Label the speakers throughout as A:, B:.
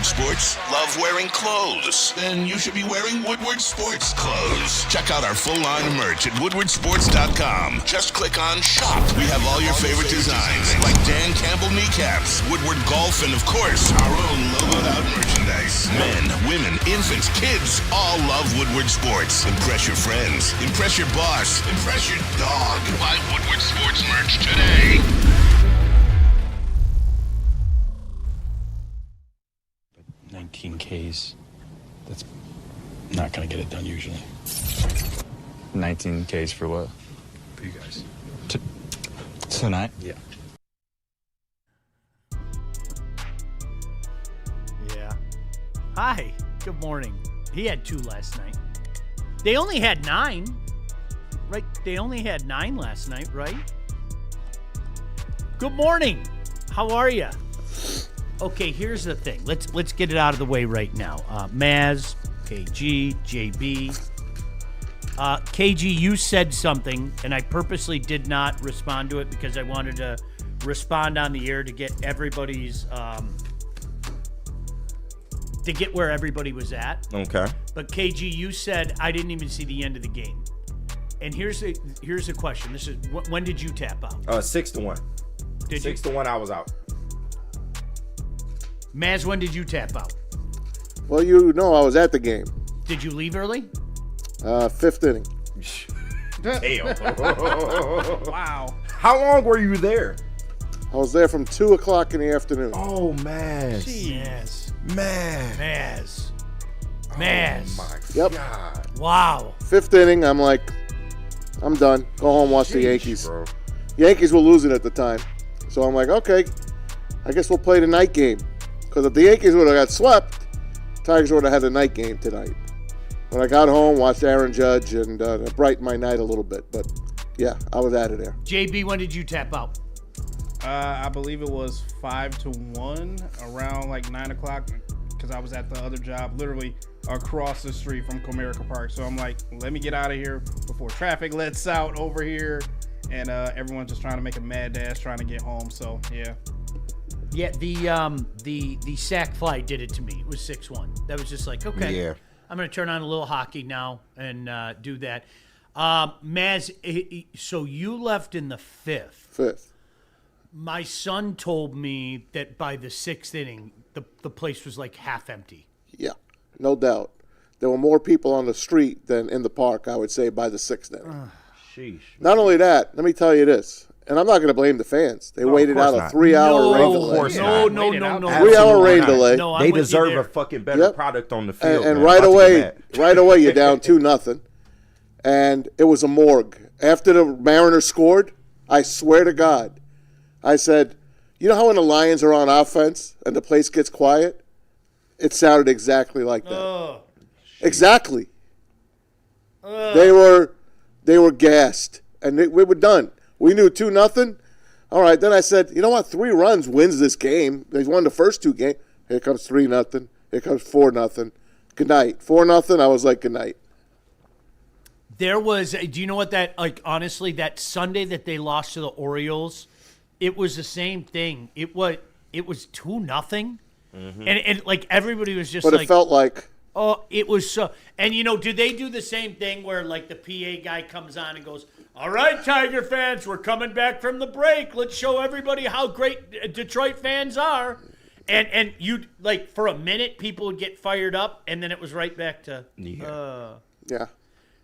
A: sports? Love wearing clothes? Then you should be wearing Woodward sports clothes. Check out our full line of merch at woodwardsports.com. Just click on shop. We have all your favorite designs, like Dan Campbell kneecaps, Woodward golf, and of course, our own logoed out merchandise. Men, women, infants, kids all love Woodward sports. Impress your friends. Impress your boss. Impress your dog. Buy Woodward sports merch today.
B: 19 Ks. That's not going to get it done usually.
C: 19 Ks for what?
B: For you guys.
C: Tonight?
B: Yeah.
D: Yeah. Hi. Good morning. He had 2 last night. They only had 9. Right? They only had 9 last night, right? Good morning. How are you? Okay, here's the thing. Let's get it out of the way right now. Maz, KG, JB. KG, you said something, and I purposely did not respond to it because I wanted to respond on the air to get everybody's to get where everybody was at.
E: Okay.
D: But KG, you said I didn't even see the end of the game. And here's the question. This is when did you tap out?
E: 6-1.
D: Did you?
E: 6-1, I was out.
D: Maz, when did you tap out?
F: Well, you know I was at the game.
D: Did you leave early?
F: 5th inning.
E: Damn.
D: Wow.
E: How long were you there?
F: I was there from 2 o'clock in the afternoon.
E: Oh, man.
D: Maz.
E: Man.
D: Maz.
E: Oh, my
F: Yep.
E: God.
D: Wow.
F: 5th inning, I'm like, I'm done. Go home, watch the Yankees.
E: Bro.
F: Yankees were losing at the time. So I'm like, okay, I guess we'll play the night game. Because if the Yankees would have got swept, Tigers would have had the night game tonight. When I got home, watched Aaron Judge, and it brightened my night a little bit. But, yeah, I was out of there.
D: JB, when did you tap out?
G: I believe it was 5-1 around like 9 o'clock because I was at the other job literally across the street from Comerica Park. So I'm like, let me get out of here before traffic lets out over here. And everyone's just trying to make a mad dash trying to get home. So, yeah.
D: Yeah, the sack fly did it to me. It was 6-1. That was just like, okay.
E: Yeah.
D: I'm going to turn on a little hockey now and do that. Maz, so you left in the 5th.
F: 5th.
D: My son told me that by the 6th inning, the place was like half empty.
F: Yeah, no doubt. There were more people on the street than in the park, I would say, by the 6th inning.
E: Sheesh.
F: Not only that, let me tell you this. And I'm not going to blame the fans. They waited out a 3-hour rain delay.
E: No,
D: No.
F: 3-hour rain delay.
D: No, I'm
E: They
D: with you
E: deserve
D: there.
E: a fucking better
F: Yep.
E: product on the field.
F: And
E: man.
F: right
E: About to get mad.
F: away, you're down 2-0. And it was a morgue. After the Mariners scored, I swear to God, I said, you know how when the Lions are on offense and the place gets quiet? It sounded exactly like that. Exactly. They were gassed. And we were done. We knew 2-0. All right, then I said, you know what? 3 runs wins this game. They won the first 2 games. Here comes 3-0. Here comes 4-0. Good night. 4-0. I was like, good night.
D: There was, do you know what that, like, honestly, that Sunday that they lost to the Orioles, it was the same thing. It was 2-0. And like, everybody was just
F: But
D: like.
F: it felt like.
D: Oh, it was so. And, do they do the same thing where, like, the PA guy comes on and goes, all right, Tiger fans, we're coming back from the break. Let's show everybody how great Detroit fans are. And you, like, for a minute, people would get fired up, and then it was right back to.
F: Yeah.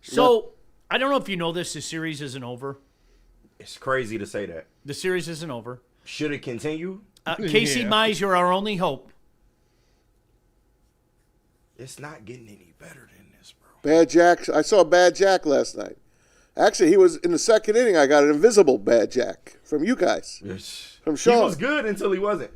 D: So, I don't know if you know this. The series isn't over.
E: It's crazy to say that.
D: The series isn't over.
E: Should it continue?
D: Casey Mize, you're our only hope.
E: It's not getting any better than this, bro.
F: Bad Jack. I saw Bad Jack last night. Actually, he was in the 2nd inning. I got an invisible Bad Jack from you guys. From Sean.
E: He was good until he wasn't.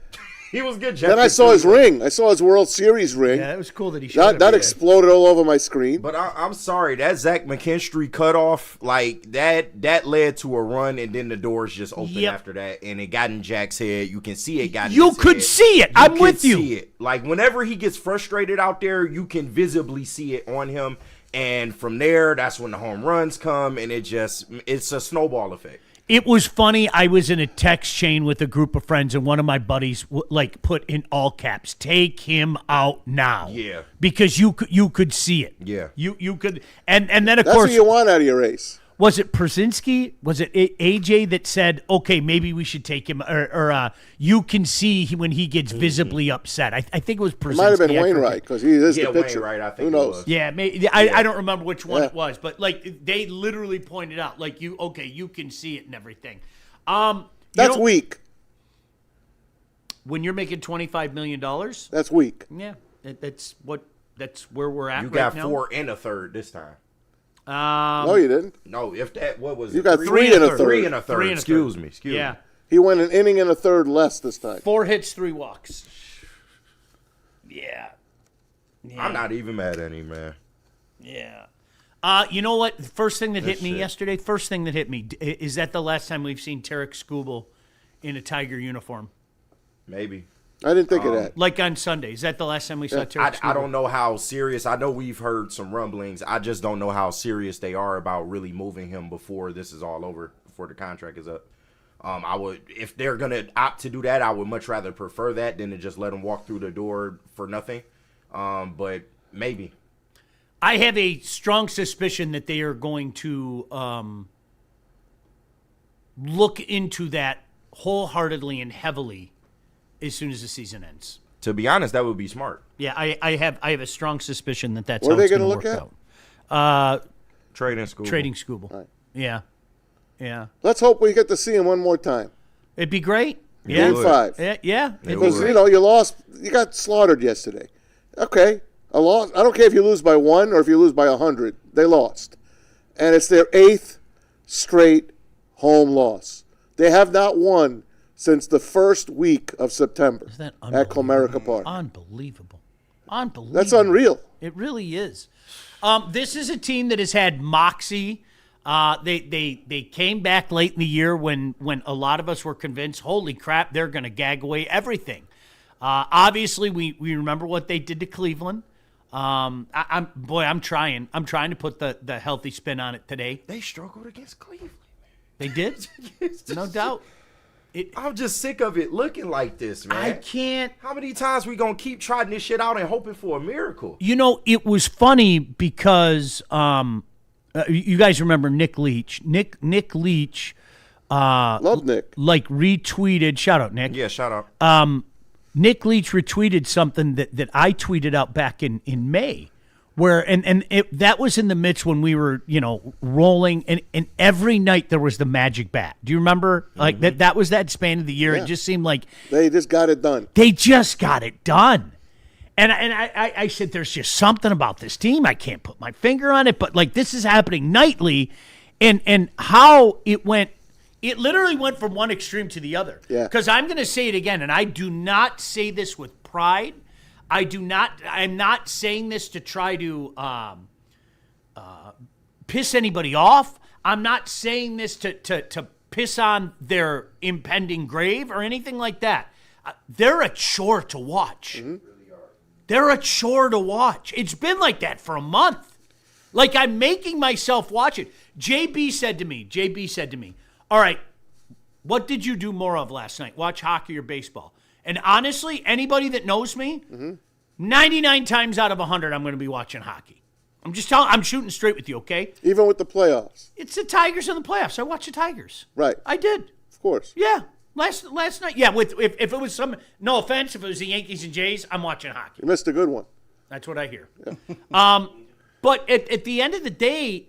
E: He was good.
F: Then I saw his ring. I saw his World Series ring.
D: Yeah, it was cool that he showed
F: That exploded all over my screen.
E: But I'm sorry, that Zach McKinstry cutoff, like that led to a run, and then the doors just opened after that, and it got in Jack's head. You can see it got in
D: You
E: his
D: could
E: head.
D: see it. I'm with you.
E: See it. Like whenever he gets frustrated out there, you can visibly see it on him. And from there, that's when the home runs come, and it's a snowball effect.
D: It was funny. I was in a text chain with a group of friends, and one of my buddies put in all caps, "Take him out now."
E: Yeah.
D: Because you could see it.
E: Yeah.
D: You could, and then of
F: That's
D: course,
F: what you want out of your ace.
D: was it Przinski? Was it AJ that said, "Okay, maybe we should take him"? Or you can see when he gets visibly upset. I think it was Przinski.
F: It might have been Wainwright because he is the pitcher.
E: Wainwright, I think
F: Who
E: it
F: knows?
E: was.
D: Yeah, I don't remember which one
F: Yeah.
D: it was, but they literally pointed out, you can see it and everything.
F: That's weak.
D: When you're making $25 million,
F: That's weak.
D: yeah, that's where we're at.
E: You
D: right
E: got
D: now.
E: 4 and a third this time.
F: No, you didn't.
E: No, if that, what was
F: You
E: it?
F: got 3 and a third.
E: 3 and a third.
D: Three and a
E: Excuse
D: third.
E: me. Excuse
D: Yeah,
E: me.
F: He went an inning and a third less this time.
D: 4 hits, 3 walks. Yeah.
E: I'm not even mad at him, man.
D: Yeah. You know what? First thing that hit me
E: shit.
D: yesterday. First thing that hit me is that the last time we've seen Tarek Skubal in a Tiger uniform,
E: Maybe.
F: I didn't think of that.
D: like on Sunday. Is that the last time we saw Tarek Skubal?
E: I don't know how serious. I know we've heard some rumblings. I just don't know how serious they are about really moving him before this is all over, before the contract is up. I would, if they're gonna opt to do that, I would much rather prefer that than to just let him walk through the door for nothing. But maybe.
D: I have a strong suspicion that they are going to look into that wholeheartedly and heavily as soon as the season ends.
E: To be honest, that would be smart.
D: Yeah, I have a strong suspicion that that's
F: What
D: how
F: are
D: it's
F: they
D: going to
F: gonna
D: work
F: look
D: out.
E: Trading school.
D: Trading Skubal.
F: Right.
D: Yeah. Yeah.
F: Let's hope we get to see him one more time.
D: It'd be great. Yeah.
F: Game 5.
D: Yeah. It'd be
F: Because,
D: great.
F: you lost. You got slaughtered yesterday. Okay. A loss. I don't care if you lose by 1 or if you lose by 100. They lost. And it's their 8th straight home loss. They have not won since the first week of September
D: that
F: at Comerica Park.
D: Unbelievable. Unbelievable.
F: That's unreal.
D: It really is. This is a team that has had moxie. They came back late in the year when a lot of us were convinced, holy crap, they're going to gag away everything. Obviously, we remember what they did to Cleveland. I'm trying to put the healthy spin on it today.
E: They struggled against Cleveland.
D: They did, no doubt.
E: I'm just sick of it looking like this, man.
D: I can't.
E: How many times we gonna keep trotting this shit out and hoping for a miracle?
D: It was funny because you guys remember Nick Leach. Nick Leach
F: Love Nick.
D: retweeted. Shout out, Nick.
E: Yeah, shout out.
D: Nick Leach retweeted something that I tweeted out back in May, where that was in the midst when we were rolling, and every night there was the magic bat. Do you remember that was that span of the year?
F: Yeah.
D: It just seemed like
F: They just got it done.
D: they just got it done. And I said, there's just something about this team. I can't put my finger on it, but this is happening nightly, and how it went. It literally went from one extreme to the other.
F: Yeah.
D: Because I'm going to say it again, and I do not say this with pride. I'm not saying this to try to piss anybody off. I'm not saying this to piss on their impending grave or anything like that. They're a chore to watch. Mm-hmm. They're a chore to watch. It's been like that for a month. I'm making myself watch it. JB said to me, all right, what did you do more of last night? Watch hockey or baseball? And honestly, anybody that knows me, 99 times out of 100, I'm going to be watching hockey. I'm shooting straight with you, okay?
F: Even with the playoffs.
D: It's the Tigers in the playoffs. I watch the Tigers.
F: Right.
D: I did.
F: Of course.
D: Yeah. Last night. Yeah, if it was no offense, if it was the Yankees and Jays, I'm watching hockey.
F: You missed a good one.
D: That's what I hear. Yeah. But at the end of the day,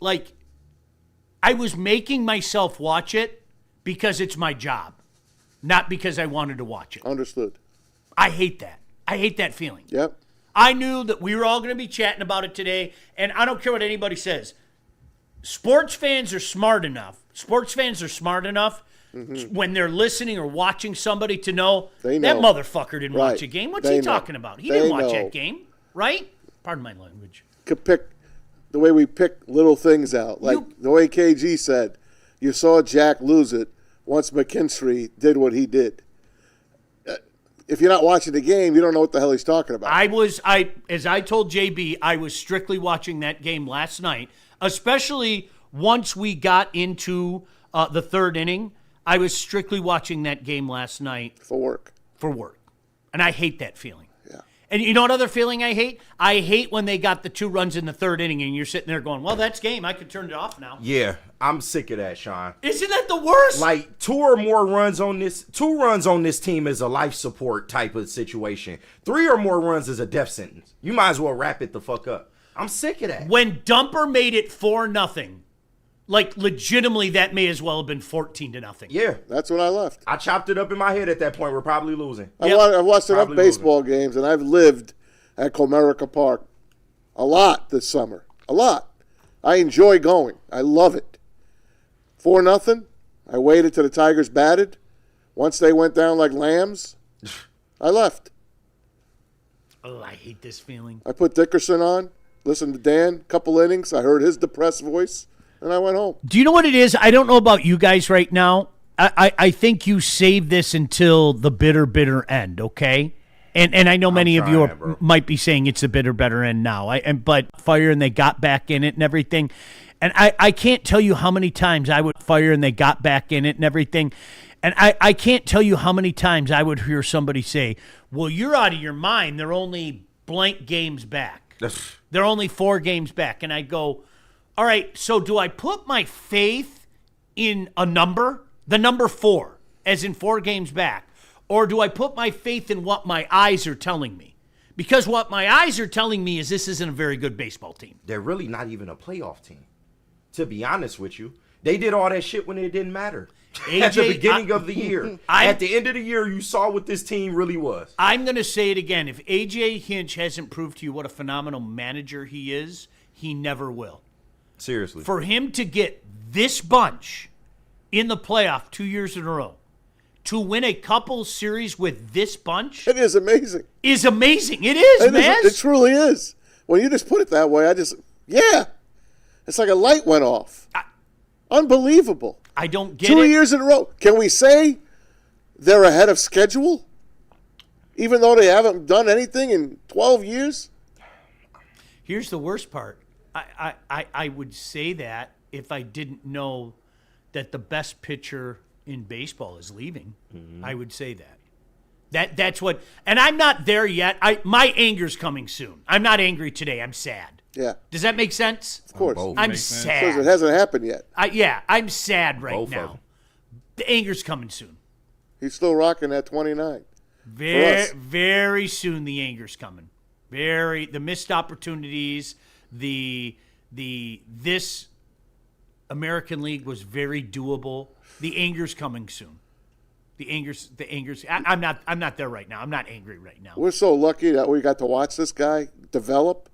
D: I was making myself watch it because it's my job, not because I wanted to watch it.
F: Understood.
D: I hate that. I hate that feeling.
F: Yep.
D: I knew that we were all going to be chatting about it today, and I don't care what anybody says. Sports fans are smart enough. When they're listening or watching somebody to know that motherfucker didn't watch a game. What's he talking about? He didn't watch that game, right? Pardon my language.
F: Could pick the way we pick little things out. The way KG said, you saw Jack lose it once McKinstry did what he did. If you're not watching the game, you don't know what the hell he's talking about.
D: As I told JB, I was strictly watching that game last night, especially once we got into the third inning. I was strictly watching that game last night
F: For work.
D: And I hate that feeling.
F: Yeah.
D: And you know what other feeling I hate? I hate when they got the 2 runs in the third inning and you're sitting there going, well, that's game. I could turn it off now.
E: Yeah, I'm sick of that, Sean.
D: Isn't that the worst?
E: Like 2 runs on this team is a life support type of situation. 3 or more runs is a death sentence. You might as well wrap it the fuck up. I'm sick of that.
D: When Dumper made it 4-0, like legitimately that may as well have been 14-0.
E: Yeah,
F: That's when I left.
E: I chopped it up in my head at that point. We're probably losing.
F: I've watched enough
E: Probably
F: baseball games, and I've lived at Comerica Park a lot this summer. A lot. I enjoy going. I love it. 4-0. I waited till the Tigers batted. Once they went down like lambs, I left.
D: Oh, I hate this feeling.
F: I put Dickerson on, listened to Dan, couple innings. I heard his depressed voice, and I went home.
D: Do you know what it is? I don't know about you guys right now. I think you save this until the bitter end, okay? And I know many of you might be saying it's the bitter end now. But fire and they got back in it and everything. And I can't tell you how many times I would fire and they got back in it and everything. And I can't tell you how many times I would hear somebody say, well, you're out of your mind. They're only blank games back. They're only 4 games back. And I go, all right, so do I put my faith in a number, the number 4, as in 4 games back? Or do I put my faith in what my eyes are telling me? Because what my eyes are telling me is this isn't a very good baseball team.
E: They're really not even a playoff team, to be honest with you. They did all that shit when it didn't matter. At the beginning of the year. At the end of the year, you saw what this team really was.
D: I'm going to say it again. If A.J. Hinch hasn't proved to you what a phenomenal manager he is, he never will.
E: Seriously.
D: For him to get this bunch in the playoff 2 years in a row, to win a couple series with this bunch
F: It is amazing.
D: is amazing. It is, man.
F: It truly is. When you just put it that way, it's like a light went off. Unbelievable.
D: I don't get
F: 2
D: it.
F: years in a row. Can we say they're ahead of schedule? Even though they haven't done anything in 12 years?
D: Here's the worst part. I would say that if I didn't know that the best pitcher in baseball is leaving. I would say that. That's what, and I'm not there yet. My anger's coming soon. I'm not angry today. I'm sad.
F: Yeah.
D: Does that make sense?
F: Of course.
D: I'm
G: Makes sense.
D: sad.
F: Because it hasn't happened yet.
D: I'm sad right
E: Both of
D: now.
E: them.
D: The anger's coming soon.
F: He's still rocking that 29.
D: Very soon the anger's coming. The missed opportunities, this American League was very doable. The anger's coming soon. The anger's. I'm not there right now. I'm not angry right now.
F: We're so lucky that we got to watch this guy develop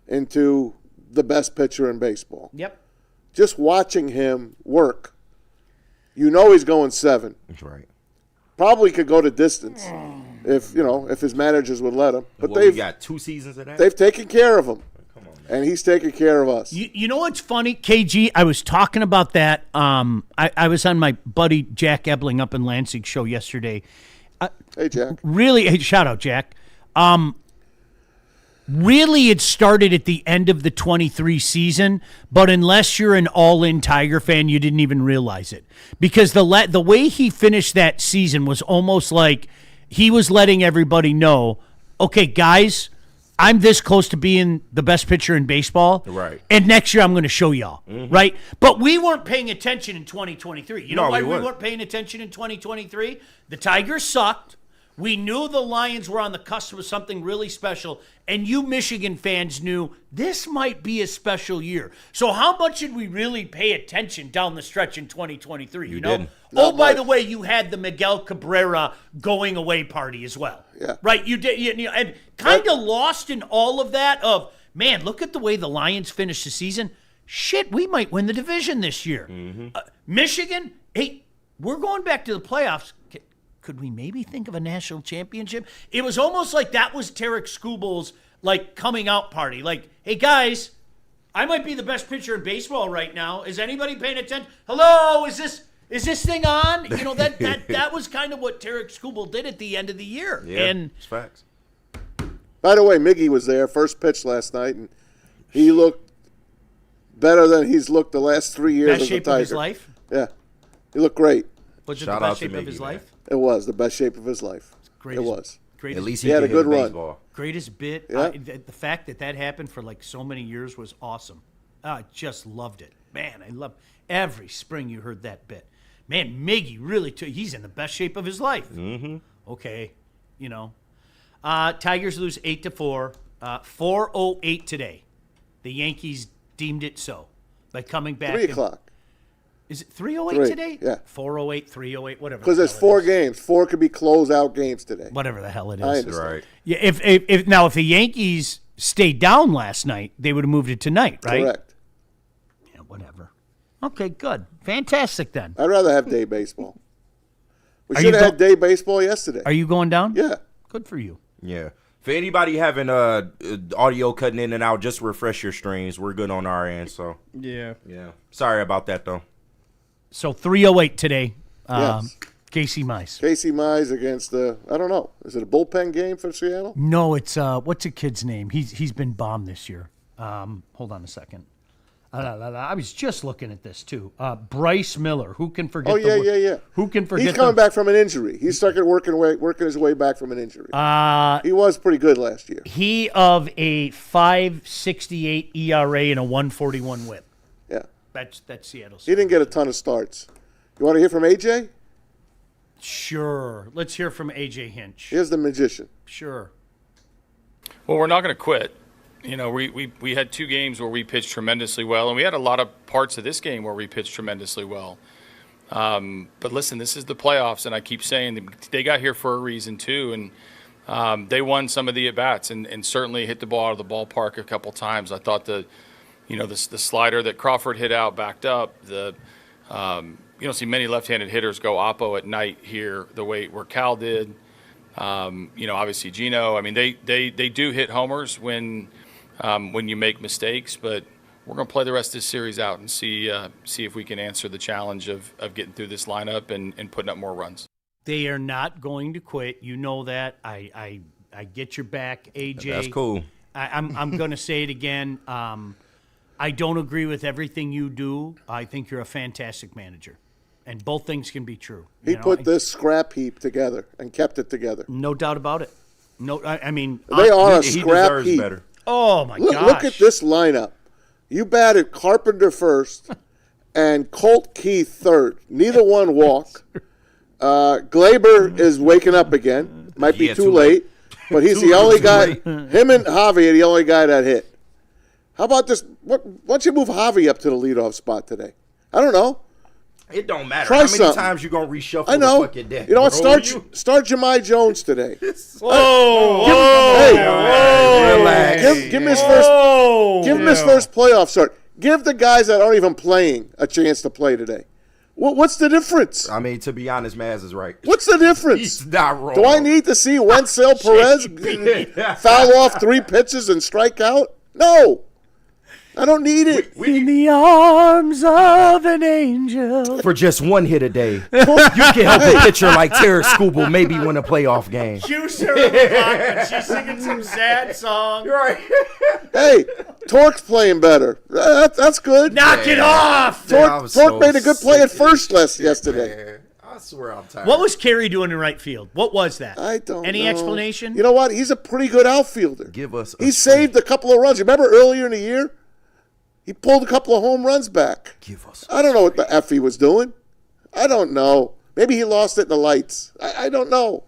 F: into the best pitcher in baseball.
D: Yep.
F: Just watching him work, you know he's going 7.
E: That's right.
F: Probably could go to distance if his managers would let him. But
E: we got 2 seasons of that.
F: they've taken care of him.
E: Come on, man.
F: And he's taking care of us.
D: You know what's funny, KG? I was talking about that. I was on my buddy Jack Ebling up in Lansing show yesterday.
F: Hey, Jack.
D: Really, hey, shout out, Jack. Really, it started at the end of the 23 season, but unless you're an all-in Tiger fan, you didn't even realize it. Because the way he finished that season was almost like he was letting everybody know, okay, guys, I'm this close to being the best pitcher in baseball.
E: Right.
D: And next year I'm going to show y'all. Right? But we weren't paying attention in 2023. You know why we weren't paying attention in 2023? The Tigers sucked. We knew the Lions were on the cusp of something really special, and you Michigan fans knew this might be a special year. So how much did we really pay attention down the stretch in 2023? You know?
E: didn't.
D: Oh, by the way, you had the Miguel Cabrera going away party as well.
F: Yeah.
D: Right? You did, and kind of lost in all of that of, man, look at the way the Lions finished the season. Shit, we might win the division this year. Michigan, hey, we're going back to the playoffs. Could we maybe think of a national championship? It was almost like that was Tarek Skubal's coming out party. Like, hey guys, I might be the best pitcher in baseball right now. Is anybody paying attention? Hello, is this thing on? You know, that was kind of what Tarek Skubal did at the end of the year.
E: Yeah,
D: And
E: it's facts.
F: By the way, Miggy was there, first pitch last night, and he looked better than he's looked the last 3 years
D: best
F: as a
D: shape
F: Tiger.
D: of his life.
F: Yeah. He looked great.
D: Was it
E: Shout
D: the
E: out
D: best
E: to
D: shape of
E: Miggy,
D: his
E: man.
D: life?
F: It was the best shape of his life.
D: Greatest,
F: It was.
D: Greatest,
E: At least
F: He had a
E: can
F: good
E: hit
F: run.
E: baseball.
D: greatest bit.
F: Yeah.
D: The fact that happened for like so many years was awesome. I just loved it. Man, I love every spring you heard that bit. Man, Miggy really he's in the best shape of his life. Mm-hmm. Okay, Tigers lose 8-4. 4:08 today. The Yankees deemed it so by coming back.
F: 3 o'clock.
D: Is it 3:08
F: 3,
D: today?
F: yeah.
D: 4:08, 3:08, whatever.
F: Because
D: the
F: there's
D: hell it
F: 4
D: is.
F: games. 4 could be closeout games today.
D: Whatever the hell it is.
F: I understand.
E: Right.
D: Yeah. If the Yankees stayed down last night, they would have moved it tonight, right?
F: Correct.
D: Yeah. Whatever. Okay. Good. Fantastic. Then.
F: I'd rather have day baseball. We
D: Are
F: should
D: you
F: have had day baseball yesterday.
D: Are you going down?
F: Yeah.
D: Good for you.
E: Yeah. For anybody having audio cutting in and out, just refresh your streams. We're good on our end. So
G: Yeah.
E: sorry about that though.
D: So 3:08 today.
F: Yes.
D: Casey Mize.
F: Casey Mize against I don't know. Is it a bullpen game for Seattle?
D: No, it's what's a kid's name? He's been bombed this year. Hold on a second. I was just looking at this too. Bryce Miller. Who can forget?
F: Oh yeah.
D: Who can forget?
F: He's coming back from an injury. He started working his way back from an injury. He was pretty good last year.
D: He of a 5.68 ERA and a 1.41 WHIP.
F: Yeah.
D: That's Seattle.
F: He didn't get a ton of starts. You want to hear from AJ?
D: Sure. Let's hear from AJ Hinch.
F: Here's the magician.
D: Sure.
B: Well, we're not going to quit. We had 2 games where we pitched tremendously well, and we had a lot of parts of this game where we pitched tremendously well. But listen, this is the playoffs, and I keep saying they got here for a reason too, and they won some of the at-bats and certainly hit the ball out of the ballpark a couple times. I thought the slider that Crawford hit out backed up. You don't see many left-handed hitters go oppo at night here the way where Cal did. Obviously Gino. I mean, they do hit homers when you make mistakes, but we're going to play the rest of this series out and see if we can answer the challenge of getting through this lineup and putting up more runs.
D: They are not going to quit. You know that. I get your back, AJ.
E: That's cool.
D: I'm going to say it again. I don't agree with everything you do. I think you're a fantastic manager, and both things can be true.
F: He put this scrap heap together and kept it together.
D: No doubt about it. No, I mean
F: They are a
E: He
F: scrap
E: deserves
F: heap.
E: better.
D: Oh my gosh!
F: Look at this lineup. You batted Carpenter first and Colt Keith third. Neither one walk. Glaber is waking up again. Might be
E: Yeah,
F: too
E: too
F: late, but he's the only guy.
E: late.
F: Him and Javi are the only guy that hit. How about this? Why don't you move Javi up to the leadoff spot today? I don't know.
E: It don't matter.
F: Try
E: How many
F: something.
E: times you gonna reshuffle
F: I know.
E: the fucking deck?
F: You know what?
E: bro?
F: Start Jemai Jones today.
D: Whoa!
F: Hey, give him his first. Give him his first playoff start. Give the guys that aren't even playing a chance to play today. What's the difference?
E: I mean, to be honest, Maz is right.
F: What's the difference?
E: He's not wrong.
F: Do I need to see Wenzel Perez foul off 3 pitches and strike out? No. I don't need it.
D: In the arms of an angel.
E: For just 1 hit a day, you can help a pitcher like Terrence Scoobel maybe win a playoff game.
D: Cue Sarah McLachlan. She's singing some sad song.
E: Right.
F: Hey, Torque's playing better. That's good.
D: Knock it off.
F: Torque made a good play at first yesterday.
E: Man, I swear I'm tired.
D: What was Carey doing in right field? What was that?
F: I don't
D: Any
F: know.
D: explanation?
F: You know what? He's a pretty good outfielder.
E: Give us
F: He saved a couple of runs. Remember earlier in the year? He pulled a couple of home runs back.
E: Give us.
F: I don't know what the F he was doing. I don't know. Maybe he lost it in the lights. I don't know.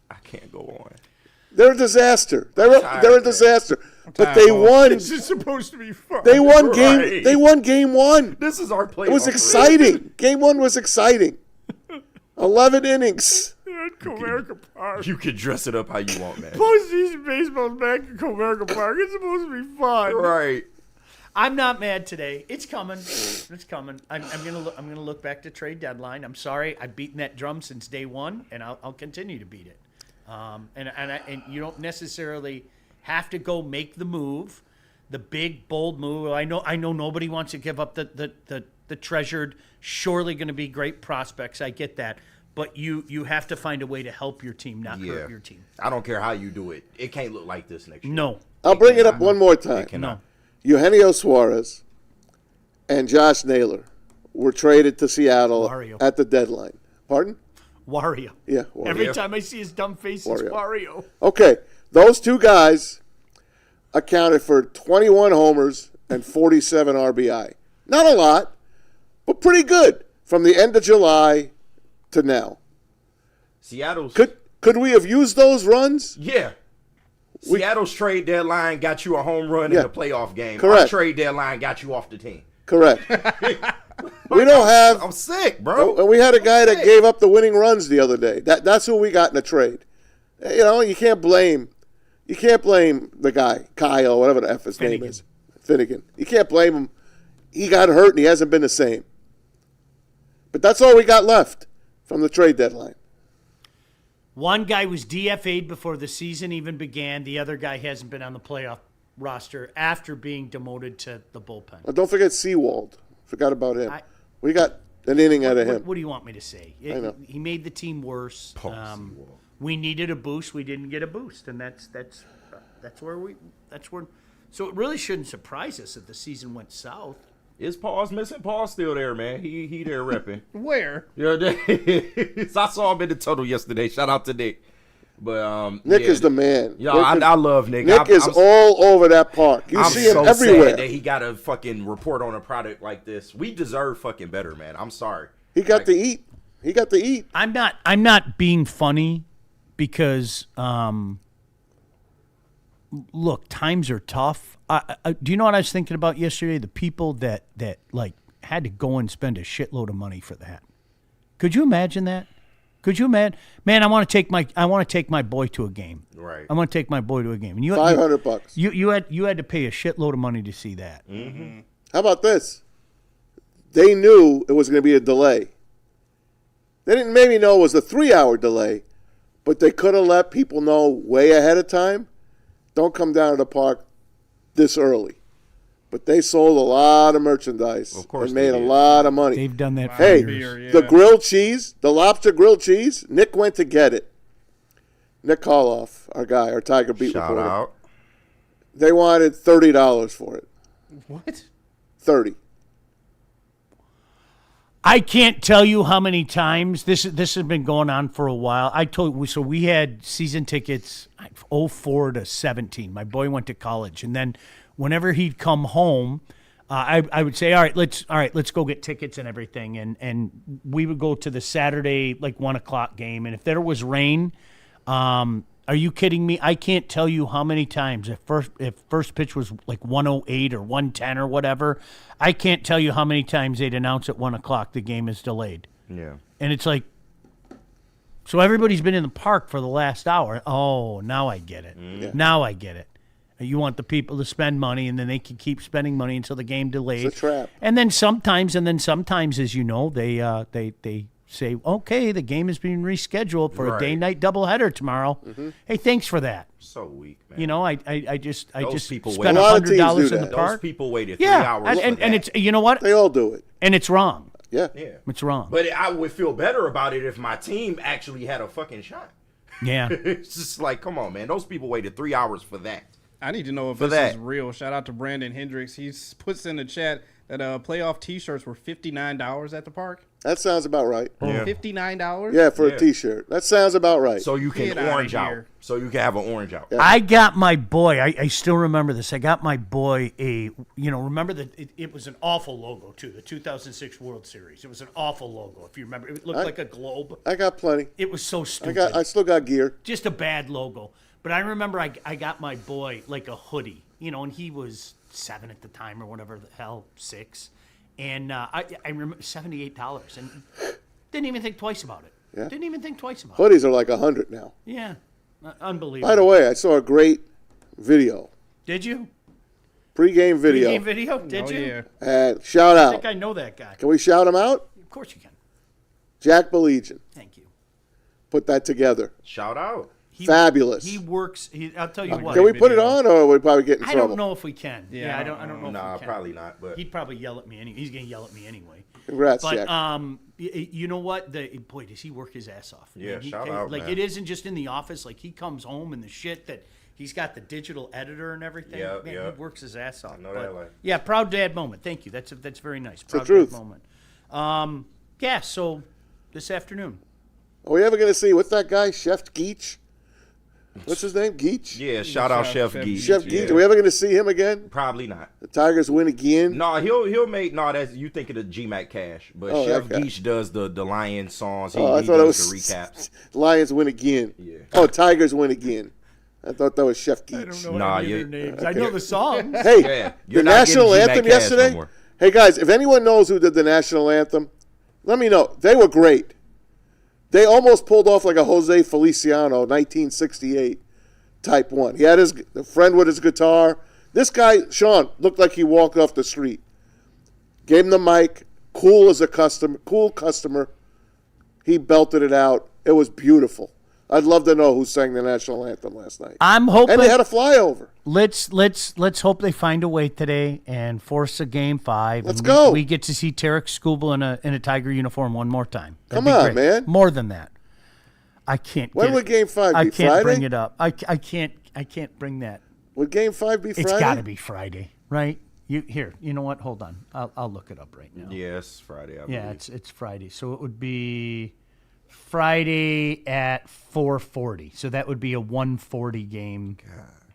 E: I can't go on.
F: They're a disaster. They're a disaster. But
G: tired,
F: they
G: Paul.
F: won.
G: This is supposed to be fun.
F: They won game.
E: Right.
F: They won game 1.
E: This is our playoff.
F: It was exciting. Game 1 was exciting. 11 innings.
G: At Comerica Park.
E: You can dress it up how you want, man.
G: Postseason baseball's back at Comerica Park. It's supposed to be fun.
E: Right.
D: I'm not mad today. It's coming. It's coming. I'm gonna look back to trade deadline. I'm sorry. I've beaten that drum since day one, and I'll continue to beat it. And you don't necessarily have to go make the move, the big bold move. I know nobody wants to give up the treasured, surely going to be great prospects. I get that. But you have to find a way to help your team, not hurt your team.
E: I don't care how you do it. It can't look like this next year.
D: No.
F: I'll bring it up one more time.
E: It cannot.
D: No.
F: Eugenio Suarez and Josh Naylor were traded to Seattle
D: Wario.
F: at the deadline. Pardon?
D: Wario.
F: Yeah. Wario.
D: Every time I see his dumb face, it's
F: Wario.
D: Wario.
F: Okay, those two guys accounted for 21 homers and 47 RBI. Not a lot, but pretty good from the end of July to now.
E: Seattle's
F: Could we have used those runs?
E: yeah. Seattle's trade deadline got you a home run
F: Yeah.
E: in a playoff game.
F: Correct.
E: Our trade deadline got you off the team.
F: Correct. We don't have.
E: I'm sick, bro.
F: And we had a guy that gave up the winning runs the other day. That's who we got in a trade. You know, you can't blame the guy, Kyle, whatever the F his name is. Finnegan. You can't blame him. He got hurt and he hasn't been the same. But that's all we got left from the trade deadline.
D: One guy was DFA'd before the season even began. The other guy hasn't been on the playoff roster after being demoted to the bullpen.
F: Well, don't forget Seawald. Forgot about him. We got an inning out of him.
D: What do you want me to say?
F: I know.
D: He made the team worse. We needed a boost. We didn't get a boost, and that's where. So it really shouldn't surprise us if the season went south.
E: Is Paul's missing? Paul's still there, man. He there repping.
G: Where?
E: Yeah, I saw him in the tunnel yesterday. Shout out to Nick. But
F: Nick is the man.
E: Yeah, I love Nick.
F: Nick is all over that park. You
E: I'm
F: see him
E: so
F: everywhere.
E: sad that he got to fucking report on a product like this. We deserve fucking better, man. I'm sorry.
F: He got to eat. He got to eat.
D: I'm not being funny because look, times are tough. Do you know what I was thinking about yesterday? The people that like had to go and spend a shitload of money for that. Could you imagine that? Could you imagine? Man, I want to take my boy to a game.
E: Right.
D: I want to take my boy to a game. And you
F: $500.
D: You had to pay a shitload of money to see that.
E: Mm-hmm.
F: How about this? They knew it was going to be a delay. They didn't maybe know it was a 3-hour delay, but they could have let people know way ahead of time. Don't come down to the park this early. But they sold a lot of merchandise and made a lot of money.
D: They've done that for
F: Hey,
D: years.
F: the grilled cheese, the lobster grilled cheese, Nick went to get it. Nick Koloff, our guy, our Tiger Beat
E: Shout
F: reporter.
E: out.
F: They wanted $30 for it.
G: What?
F: 30.
D: I can't tell you how many times this has been going on for a while. So we had season tickets 04 to 17. My boy went to college, and then whenever he'd come home, I would say, all right, let's go get tickets and everything, and we would go to the Saturday 1:00 game, and if there was rain, are you kidding me? I can't tell you how many times if first pitch was 108 or 110 or whatever. I can't tell you how many times they'd announce at 1:00 the game is delayed.
E: Yeah.
D: And it's like, so everybody's been in the park for the last hour. Oh, now I get it.
F: Yeah.
D: Now I get it. You want the people to spend money, and then they can keep spending money until the game delays.
F: It's a trap.
D: And then sometimes, as you know, they say, okay, the game is being rescheduled for a day-night doubleheader tomorrow.
F: Mm-hmm.
D: Hey, thanks for that.
E: So weak, man.
D: You know, I just
E: people
D: spent
E: wait.
F: A lot of teams
D: $100
F: do
D: in the
F: that.
D: park.
E: Those people waited 3
D: Yeah,
E: hours
D: and it's, you know what?
F: They all do it.
D: And it's wrong.
F: Yeah.
E: Yeah.
D: It's wrong.
E: But I would feel better about it if my team actually had a fucking shot.
D: Yeah.
E: It's just like, come on, man. Those people waited 3 hours for that.
G: I need to know if
E: For
G: this
E: that.
G: is real. Shout out to Brandon Hendricks. He puts in the chat that playoff T-shirts were $59 at the park.
F: That sounds about right.
E: Yeah.
G: $59?
F: Yeah, for
E: Yeah.
F: a T-shirt. That sounds about right.
E: So you can
G: Get outta
E: orange out.
G: here.
E: So you can have an orange out.
F: Yeah.
D: I got my boy. I still remember this. I got my boy remember that it was an awful logo too. The 2006 World Series. It was an awful logo. If you remember, it looked like a globe.
F: I got plenty.
D: It was so stupid.
F: I still got gear.
D: Just a bad logo. But I remember I got my boy a hoodie. And he was 7 at the time or whatever the hell, 6. And I remember $78 and didn't even think twice about it.
F: Yeah.
D: Didn't even think twice about it.
F: Hoodies are like 100 now.
D: Yeah. Unbelievable.
F: By the way, I saw a great video.
D: Did you?
F: Pre-game video.
D: Game video? Did
G: Oh,
D: you?
G: yeah.
F: And shout
D: I
F: out.
D: think I know that guy.
F: Can we shout him out?
D: Of course you can.
F: Jack Baligian
D: Thank you.
F: put that together.
E: Shout out.
F: Fabulous.
D: He works. I'll tell you what.
F: Can we put it
G: video.
F: on, or we probably get in
D: I
F: trouble?
D: don't know if we can.
G: Yeah,
D: I don't know.
E: Nah,
D: if we can.
E: probably not. But
D: He'd probably yell at me anyway. He's gonna yell at me anyway.
F: Congrats,
D: But
F: Jack.
D: you know what? Boy, does he work his ass off?
E: Yeah,
D: He-
E: shout out, man.
D: It isn't just in the office. He comes home and the shit that he's got the digital editor and everything.
E: Yep,
D: man,
E: yep.
D: he works his ass off.
E: know that,
D: Yeah, proud dad moment. Thank you. That's very nice. Proud
F: truth.
D: dad moment. Yeah, so this afternoon.
F: Are we ever going to see, what's that guy, Chef Geach? What's his name? Geach?
E: Yeah, shout out Chef Geach.
F: Chef Geach. Are we ever going to see him again?
E: Probably not.
F: The Tigers win again?
E: No, he'll make that's you thinking of GMAC Cash, but Chef
F: okay.
E: Geach does the Lion songs. He
F: I thought it
E: does
F: was
E: the recaps.
F: Lions win again.
E: Yeah.
F: Oh, Tigers win again. I thought that was Chef Geach.
D: I don't know
E: Nah,
D: any
E: you-
D: of their names. I know the songs.
F: Hey,
E: Yeah,
F: the
E: you're not
F: national
E: getting
F: anthem
E: GMAC Cash
F: yesterday.
E: no more.
F: Hey guys, if anyone knows who did the national anthem, let me know. They were great. They almost pulled off like a Jose Feliciano 1968 type one. He had a friend with his guitar. This guy, Sean, looked like he walked off the street. Gave him the mic. Cool customer. He belted it out. It was beautiful. I'd love to know who sang the national anthem last night.
D: I'm hoping.
F: And they had a flyover.
D: Let's hope they find a way today and force a game 5.
F: Let's
D: and
F: go.
D: We get to see Tarek Skubal in a Tiger uniform one more time. That'd
F: Come
D: be
F: on,
D: great.
F: man.
D: More than that. I can't.
F: When
D: get
F: would
D: it.
F: Game 5 be?
D: I can't
F: Friday?
D: bring it up. I can't bring that.
F: Would Game 5 be Friday?
D: It's got to be Friday, right? You know what? Hold on. I'll look it up right now.
E: Yes, Friday. I
D: Yeah,
E: believe.
D: it's Friday. So it would be Friday at 4:40. So that would be a 1:40 game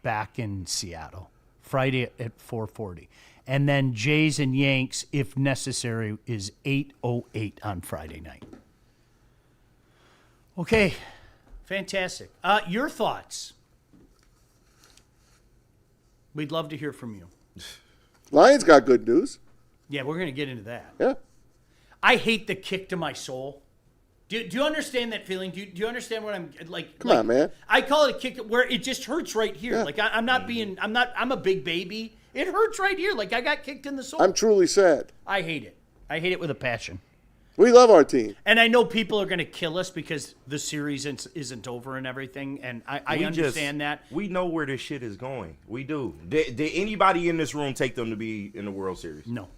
D: back in Seattle. Friday at 4:40. And then Jays and Yanks, if necessary, is 8:08 on Friday night. Okay, fantastic. Your thoughts? We'd love to hear from you.
F: Lions got good news.
D: Yeah, we're going to get into that.
F: Yeah.
D: I hate the kick to my soul. Do you understand that feeling? Do you understand what I'm like?
F: Come on, man.
D: I call it a kick where it just hurts right here.
F: Yeah.
D: Like I'm a big baby. It hurts right here. Like I got kicked in the soul.
F: I'm truly sad.
D: I hate it. I hate it with a passion.
F: We love our team.
D: And I know people are going to kill us because the series isn't over and everything. And I understand that.
E: We know where this shit is going. We do. Did anybody in this room take them to be in the World Series?
D: No.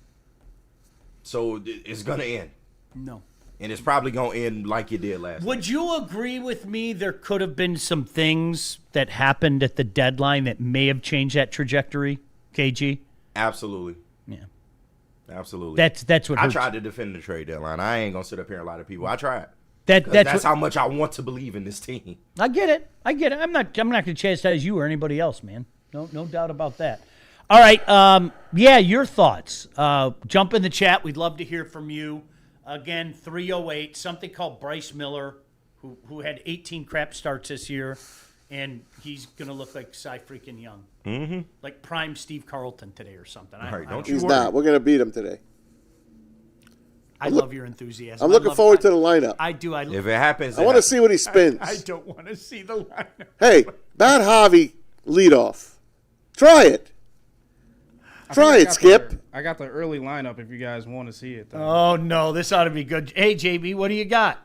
E: So it's going to end.
D: No.
E: And it's probably going to end like you did last time.
D: Would you agree with me there could have been some things that happened at the deadline that may have changed that trajectory, KG?
E: Absolutely.
D: Yeah.
E: Absolutely.
D: That's what
E: I
D: hurts.
E: tried to defend the trade deadline. I ain't going to sit up here and lie to people. I tried.
D: That's
E: That's how much I want to believe in this team.
D: I get it. I'm not going to chastise you or anybody else, man. No doubt about that. All right. Yeah, your thoughts. Jump in the chat. We'd love to hear from you. Again, 308, something called Bryce Miller, who had 18 crap starts this year, and he's going to look like Cy freaking Young. Mm-hmm. Like prime Steve Carlton today or something.
E: All right, don't you
F: He's
E: worry.
F: not. We're going to beat him today.
D: I love your enthusiasm.
F: I'm looking forward to the lineup.
D: I do.
E: If it happens,
F: I want to see what he spins.
D: I don't want to see the lineup.
F: Hey, Bat Javi leadoff. Try it. Try it, Skip.
G: I got the early lineup if you guys want to see it. Though.
D: Oh, no. This ought to be good. Hey, JB, what do you got?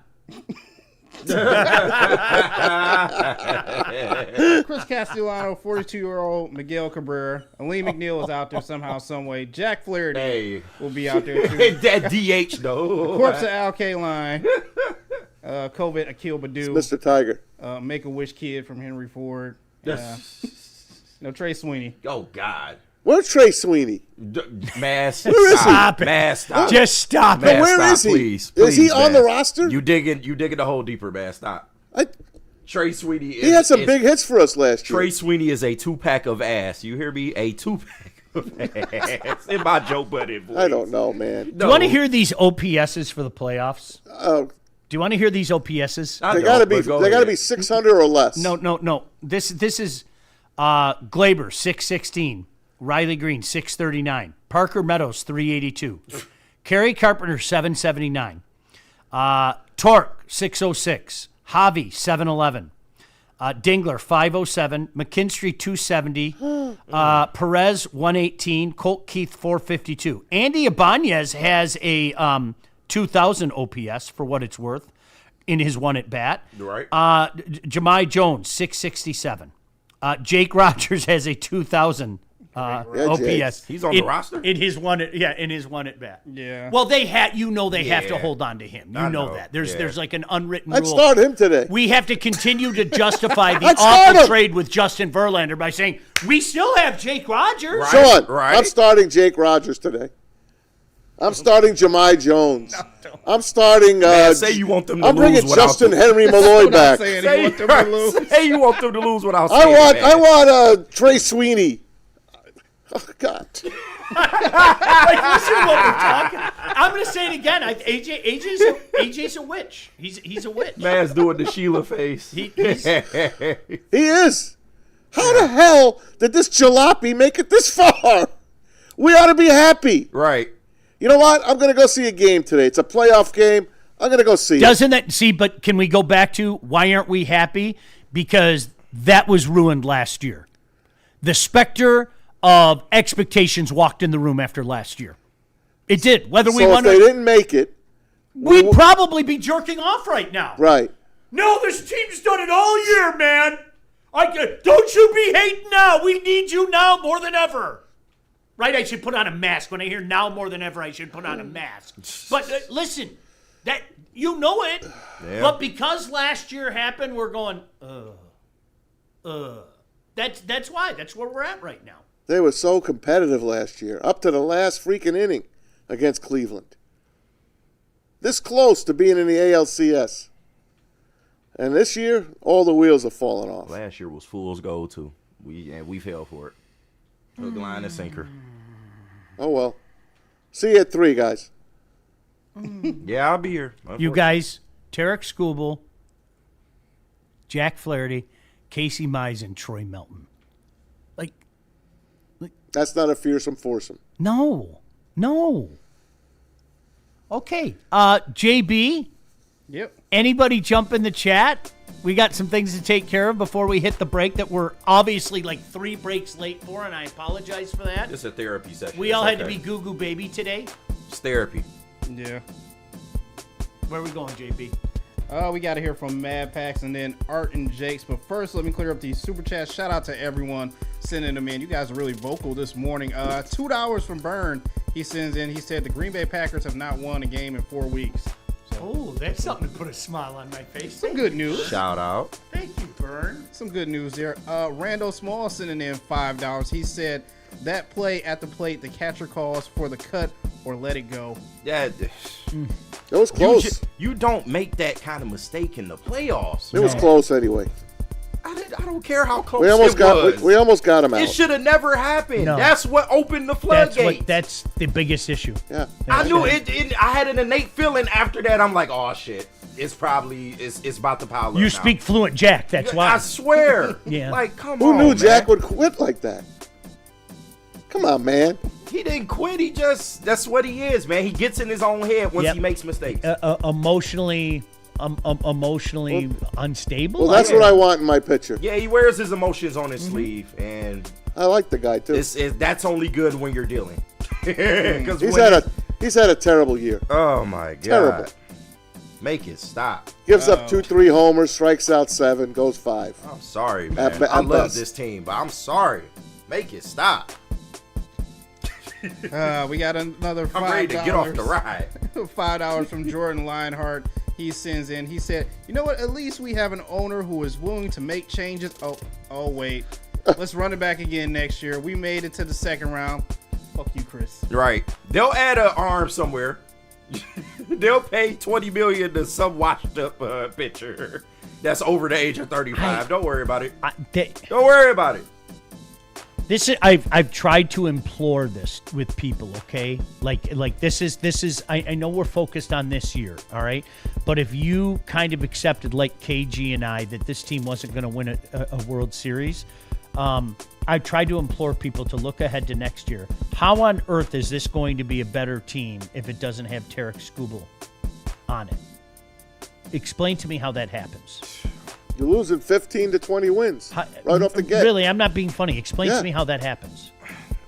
G: Chris Castellano, 42-year-old Miguel Cabrera. Ali McNeil is out there somehow, some way. Jack Flaherty will be out there too.
E: that DH though.
G: Corpse of Al Kaline. COVID Akil Badu.
F: Mr. Tiger.
G: Make-A-Wish kid from Henry Ford. No, Trey Sweeney.
E: Oh God.
F: Where's Trey Sweeney?
E: Mass.
F: Where is he?
D: Stop it.
E: Mass. Stop.
D: Just stop
E: Mass,
D: it.
F: Where
E: stop,
F: is he?
E: Please,
F: Is he
E: please,
F: on the
E: Mass.
F: roster?
E: You digging the hole deeper, man. Stop. Trey Sweeney.
F: He had some big hits for us last year.
E: Trey Sweeney is a 2-pack of ass. You hear me? A 2-pack of ass. In my Joe Budden voice.
F: I don't know, man.
D: Do you want to hear these OPSs for the playoffs? Do you want to hear these OPSs?
F: They got to be 600 or less.
D: No. This is Glaber 616, Riley Green 639, Parker Meadows 382, Kerry Carpenter 779, Torque 606, Javi 711, Dingler 507, McKinstry 270, Perez 118, Colt Keith 452. Andy Ibanez has a 2,000 OPS for what it's worth in his one at bat.
E: Right.
D: Jahmai Jones 667. Jake Rogers has a 2,000 OPS.
F: Jake.
E: He's on the roster?
D: in his one at bat.
G: Yeah.
D: Well, they have to hold on to him. You
E: I
D: know
E: know.
D: that. There's
E: Yeah.
D: like an unwritten
F: I'd
D: rule.
F: start him today.
D: We have to continue to justify the
F: Let's start
D: awful
F: him.
D: trade with Justin Verlander by saying we still have Jake Rogers.
E: Right.
F: Sean,
E: right.
F: I'm starting Jake Rogers today. I'm starting Jahmai Jones. I'm starting.
E: Man, say you want them to
F: I'm
E: lose
F: bringing
E: without
F: Justin
E: them.
F: Henry Malloy back.
G: Saying he want them to lose.
E: Say you want them to lose without saying
F: I want Trey Sweeney. Oh God.
D: Like, listen to what we're talking. I'm going to say it again. AJ's a witch. He's a witch.
E: Man's doing the Sheila face.
F: He is. How the hell did this jalopy make it this far? We ought to be happy.
E: Right.
F: You know what? I'm going to go see a game today. It's a playoff game. I'm going to go see it.
D: Doesn't that see? But can we go back to why aren't we happy? Because that was ruined last year. The specter of expectations walked in the room after last year. It did. Whether we
F: So
D: won
F: if they didn't make it,
D: we'd probably be jerking off right now.
F: right.
D: No, this team's done it all year, man. Don't you be hating now. We need you now more than ever. Right? I should put on a mask. When I hear now more than ever, I should put on a mask. But listen, that you know it.
E: Yeah.
D: But because last year happened, we're going, That's why. That's where we're at right now.
F: They were so competitive last year, up to the last freaking inning against Cleveland. This close to being in the ALCS. And this year, all the wheels are falling off.
E: Last year was fool's gold too. We fell for it. Hook, line, and sinker.
F: Oh well. See you at 3, guys.
E: Yeah, I'll be here.
D: You guys, Tarek Skubal, Jack Flaherty, Casey Mize, and Troy Melton.
F: That's not a fearsome foursome.
D: No. Okay. JB,
G: Yep.
D: anybody jump in the chat? We got some things to take care of before we hit the break that we're obviously like 3 breaks late for, and I apologize for that.
E: It's a therapy session.
D: We
E: It's
D: all had to
E: okay.
D: be goo-goo baby today.
E: It's therapy.
G: Yeah.
D: Where are we going, JB?
G: We got to hear from Mad Pax and then Art and Jakes. But first, let me clear up these super chats. Shout out to everyone sending them in. You guys are really vocal this morning. $2 from Burn. He sends in. He said the Green Bay Packers have not won a game in 4 weeks.
D: Oh, that's something to put a smile on my face.
G: Some good news.
E: Shout out.
D: Thank you, Bern.
G: Some good news there. Randall Small sending in $5. He said that play at the plate, the catcher calls for the cut or let it go.
E: Yeah.
F: It was close.
E: You don't make that kind of mistake in the playoffs.
F: It was close anyway.
E: I don't care how close
F: We almost
E: it was.
F: we almost got him out.
E: It should have never happened.
D: No.
E: That's what opened the floodgates.
D: That's the biggest issue.
F: Yeah.
E: I knew it. I had an innate feeling after that. I'm like, oh shit, it's probably it's about to pile up.
D: You
E: now.
D: speak fluent Jack, that's why.
E: I swear.
D: Yeah.
E: Like, come
F: Who
E: on.
F: knew
E: man.
F: Jack would quit like that? Come on, man.
E: He didn't quit. He just that's what he is, man. He gets in his own head once
D: Yep.
E: he makes mistakes.
D: Emotionally unstable.
F: Well, that's what I want in my picture.
E: Yeah, he wears his emotions on his sleeve, and
F: I like the guy too.
E: that's only good when you're dealing. 'Cause
F: He's had a terrible year.
E: oh my god,
F: Terrible.
E: Make it stop.
F: Gives up 2-3 homers, strikes out 7, goes 5.
E: I'm sorry, man.
F: At
E: I love
F: best.
E: this team, but I'm sorry. Make it stop.
G: We got another $5.
E: I'm ready to get off the ride.
G: $5 from Jordan Lionheart. He sends in. He said, "You know what? At least we have an owner who is willing to make changes." Oh wait. Let's run it back again next year. We made it to the second round. Fuck you, Chris.
E: Right. They'll add an arm somewhere. They'll pay $20 million to some washed up pitcher that's over the age of 35. Don't worry about it. Don't worry about it.
D: I've tried to implore this with people, okay? Like this is I know we're focused on this year, all right? But if you kind of accepted, like KG and I, that this team wasn't going to win a World Series, I tried to implore people to look ahead to next year. How on earth is this going to be a better team if it doesn't have Tarek Skubal on it? Explain to me how that happens.
F: You're losing 15 to 20 wins right off the get.
D: Really, I'm not being funny. Explain
F: Yeah.
D: to me how that happens.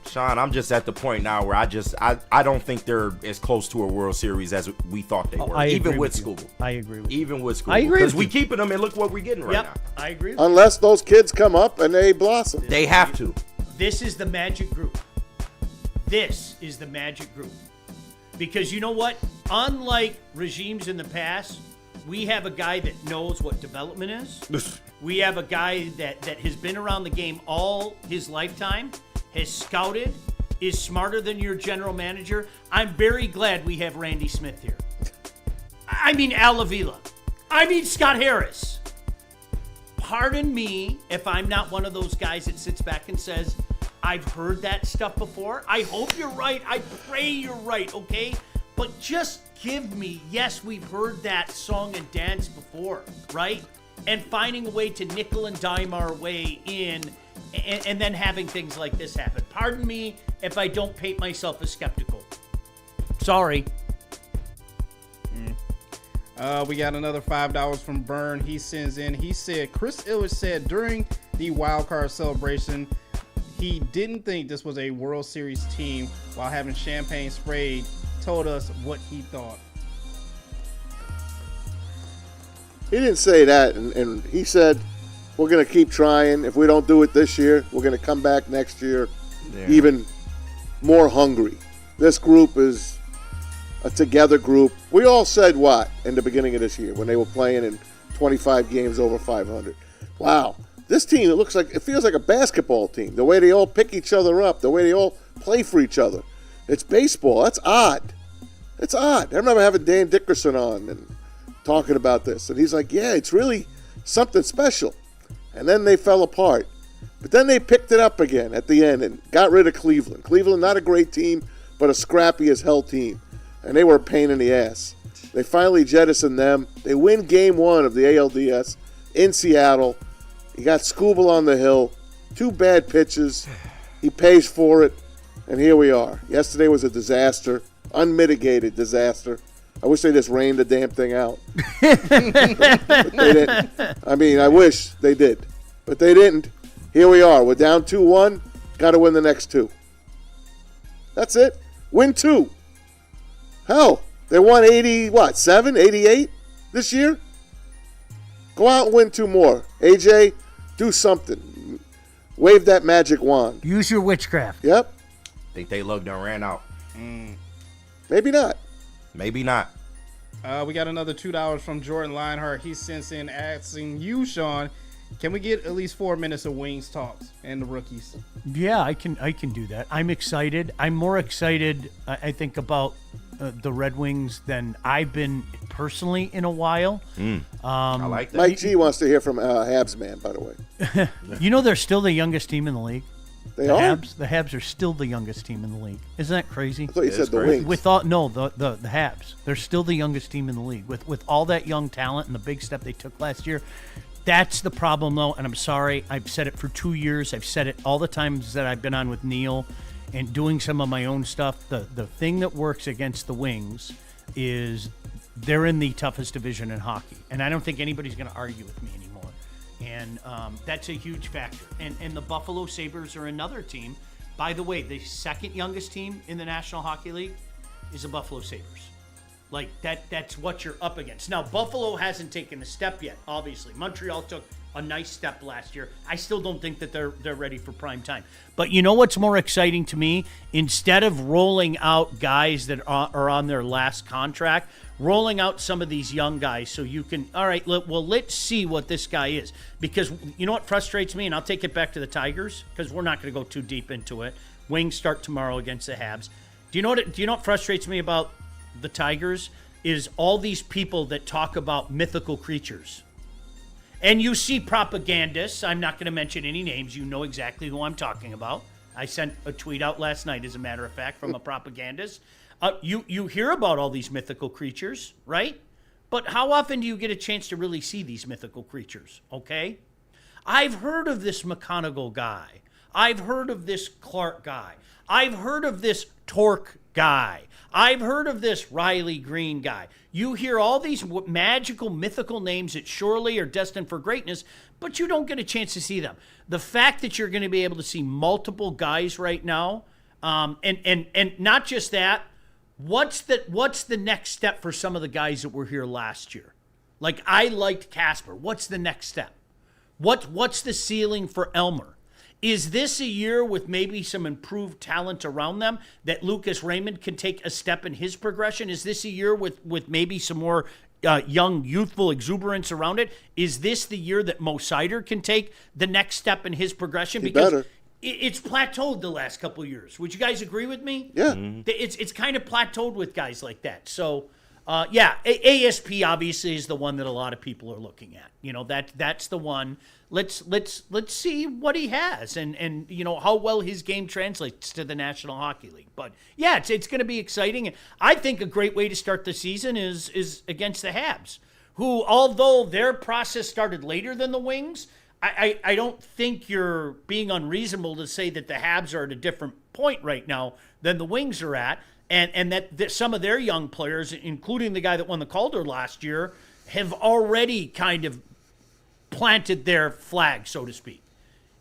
E: Sean, I'm just at the point now where I don't think they're as close to a World Series as we thought they were.
D: I
E: even
D: agree
E: with
D: with you.
E: Skubal.
D: I agree with you.
E: Even with Skubal.
D: I agree
E: Because
D: with
E: we
D: you.
E: keeping them and look what we're getting right
D: Yep,
E: now.
D: I agree with you.
F: Unless those kids come up and they blossom.
E: They have to.
D: This is the magic group. This is the magic group. Because you know what? Unlike regimes in the past, we have a guy that knows what development is. We have a guy that has been around the game all his lifetime, has scouted, is smarter than your general manager, I'm very glad we have Randy Smith here. I mean Al Avila. I mean Scott Harris. Pardon me if I'm not one of those guys that sits back and says, I've heard that stuff before. I hope you're right. I pray you're right, okay? But just give me, yes, we've heard that song and dance before, right? And finding a way to nickel and dime our way in and then having things like this happen. Pardon me if I don't paint myself as skeptical. Sorry.
G: We got another $5 from Byrne. He sends in. He said, Chris Illich said during the wild card celebration, he didn't think this was a World Series team while having champagne sprayed. Told us what he thought.
F: He didn't say that, and he said, we're going to keep trying. If we don't do it this year, we're going to come back next year even more hungry. This group is a together group. We all said what in the beginning of this year when they were playing in 25 games over 500. Wow, this team, it feels like a basketball team. The way they all pick each other up, the way they all play for each other. It's baseball. That's odd. It's odd. I remember having Dan Dickerson on and talking about this, and he's like, yeah, it's really something special. And then they fell apart. But then they picked it up again at the end and got rid of Cleveland. Cleveland, not a great team, but a scrappy as hell team. And they were a pain in the ass. They finally jettisoned them. They win game 1 of the ALDS in Seattle. You got Scooble on the hill. 2 bad pitches. He pays for it. And here we are. Yesterday was a disaster. Unmitigated disaster. I wish they just rained the damn thing out. But they didn't. I mean, I wish they did. But they didn't. Here we are. We're down 2-1. Got to win the next 2. That's it. Win 2. Hell, they won 87, 88 this year? Go out and win 2 more. AJ, do something. Wave that magic wand.
D: Use your witchcraft.
F: Yep.
E: Think they looked and ran out.
F: Maybe not.
E: Maybe not.
G: We got another $2 from Jordan Lionheart. He sends in asking you, Sean, can we get at least 4 minutes of Wings talks and the rookies?
D: Yeah, I can do that. I'm excited. I'm more excited, I think, about the Red Wings than I've been personally in a while.
E: I like that.
F: Mike G wants to hear from Habs man, by the way.
D: You know they're still the youngest team in the league.
F: They
D: The
F: are?
D: Habs. The Habs are still the youngest team in the league. Isn't that crazy?
F: I thought you
E: It
F: said
E: is
F: the
E: crazy.
F: Wings.
D: With all the Habs, they're still the youngest team in the league. With all that young talent and the big step they took last year, that's the problem though. And I'm sorry, I've said it for 2 years. I've said it all the times that I've been on with Neil and doing some of my own stuff. The thing that works against the Wings is they're in the toughest division in hockey, and I don't think anybody's going to argue with me anymore. And that's a huge factor. And the Buffalo Sabres are another team. By the way, the second youngest team in the National Hockey League is the Buffalo Sabres. Like, that's what you're up against. Now, Buffalo hasn't taken a step yet, obviously. Montreal took a nice step last year. I still don't think that they're ready for prime time. But you know what's more exciting to me? Instead of rolling out guys that are on their last contract, rolling out some of these young guys so you can, all right, let's see what this guy is. Because you know what frustrates me? And I'll take it back to the Tigers because we're not going to go too deep into it. Wings start tomorrow against the Habs. Do you know what frustrates me about the Tigers is all these people that talk about mythical creatures. And you see propagandists, I'm not going to mention any names, you know exactly who I'm talking about. I sent a tweet out last night, as a matter of fact, from a propagandist. You hear about all these mythical creatures, right? But how often do you get a chance to really see these mythical creatures, okay? I've heard of this McConaughey guy. I've heard of this Clark guy. I've heard of this Torque guy. I've heard of this Riley Green guy. You hear all these magical, mythical names that surely are destined for greatness, but you don't get a chance to see them. The fact that you're going to be able to see multiple guys right now, and not just that, what's the next step for some of the guys that were here last year? Like, I liked Casper. What's the next step? What's the ceiling for Elmer? Is this a year with maybe some improved talent around them that Lucas Raymond can take a step in his progression? Is this a year with maybe some more young, youthful exuberance around it? Is this the year that Mo Sider can take the next step in his progression?
F: He better.
D: it's plateaued the last couple of years. Would you guys agree with me?
F: Yeah.
D: It's kind of plateaued with guys like that. So, ASP obviously is the one that a lot of people are looking at. That's the one. Let's see what he has and how well his game translates to the National Hockey League. But yeah, it's going to be exciting. I think a great way to start the season is against the Habs, who, although their process started later than the Wings, I don't think you're being unreasonable to say that the Habs are at a different point right now than the Wings are at, and that some of their young players, including the guy that won the Calder last year, have already kind of planted their flag, so to speak.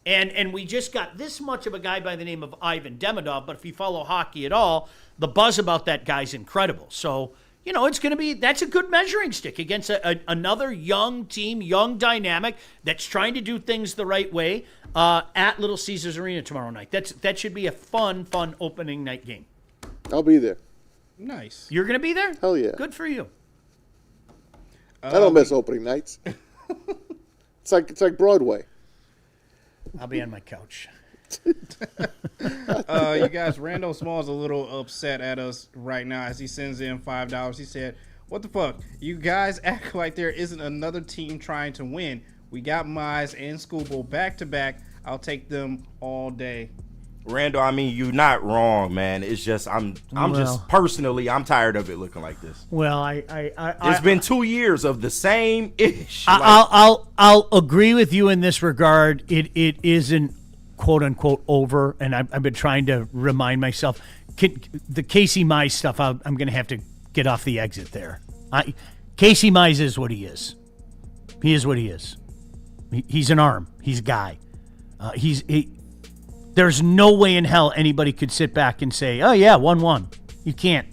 D: And we just got this much of a guy by the name of Ivan Demidov, but if you follow hockey at all, the buzz about that guy's incredible. So, it's going to be, that's a good measuring stick against another young team, young dynamic that's trying to do things the right way at Little Caesars Arena tomorrow night. That should be a fun opening night game.
F: I'll be there.
G: Nice.
D: You're going to be there?
F: Hell yeah.
D: Good for you.
F: I don't miss opening nights. It's like Broadway.
D: I'll be on my couch.
G: You guys, Randall Small's a little upset at us right now as he sends in $5. He said, "What the fuck? You guys act like there isn't another team trying to win. We got Mize and Schuylkill back to back. I'll take them all day."
E: Randall, I mean, you're not wrong, man. It's just I'm just personally, I'm tired of it looking like this.
D: Well,
E: It's been 2 years of the same ish.
D: I'll agree with you in this regard. It isn't quote unquote over, and I've been trying to remind myself. The Casey Mize stuff, I'm going to have to get off the exit there. Casey Mize is what he is. He is what he is. He's an arm. He's a guy. There's no way in hell anybody could sit back and say, "Oh yeah, 1-1." You can't.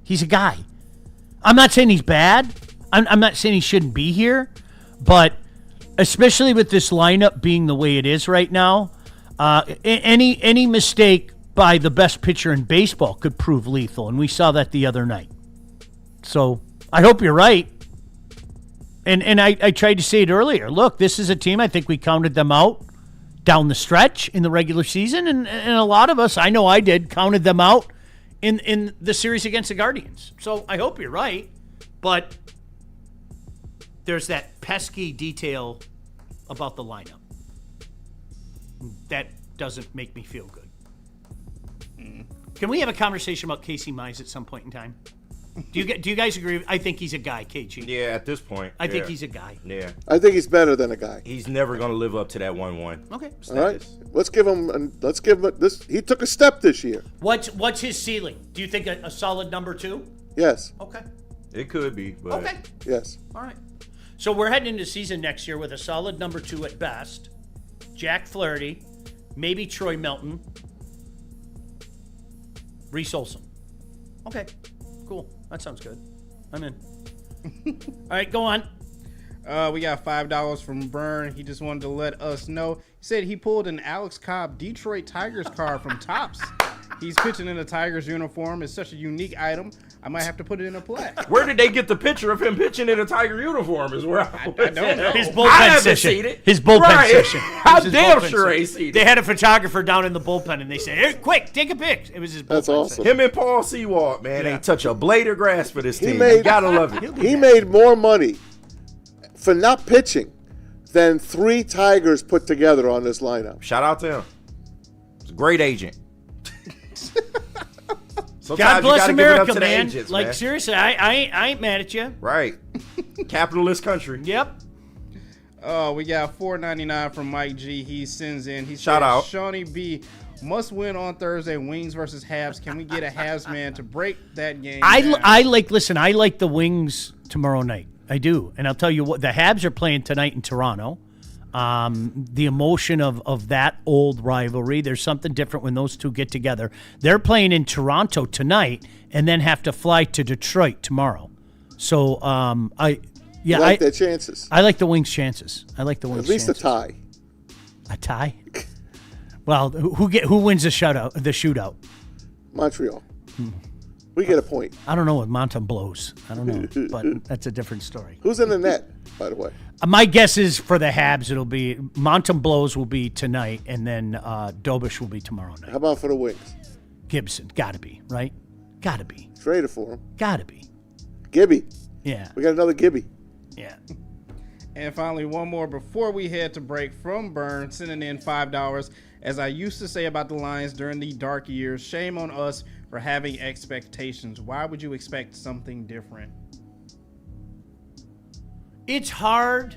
D: He's a guy. I'm not saying he's bad. I'm not saying he shouldn't be here, but especially with this lineup being the way it is right now, any mistake by the best pitcher in baseball could prove lethal, and we saw that the other night. So I hope you're right. And I tried to say it earlier. Look, this is a team, I think we counted them out down the stretch in the regular season, and a lot of us, I know I did, counted them out in the series against the Guardians. So I hope you're right, but there's that pesky detail about the lineup. That doesn't make me feel good. Can we have a conversation about Casey Mize at some point in time? Do you guys agree? I think he's a guy, KG.
E: Yeah, at this point.
D: I think he's a guy.
E: Yeah.
F: I think he's better than a guy.
E: He's never going to live up to that 1-1.
D: Okay.
F: All right. Let's give him this. He took a step this year.
D: What's his ceiling? Do you think a solid number 2?
F: Yes.
D: Okay.
E: It could be, but
D: Okay.
F: Yes.
D: All right. So we're heading into season next year with a solid number 2 at best. Jack Flaherty, maybe Troy Melton, Reese Olson. Okay. Cool. That sounds good. I'm in. All right, go on.
G: We got $5 from Byrne. He just wanted to let us know. He said he pulled an Alex Cobb Detroit Tigers card from Topps. He's pitching in a Tigers uniform. It's such a unique item. I might have to put it in a play.
E: where did they get the picture of him pitching in a Tiger uniform is where I
G: don't know.
D: His
E: I
D: bullpen
E: haven't
D: session.
E: seen it.
D: His bullpen
E: Right.
D: session.
E: I'm
D: His
E: damn
D: bullpen
E: sure I
D: session.
E: ain't seen it.
D: They had a photographer down in the bullpen, and they said, "Hey, quick, take a pic." It was his bullpen
F: That's awesome.
D: session.
E: Him and Paul Sewald, man, ain't touch a blade of grass for this team.
F: made-
E: You gotta love it.
F: He made more money for not pitching than 3 Tigers put together on this lineup.
E: Shout out to him. He's a great agent.
D: God
E: Sometimes you
D: bless
E: gotta give it up
D: America,
E: to the
D: man.
E: agents,
D: Like
E: man.
D: seriously, I ain't mad at you.
E: Right. Capitalist country.
D: Yep.
G: We got $4.99 from Mike G. He sends in. He
E: Shout
G: says,
E: out.
G: Shawnee B must win on Thursday. Wings versus Habs. Can we get a Habs man to break that game? down?
D: I like the Wings tomorrow night. I do, and I'll tell you what. The Habs are playing tonight in Toronto. The emotion of that old rivalry. There's something different when those two get together. They're playing in Toronto tonight, and then have to fly to Detroit tomorrow. So I
F: like their chances.
D: I like the Wings' chances. I like the Wings'
F: At least
D: chances.
F: a tie.
D: A tie? Well, who wins the shootout?
F: Montreal. We get a point.
D: I don't know what Montum blows. I don't know, but that's a different story.
F: Who's in the net, by the way?
D: My guess is for the Habs, it'll be Montum blows will be tonight, and then Dobish will be tomorrow night.
F: How about for the Wings?
D: Gibson, gotta be, right? Gotta be.
F: Traded for him.
D: Gotta be.
F: Gibby.
D: Yeah.
F: We got another Gibby.
D: Yeah.
G: And finally, one more before we head to break from Burn, sending in $5. As I used to say about the Lions during the dark years, shame on us for having expectations. Why would you expect something different?
D: It's hard.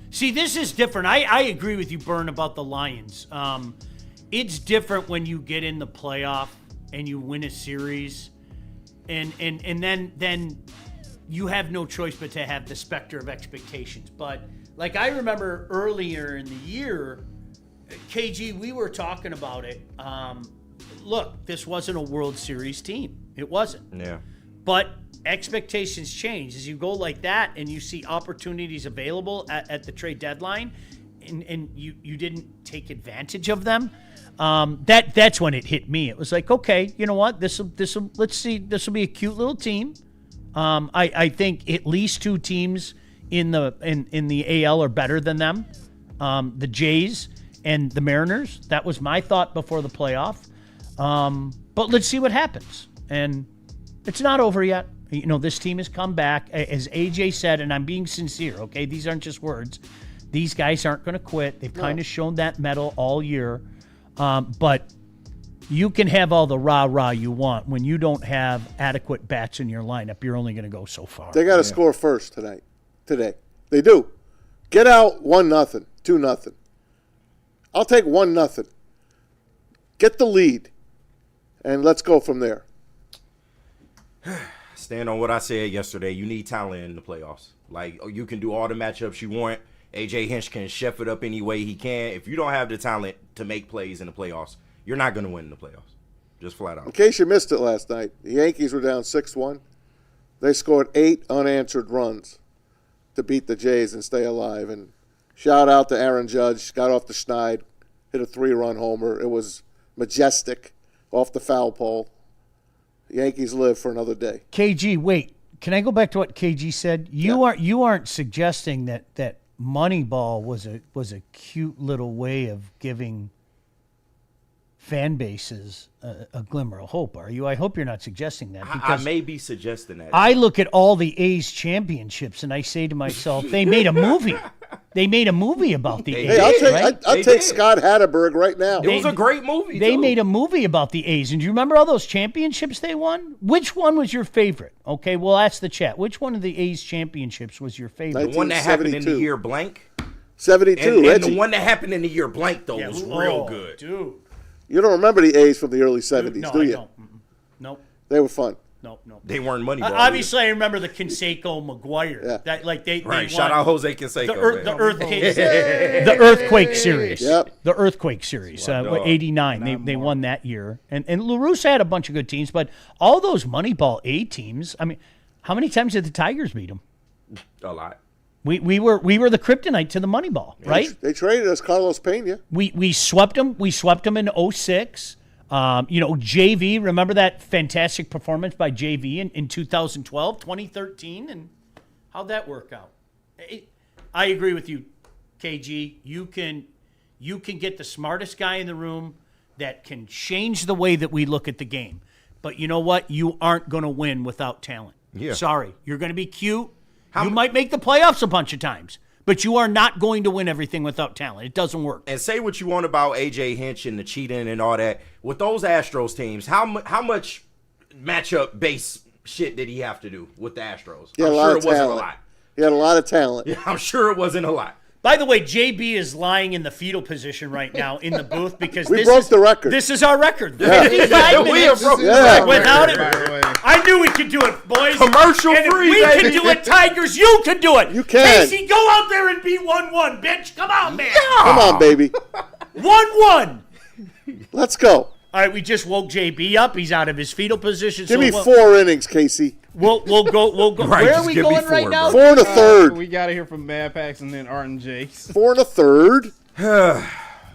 D: See, this is different. I agree with you, Byrne, about the Lions. It's different when you get in the playoff and you win a series, and then you have no choice but to have the specter of expectations. But like I remember earlier in the year, KG, we were talking about it. Look, this wasn't a World Series team. It wasn't.
E: Yeah.
D: But expectations change as you go like that, and you see opportunities available at the trade deadline, and you didn't take advantage of them. That's when it hit me. It was like, okay, you know what? Let's see. This will be a cute little team. I think at least two teams in the AL are better than them. The Jays and the Mariners. That was my thought before the playoff. But let's see what happens. And it's not over yet. You know, this team has come back. As AJ said, and I'm being sincere, okay? These aren't just words. These guys aren't going to quit. They've kind of shown that mettle all year. But you can have all the rah-rah you want. When you don't have adequate bats in your lineup, you're only going to go so far.
F: They got to score first today. They do. Get out 1-0, 2-0. I'll take 1-0. Get the lead, and let's go from there.
E: Stand on what I said yesterday. You need talent in the playoffs. Like, you can do all the matchups you want. AJ Hinch can chef it up any way he can. If you don't have the talent to make plays in the playoffs, you're not going to win in the playoffs. Just flat out.
F: In case you missed it last night, the Yankees were down 6-1. They scored 8 unanswered runs to beat the Jays and stay alive. And shout out to Aaron Judge. Got off the schneid, hit a 3-run homer. It was majestic off the foul pole. Yankees live for another day.
D: KG, wait. Can I go back to what KG said? You aren't suggesting that Moneyball was a cute little way of giving fan bases a glimmer of hope, are you? I hope you're not suggesting that. Because
E: I may be suggesting that.
D: I look at all the A's championships and I say to myself, they made a movie. They made a movie about the A's.
F: Hey, I'll take
E: did.
F: Scott Hatterberg right now.
E: It was a great movie,
D: They
E: too.
D: made a movie about the A's. And do you remember all those championships they won? Which one was your favorite? Okay, we'll ask the chat. Which one of the A's championships was your favorite?
E: The one that happened in the
F: 1972.
E: year blank.
F: 72,
E: And
F: Reggie.
E: the one that happened in the year blank, though, was real good.
D: Dude.
F: You don't remember the A's from the early 70s,
D: No,
F: do
D: I
F: you?
D: don't. Nope.
F: They were fun.
D: Nope.
E: They weren't Moneyball.
D: Obviously, I remember the Canseco McGuire.
F: Yeah.
D: That they
E: Right,
D: won
E: shout out Jose Canseco.
D: the Earthquake series.
F: Yep.
D: The Earthquake series.
E: dog.
D: 89. They won that year. And LaRusse had a bunch of good teams, but all those Moneyball A teams, I mean, how many times did the Tigers beat them?
E: A lot.
D: We were the kryptonite to the Moneyball, right?
F: They traded us Carlos Pena.
D: We swept them. We swept them in 06. JV, remember that fantastic performance by JV in 2012, 2013, and how'd that work out? I agree with you, KG. You can get the smartest guy in the room that can change the way that we look at the game. But you know what? You aren't going to win without talent.
E: Yeah.
D: Sorry. You're going to be cute. You might make the playoffs a bunch of times, but you are not going to win everything without talent. It doesn't work.
E: And say what you want about AJ Hinch and the cheating and all that. With those Astros teams, how much matchup base shit did he have to do with the Astros?
F: He
E: I'm
F: had a lot
E: sure
F: of
E: it wasn't a
F: talent.
E: lot.
F: He had a lot of talent.
E: Yeah, I'm sure it wasn't a lot.
D: By the way, JB is lying in the fetal position right now in the booth because
F: We broke the record.
D: This is our record.
F: Yeah.
D: 55
E: We
D: minutes
E: have broken the
F: Yeah.
E: record.
D: without
G: By the
D: it.
G: way.
D: I knew we could do it, boys.
E: Commercial
D: and
E: free,
D: if we
E: baby.
D: can do it, Tigers, you can do it.
F: You can.
D: Casey, go out there and be 1-1, bitch. Come on, man.
F: Come on, baby.
D: 1-1.
F: Let's go.
D: All right, we just woke JB up. He's out of his fetal position.
F: Give
D: so
F: me
D: we'll,
F: 4 innings, Casey.
D: We'll go.
E: Right,
D: Where are
E: just
D: we
E: give me
D: going right
E: 4,
D: now?
E: bro.
F: 4 1/3.
G: We got to hear from Mad Pax and then Art and Jace.
F: 4 1/3.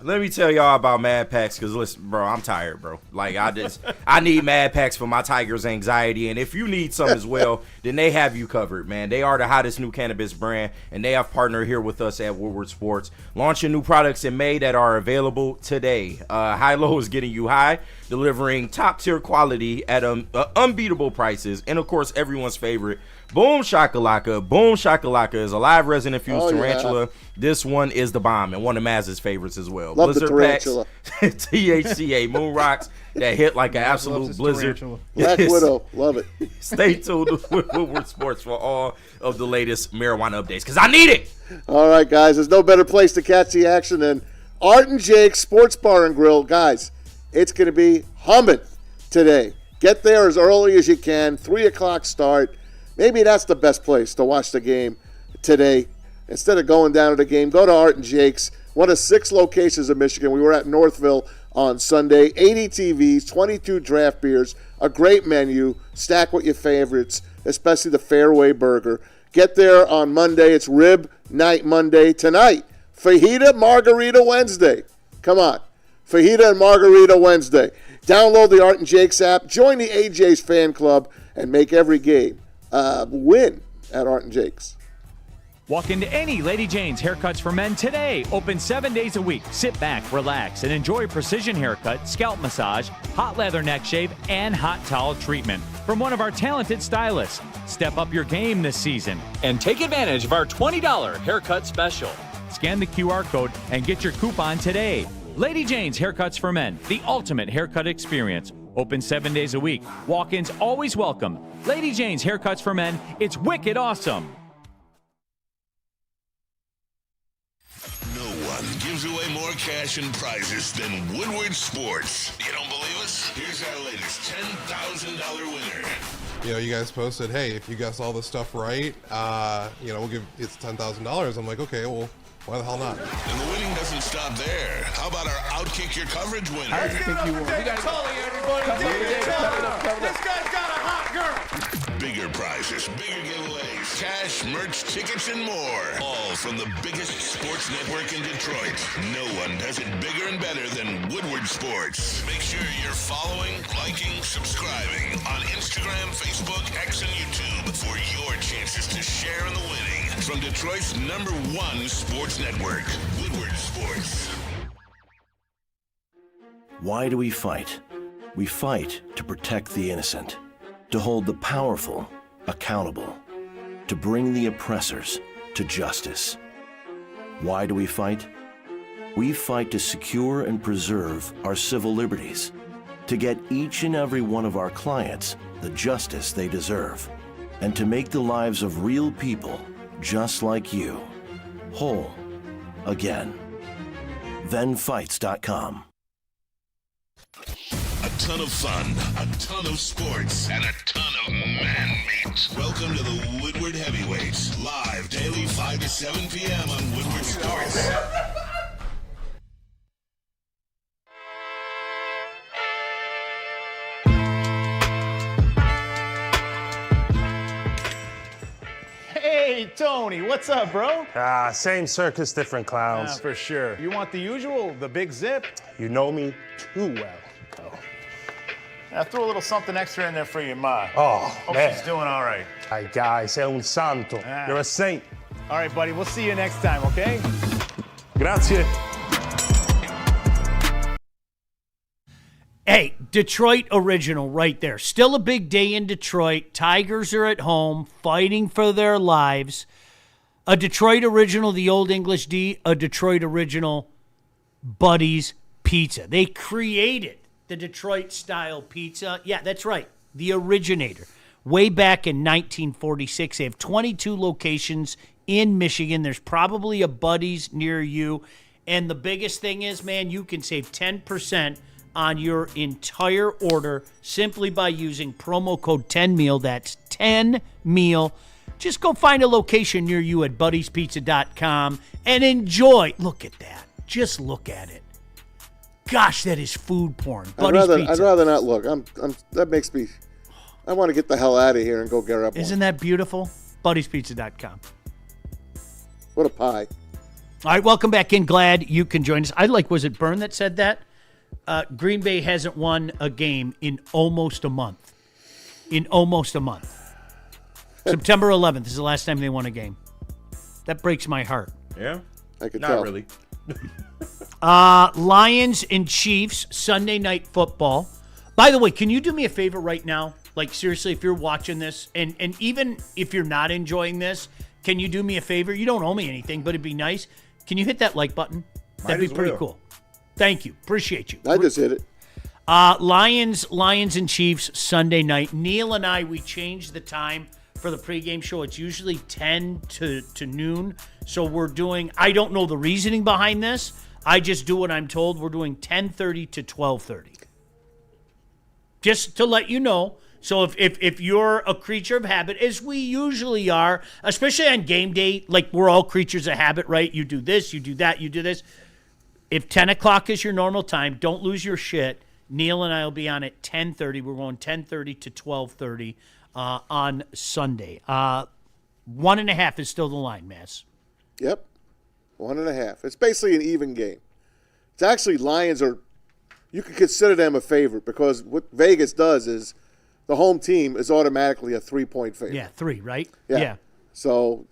E: Let me tell y'all about Mad Packs, because listen, bro, I'm tired, bro. Like, I need Mad Packs for my Tigers anxiety, and if you need some as well, then they have you covered, man. They are the hottest new cannabis brand, and they have partnered here with us at Woodward Sports, launching new products in May that are available today. High-Low is getting you high, delivering top-tier quality at unbeatable prices, and, of course, everyone's favorite, Boom Shakalaka. Boom Shakalaka is a live resin-infused tarantula. Yeah. This one is the bomb and one of Maz's favorites as well.
F: Love Blizzard the tarantula.
E: Packs, THCA Moon Rocks that hit like an absolute blizzard.
F: Black Widow, love it.
E: Stay tuned with Woodward Sports for all of the latest marijuana updates, because I need it.
F: All right, guys, there's no better place to catch the action than Art and Jake's Sports Bar and Grill. Guys, it's going to be humming today. Get there as early as you can, 3 o'clock start. Maybe that's the best place to watch the game today. Instead of going down to the game, go to Art and Jake's, one of 6 locations in Michigan. We were at Northville on Sunday. 80 TVs, 22 draft beers, a great menu, stacked with your favorites, especially the Fairway Burger. Get there on Monday. It's Rib Night Monday. Tonight, Fajita Margarita Wednesday. Come on. Fajita and Margarita Wednesday. Download the Art and Jake's app, join the AJ's fan club, and make every game win at Art and Jake's.
H: Walk into any Lady Jane's Haircuts for Men today. Open 7 days a week. Sit back, relax, and enjoy precision haircut, scalp massage, hot leather neck shave, and hot towel treatment from one of our talented stylists. Step up your game this season and take advantage of our $20 haircut special. Scan the QR code and get your coupon today. Lady Jane's Haircuts for Men, the ultimate haircut experience. Open 7 days a week. Walk-ins always welcome. Lady Jane's Haircuts for Men. It's wicked awesome.
A: No one gives away more cash and prizes than Woodward Sports. You don't believe us? Here's our latest $10,000 winner.
I: You know, you guys posted, hey, if you guess all this stuff right, we'll give it's $10,000. I'm like, okay, well, why the hell not?
A: And the winning doesn't stop there. How about our Outkick Your Coverage winner?
G: I think you won. You got
D: This guy's got a hot girl.
A: Bigger prizes, bigger giveaways, cash, merch, tickets, and more. All from the biggest sports network in Detroit. No one does it bigger and better than Woodward Sports. Make sure you're following, liking, subscribing on Instagram, Facebook, X, and YouTube for your chances to share in the winning. From Detroit's #1 sports network, Woodward Sports.
J: Why do we fight? We fight to protect the innocent, to hold the powerful accountable, to bring the oppressors to justice. Why do we fight? We fight to secure and preserve our civil liberties, to get each and every one of our clients the justice they deserve, and to make the lives of real people just like you whole again. ThenFights.com.
A: A ton of fun, a ton of sports, and a ton of man-meat. Welcome to the Woodward Heavyweights, live daily 5 to 7 p.m. on Woodward Sports.
K: Hey, Tony, what's up, bro?
L: Same circus, different clowns.
K: For sure. You want the usual, the big zip?
L: You know me too well.
K: I threw a little something extra in there for your ma.
L: Oh,
K: Hope
L: man.
K: she's doing all right.
L: Ay, guy, sei un santo. You're a saint.
K: All right, buddy, we'll see you next time, okay?
L: Grazie.
D: Hey, Detroit original right there. Still a big day in Detroit. Tigers are at home fighting for their lives. A Detroit original, the Old English D, a Detroit original, Buddy's Pizza. They created the Detroit-style pizza. Yeah, that's right. The originator. Way back in 1946. They have 22 locations in Michigan. There's probably a Buddy's near you. And the biggest thing is, man, you can save 10% on your entire order simply by using promo code 10MEAL. That's 10MEAL. Just go find a location near you at buddyspizza.com and enjoy. Look at that. Just look at it. Gosh, that is food porn. Buddy's Pizza.
F: I'd rather not look. That makes me. I want to get the hell out of here and go get up.
D: Isn't that beautiful? Buddyspizza.com.
F: What a pie.
D: All right, welcome back in. Glad you can join us. Was it Byrne that said that? Green Bay hasn't won a game in almost a month. September 11th is the last time they won a game. That breaks my heart.
E: Yeah?
F: I could
E: Not
F: tell.
E: really.
D: Lions and Chiefs, Sunday Night Football. By the way, can you do me a favor right now? Like, seriously, if you're watching this, and even if you're not enjoying this, can you do me a favor? You don't owe me anything, but it'd be nice. Can you hit that like button? That'd be pretty cool. Thank you. Appreciate you.
F: I just hit it.
D: Lions and Chiefs, Sunday night. Neil and I, we changed the time for the pregame show. It's usually 10 to noon. So we're doing, I don't know the reasoning behind this. I just do what I'm told. We're doing 10:30 to 12:30. Just to let you know. So if you're a creature of habit, as we usually are, especially on game day, like we're all creatures of habit, right? You do this, you do that, you do this. If 10 o'clock is your normal time, don't lose your shit. Neil and I will be on at 10:30. We're going 10:30 to 12:30 on Sunday. 1.5 is still the line, Mass.
F: Yep. 1.5. It's basically an even game. It's actually Lions you can consider them a favorite because what Vegas does is the home team is automatically a 3-point favorite.
D: Yeah, 3, right?
F: Yeah. So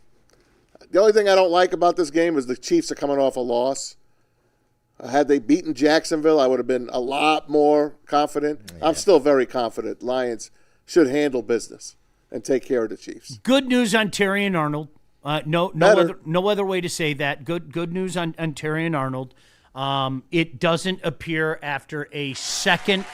F: the only thing I don't like about this game is the Chiefs are coming off a loss. Had they beaten Jacksonville, I would have been a lot more confident. Yeah. I'm still very confident. Lions should handle business and take care of the Chiefs.
D: Good news on TERRION and Arnold. No other way to say that. Good news on TERRION and Arnold. It doesn't appear after a second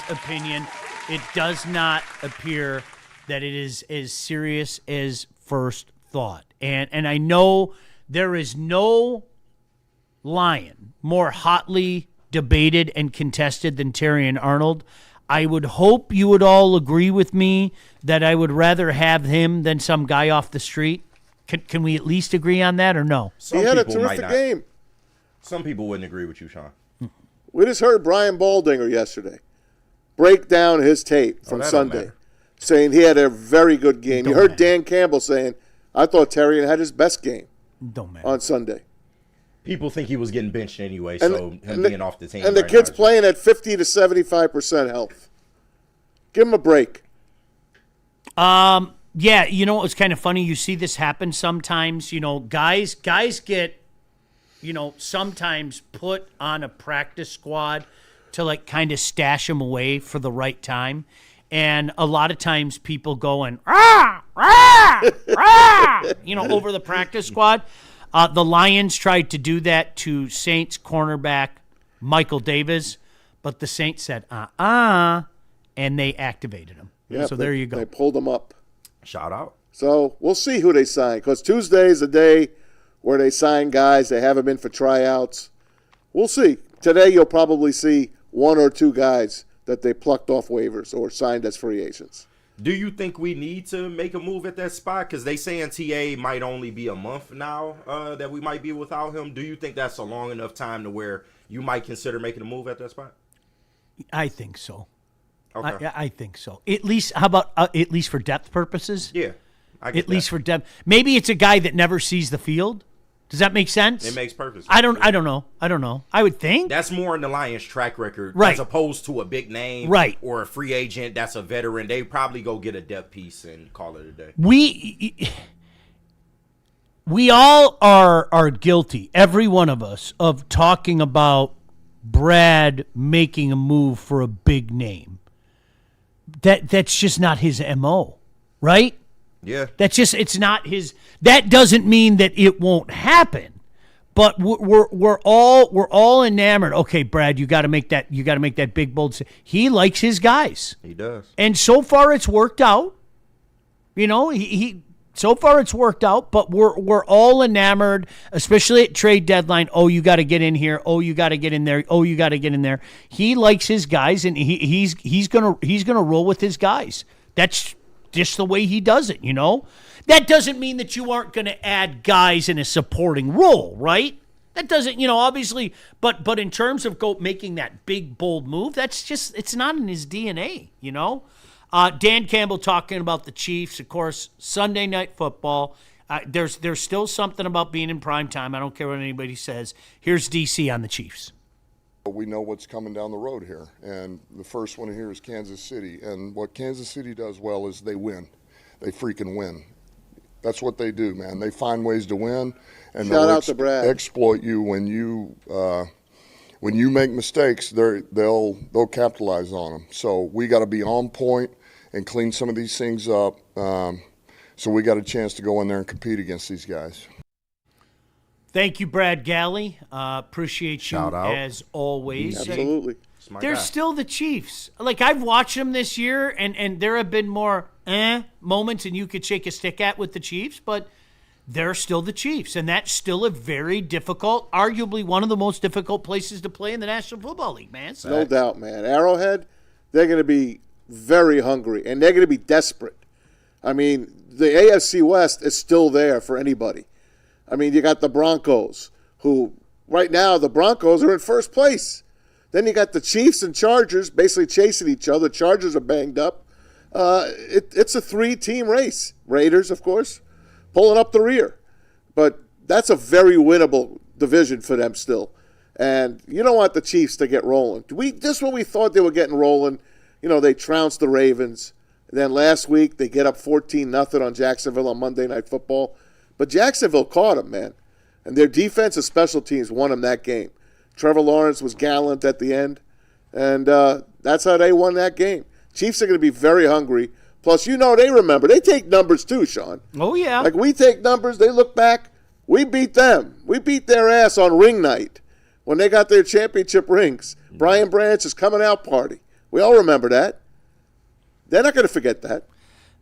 D: opinion. It does not appear that it is as serious as first thought. And I know there is no Lion more hotly debated and contested than TERRION Arnold. I would hope you would all agree with me that I would rather have him than some guy off the street. Can we at least agree on that or no?
F: He had a terrific game.
E: Some people wouldn't agree with you, Sean.
F: We just heard Brian Baldinger yesterday break down his tape from Sunday, saying he had a very good game. You heard Dan Campbell saying, I thought TERRION had his best game on Sunday.
E: People think he was getting benched anyway, so him being off the team.
F: And the kid's playing at 50 to 75% health. Give him a break.
D: Yeah, it's kind of funny. You see this happen sometimes. Guys get, sometimes put on a practice squad to like kind of stash them away for the right time. And a lot of times people go and rah, rah, rah, over the practice squad. The Lions tried to do that to Saints cornerback Michael Davis, but the Saints said, and they activated him.
F: Yeah,
D: so there you go.
F: They pulled him up.
E: Shout out.
F: So we'll see who they sign, because Tuesday is the day where they sign guys. They haven't been for tryouts. We'll see. Today you'll probably see 1 or 2 guys that they plucked off waivers or signed as free agents.
E: Do you think we need to make a move at that spot? Because they saying TA might only be a month now that we might be without him. Do you think that's a long enough time to where you might consider making a move at that spot?
D: I think so.
E: Okay.
D: I think so. At least, how about at least for depth purposes?
E: Yeah.
D: At least for depth. Maybe it's a guy that never sees the field. Does that make sense?
E: It makes perfect sense.
D: I don't know. I would think.
E: That's more in the Lions' track record,
D: right,
E: as opposed to a big name,
D: right,
E: or a free agent that's a veteran. They probably go get a depth piece and call it a day.
D: We all are guilty, every one of us, of talking about Brad making a move for a big name. That's just not his MO, right?
E: Yeah.
D: It's not his. That doesn't mean that it won't happen, but we're all enamored. Okay, Brad, you got to make that big bold. He likes his guys.
E: He does.
D: And so far it's worked out. So far it's worked out, but we're all enamored, especially at trade deadline. Oh, you got to get in here. Oh, you got to get in there. Oh, you got to get in there. He likes his guys, and he's gonna roll with his guys. That's just the way he does it, That doesn't mean that you aren't going to add guys in a supporting role, right? That doesn't, obviously, but in terms of making that big, bold move, it's not in his DNA, Dan Campbell talking about the Chiefs, of course, Sunday Night Football. There's still something about being in prime time. I don't care what anybody says. Here's DC on the Chiefs.
M: We know what's coming down the road here, and the first one here is Kansas City. And what Kansas City does well is they win. They freaking win. That's what they do, man. They find ways to win, and
F: Shout out to Brad.
M: exploit you when you make mistakes. They'll capitalize on them. So we got to be on point and clean some of these things up. So we got a chance to go in there and compete against these guys.
D: Thank you, Brad Galley. Appreciate you
E: Shout out.
D: as always.
F: Absolutely.
D: They're still the Chiefs. Like, I've watched them this year, and there have been more moments and you could shake a stick at with the Chiefs, but they're still the Chiefs, and that's still a very difficult, arguably one of the most difficult places to play in the National Football League, man.
F: No doubt, man. Arrowhead, they're going to be very hungry, and they're going to be desperate. I mean, the AFC West is still there for anybody. I mean, you got the Broncos, who right now the Broncos are in first place. Then you got the Chiefs and Chargers basically chasing each other. Chargers are banged up. It's a 3-team race. Raiders, of course, pulling up the rear. But that's a very winnable division for them still. And you don't want the Chiefs to get rolling. Just when we thought they were getting rolling, they trounced the Ravens. And then last week they get up 14-0 on Jacksonville on Monday Night Football. But Jacksonville caught them, man. And their defense and special teams won them that game. Trevor Lawrence was gallant at the end. And that's how they won that game. Chiefs are going to be very hungry. Plus, they remember. They take numbers too, Sean.
D: Oh, yeah.
F: Like we take numbers. They look back. We beat them. We beat their ass on ring night when they got their championship rings. Brian Branch's coming out party. We all remember that. They're not going to forget that.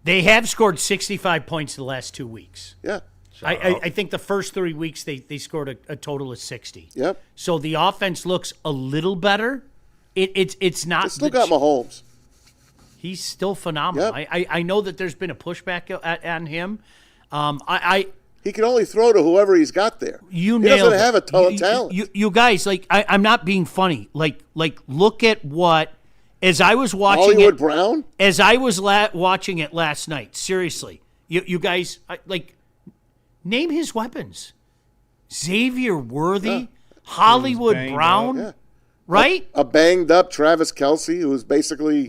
D: They have scored 65 points the last 2 weeks.
F: Yeah.
D: I think the first 3 weeks they scored a total of 60.
F: Yep.
D: So the offense looks a little better. It's not.
F: They still got Mahomes.
D: He's still phenomenal.
F: Yep.
D: I know that there's been a pushback on him.
F: He can only throw to whoever he's got there.
D: He
F: doesn't have a ton of talent.
D: You guys, I'm not being funny. Like look at what. As I was watching
F: Hollywood Brown?
D: As I was watching it last night, seriously, you guys, name his weapons. Xavier Worthy, Hollywood Brown, right?
F: A banged up Travis Kelce, who's basically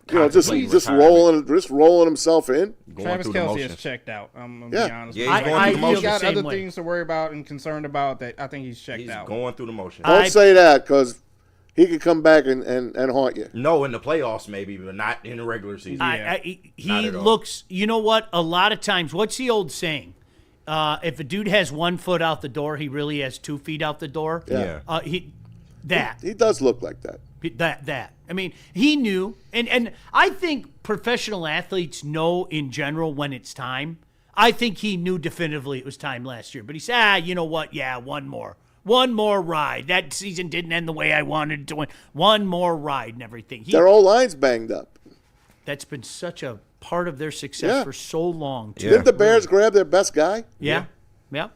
F: just rolling himself in.
G: Travis Kelce is checked out. I'm going to be honest.
E: Yeah,
G: he's got other things to worry about and concerned about that I think he's checked out.
E: He's going through the motions.
F: Don't say that because he could come back and haunt you.
E: No, in the playoffs maybe, but not in the regular season.
D: He looks, you know what, a lot of times, what's the old saying? If a dude has 1 foot out the door, he really has 2 feet out the door.
F: Yeah.
D: He
F: does look like that.
D: That. I mean, he knew. And I think professional athletes know in general when it's time. I think he knew definitively it was time last year. But he said, you know what? Yeah, one more. One more ride. That season didn't end the way I wanted it to win. One more ride and everything.
F: Their whole line's banged up.
D: That's been such a part of their success for so long.
F: Too. Didn't the Bears grab their best guy?
D: Yeah.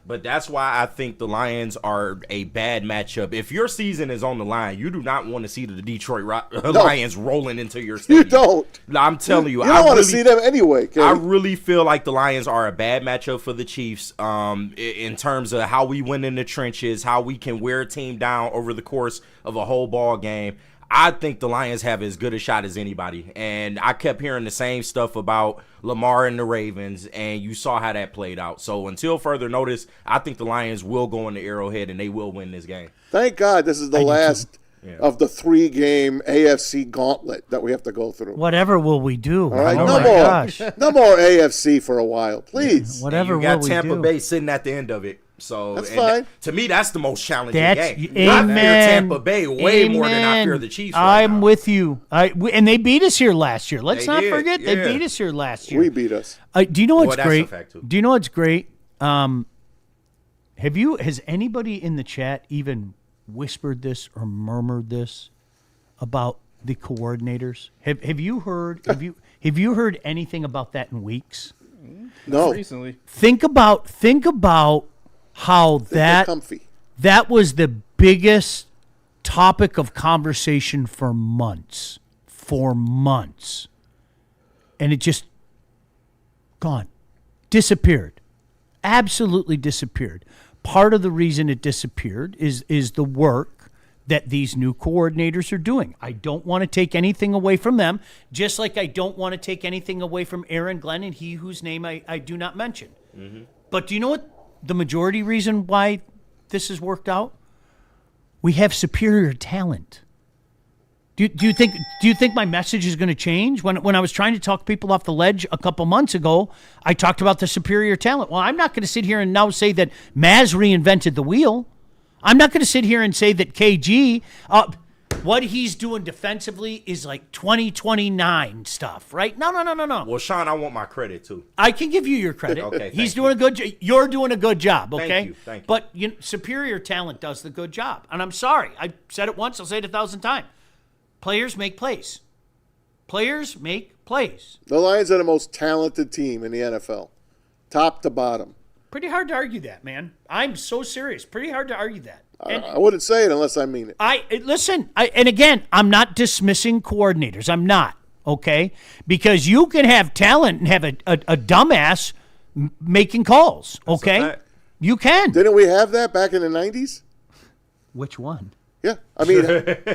E: But that's why I think the Lions are a bad matchup. If your season is on the line, you do not want to see the Detroit Lions rolling into your stadium.
F: You don't.
E: I'm telling you.
F: You don't want to see them anyway, Kenny.
E: I really feel like the Lions are a bad matchup for the Chiefs in terms of how we win in the trenches, how we can wear a team down over the course of a whole ball game. I think the Lions have as good a shot as anybody. And I kept hearing the same stuff about Lamar and the Ravens, and you saw how that played out. So until further notice, I think the Lions will go into Arrowhead, and they will win this game.
F: Thank God this is the last of the 3-game AFC gauntlet that we have to go through.
D: Whatever will we do?
F: All right,
D: oh
F: no
D: my
F: more,
D: gosh.
F: no more AFC for a while, please.
D: Whatever
E: and you got
D: will
E: Tampa
D: we do?
E: Bay sitting at the end of it. So
F: that's fine.
E: To me, that's the most challenging game.
D: Amen.
E: I fear Tampa Bay way more than I fear the Chiefs.
D: I'm with you. And they beat us here last year. Let's not forget they beat us here last year.
F: We beat us.
D: Do you know what's great?
E: That's a fact too.
D: Do you know what's great? Has anybody in the chat even whispered this or murmured this about the coordinators? Have you heard? Have you heard anything about that in weeks?
F: No.
G: Recently.
D: Think about how that was the biggest topic of conversation for months. And it just gone. Disappeared. Absolutely disappeared. Part of the reason it disappeared is the work that these new coordinators are doing. I don't want to take anything away from them, just like I don't want to take anything away from Aaron Glenn and he whose name I do not mention. Mm-hmm. But do you know what the majority reason why this has worked out? We have superior talent. Do you think my message is going to change? When I was trying to talk people off the ledge a couple months ago, I talked about the superior talent. Well, I'm not going to sit here and now say that Maz reinvented the wheel. I'm not going to sit here and say that KG, what he's doing defensively is like 2029 stuff, right? No.
E: Well, Sean, I want my credit too.
D: I can give you your credit.
E: Okay,
D: he's doing a good. You're doing a good job. Okay,
E: thank you.
D: But superior talent does the good job, and I'm sorry. I said it once. I'll say it 1,000 times. Players make plays. Players make plays.
F: The Lions are the most talented team in the NFL, top to bottom.
D: Pretty hard to argue that, man. I'm so serious. Pretty hard to argue that.
F: I wouldn't say it unless I mean it.
D: Listen, and again, I'm not dismissing coordinators. I'm not, okay? Because you can have talent and have a dumbass making calls, okay? You can.
F: Didn't we have that back in the 90s?
D: Which one?
F: Yeah. I mean,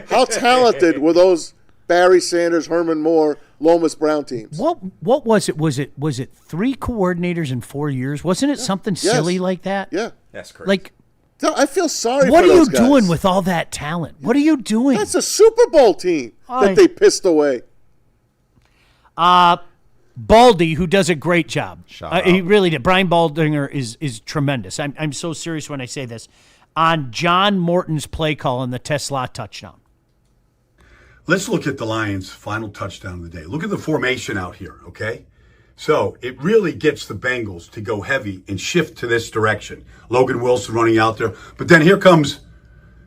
F: how talented were those Barry Sanders, Herman Moore, Lomas Brown teams?
D: What was it? Was it 3 coordinators in 4 years? Wasn't it something silly like that?
F: Yeah.
E: That's crazy.
D: Like,
F: I feel sorry
D: what
F: for those guys.
D: What are you doing with all that talent? What are you doing?
F: That's a Super Bowl team that they pissed away.
D: Baldy, who does a great job. He
E: out.
D: really did. Brian Baldinger is tremendous. I'm so serious when I say this. On John Morton's play call on the Tesla touchdown.
N: Let's look at the Lions' final touchdown of the day. Look at the formation out here, okay? So it really gets the Bengals to go heavy and shift to this direction. Logan Wilson running out there. But then here comes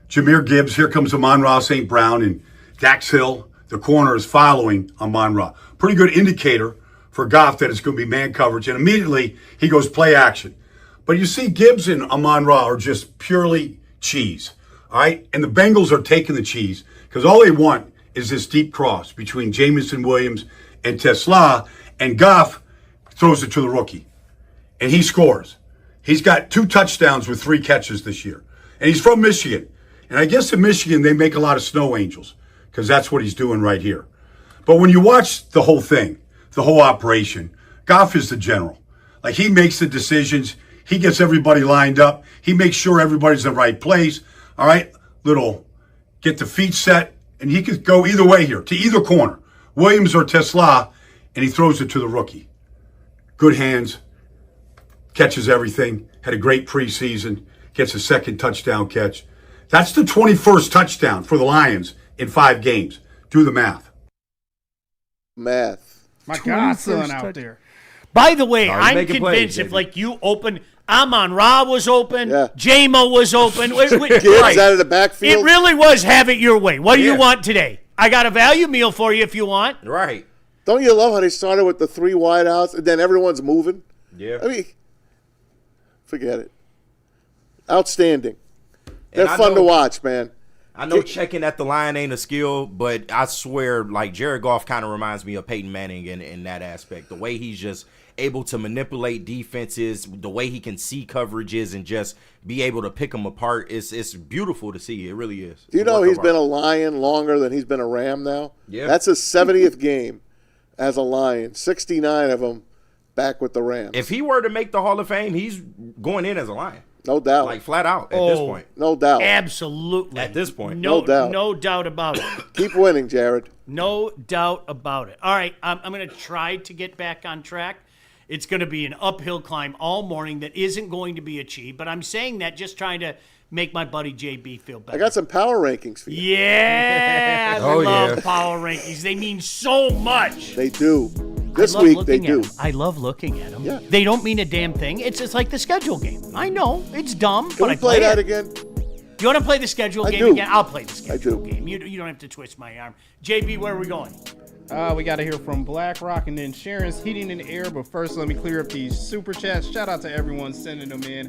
N: Jahmyr Gibbs. Here comes Amon-Ra St. Brown and Dax Hill. The corner is following Amon-Ra. Pretty good indicator for Goff that it's going to be man coverage. And immediately he goes play action. But you see Gibbs and Amon-Ra are just purely cheese. All right? And the Bengals are taking the cheese because all they want is this deep cross between Jamison Williams and Tesla. And Goff throws it to the rookie. And he scores. He's got 2 touchdowns with 3 catches this year. And he's from Michigan. And I guess in Michigan they make a lot of snow angels because that's what he's doing right here. But when you watch the whole thing, the whole operation, Goff is the general. Like, he makes the decisions. He gets everybody lined up. He makes sure everybody's in the right place. All right, get the feet set. And he could go either way here, to either corner, Williams or Tesla, and he throws it to the rookie. Good hands, catches everything, had a great preseason, gets a second touchdown catch. That's the 21st touchdown for the Lions in 5 games. Do the math.
G: My godson out there.
D: By the way, I'm convinced if you open Amon-Ra was open, J-Mo was open.
F: Gibbs out of the backfield.
D: It really was have it your way. What do you want today? I got a value meal for you if you want.
E: Right.
F: Don't you love how they started with the 3 wideouts and then everyone's moving?
E: Yeah.
F: I mean, forget it. Outstanding. They're fun to watch, man.
E: I know checking at the line ain't a skill, but I swear, Jared Goff kind of reminds me of Peyton Manning in that aspect. The way he's just able to manipulate defenses, the way he can see coverages and just be able to pick them apart, it's beautiful to see. It really is.
F: Do you know he's been a Lion longer than he's been a Ram now?
E: Yeah.
F: That's his 70th game as a Lion. 69 of them back with the Rams.
E: If he were to make the Hall of Fame, he's going in as a Lion.
F: No doubt.
E: Flat out at this point.
F: No doubt.
D: Absolutely.
E: At this point.
F: No doubt.
D: No doubt about it.
F: Keep winning, Jared.
D: No doubt about it. All right, I'm going to try to get back on track. It's going to be an uphill climb all morning that isn't going to be achieved, but I'm saying that just trying to make my buddy JB feel better.
F: I got some power rankings for you.
D: Yeah, I love power rankings. They mean so much.
F: They do. This week they do.
D: I love looking at them.
F: Yeah.
D: They don't mean a damn thing. It's just like the schedule game. I know it's dumb,
F: Can
D: but
F: we
D: I
F: play that
D: it.
F: again?
D: You want to play the schedule game
F: do.
D: again? I'll play the schedule
F: do.
D: game. You don't have to twist my arm. JB, where are we going?
G: We got to hear from BlackRock and then Sharon's Heating and Air. But first, let me clear up these super chats. Shout out to everyone sending them in.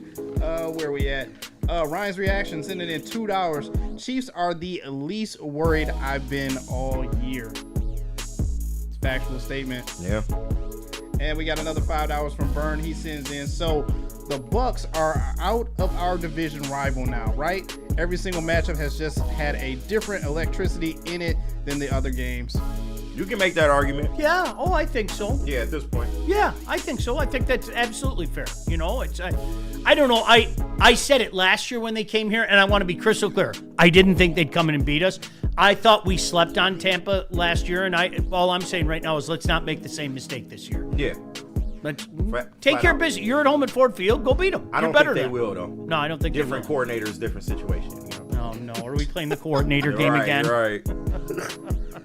G: Where we at? Ryan's Reaction sending in $2. Chiefs are the least worried I've been all year. It's a factual statement.
E: Yeah.
G: And we got another $5 from Byrne. He sends in. So The Bucks are out of our division rival now, right? Every single matchup has just had a different electricity in it than the other games.
E: You can make that argument.
D: Yeah. Oh, I think so.
E: Yeah, at this point.
D: Yeah, I think so. I think that's absolutely fair. You know, it's I don't know. I said it last year when they came here, and I want to be crystal clear. I didn't think they'd come in and beat us. I thought we slept on Tampa last year, and all I'm saying right now is let's not make the same mistake this year.
E: Yeah.
D: Let's take care of business. You're at home at Ford Field. Go beat them.
E: I don't think they will, though.
D: No, I don't think
E: different
D: they will.
E: coordinators, different situation. You know?
D: Oh, no. Are we playing the coordinator game again?
E: Right.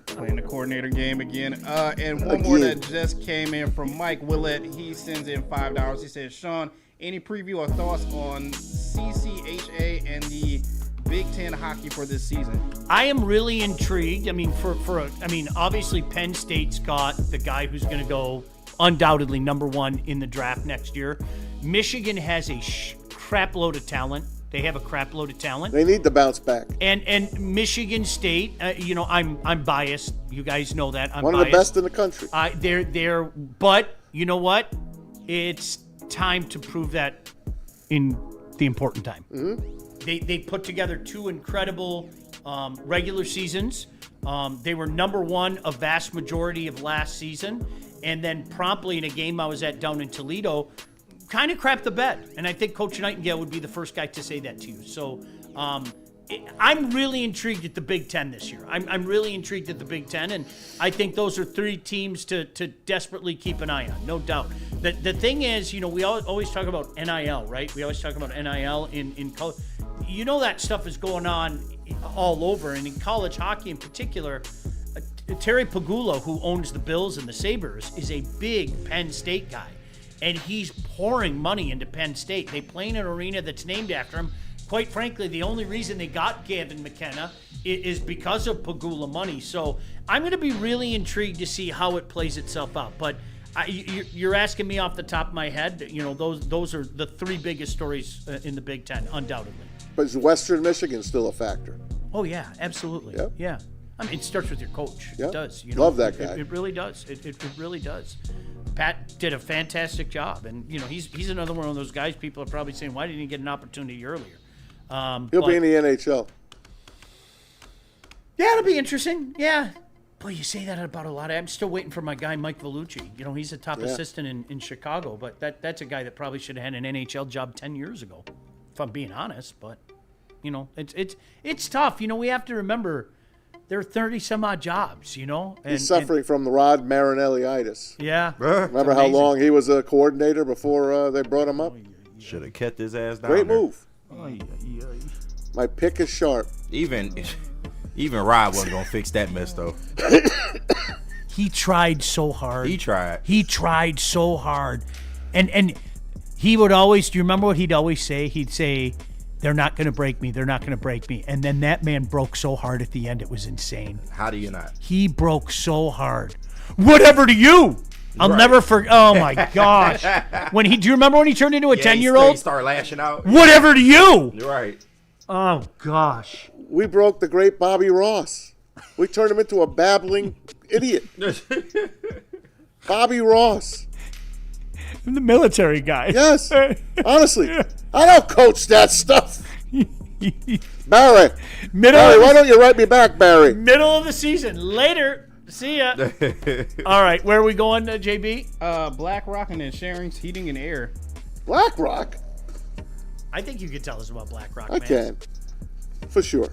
G: Playing the coordinator game again. And one more that just came in from Mike Willett. He sends in $5. He says, Sean, any preview or thoughts on CCHA and the Big Ten hockey for this season?
D: I am really intrigued. I mean, obviously Penn State's got the guy who's going to go undoubtedly number one in the draft next year. Michigan has a crap load of talent. They have a crap load of talent.
F: They need to bounce back.
D: And Michigan State, I'm biased. You guys know that. I'm
F: one
D: biased.
F: of the best in the country.
D: But you know what? It's time to prove that in the important time.
F: Mm-hmm.
D: They put together two incredible regular seasons. They were number one a vast majority of last season, and then promptly in a game I was at down in Toledo, kind of crapped the bed. And I think Coach Nightingale would be the first guy to say that to you. So I'm really intrigued at the Big Ten this year. I'm really intrigued at the Big Ten, and I think those are three teams to desperately keep an eye on, no doubt. The thing is, we always talk about NIL, right? We always talk about NIL in college. You know that stuff is going on all over, and in college hockey in particular, Terry Pagula, who owns the Bills and the Sabres, is a big Penn State guy, and he's pouring money into Penn State. They play in an arena that's named after him. Quite frankly, the only reason they got Gavin McKenna is because of Pagula money. So I'm going to be really intrigued to see how it plays itself out. But you're asking me off the top of my head. Those are the three biggest stories in the Big Ten, undoubtedly.
F: But is Western Michigan still a factor?
D: Oh yeah, absolutely.
F: Yep.
D: Yeah. I mean, it starts with your coach.
F: Yep.
D: It does.
F: Love that guy.
D: It really does. It really does. Pat did a fantastic job, and he's another one of those guys. People are probably saying, why didn't he get an opportunity earlier?
F: He'll be in the NHL.
D: Yeah, it'll be interesting. Yeah. Boy, you say that about a lot. I'm still waiting for my guy, Mike Vellucci. He's a top assistant in Chicago, but that's a guy that probably should have had an NHL job 10 years ago, if I'm being honest. But, it's tough. We have to remember there are 30-some-odd jobs, And,
F: he's suffering from the Rod Marinelli-itis.
D: Yeah.
F: Remember how long he was a coordinator before they brought him up?
E: Should have kept his ass down.
F: Great
E: there.
F: move. My pick is sharp.
E: Even Rod wasn't gonna fix that mess though.
D: He tried so hard.
E: He
D: tried so hard, and he would always. Do you remember what he'd always say? He'd say, "They're not going to break me. They're not going to break me." And then that man broke so hard at the end, it was insane.
E: How do you not?
D: He broke so hard. Whatever to you. I'll never forget. Oh my gosh! Do you remember when he turned into a 10-year-old?
E: He started lashing out.
D: Whatever to you.
E: You're right.
D: Oh gosh.
F: We broke the great Bobby Ross. We turned him into a babbling idiot. Bobby Ross.
D: I'm the military guy.
F: Yes. Honestly, I don't coach that stuff. Barry, why don't you write me back, Barry?
D: Middle of the season. Later. See ya. All right, where are we going, JB?
G: Black Rock and then Sharon's Heating and Air.
F: Black Rock?
D: I think you can tell us about Black Rock,
F: I can. For sure.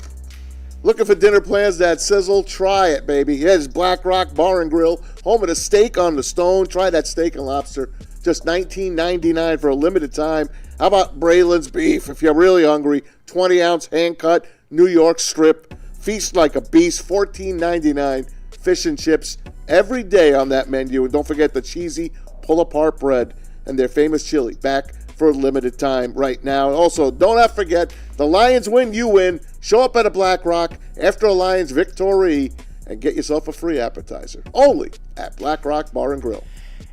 F: Looking for dinner plans that sizzle? Try it, baby. Here's Black Rock Bar and Grill, home of the steak on the stone. Try that steak and lobster. Just $19.99 for a limited time. How about Braylon's beef if you're really hungry? 20-ounce hand-cut New York strip. Feast like a beast. $14.99. Fish and chips every day on that menu. And don't forget the cheesy pull-apart bread and their famous chili. Back for a limited time right now. Also, don't forget, the Lions win, you win. Show up at a Black Rock after a Lions victory and get yourself a free appetizer. Only at Black Rock Bar and Grill.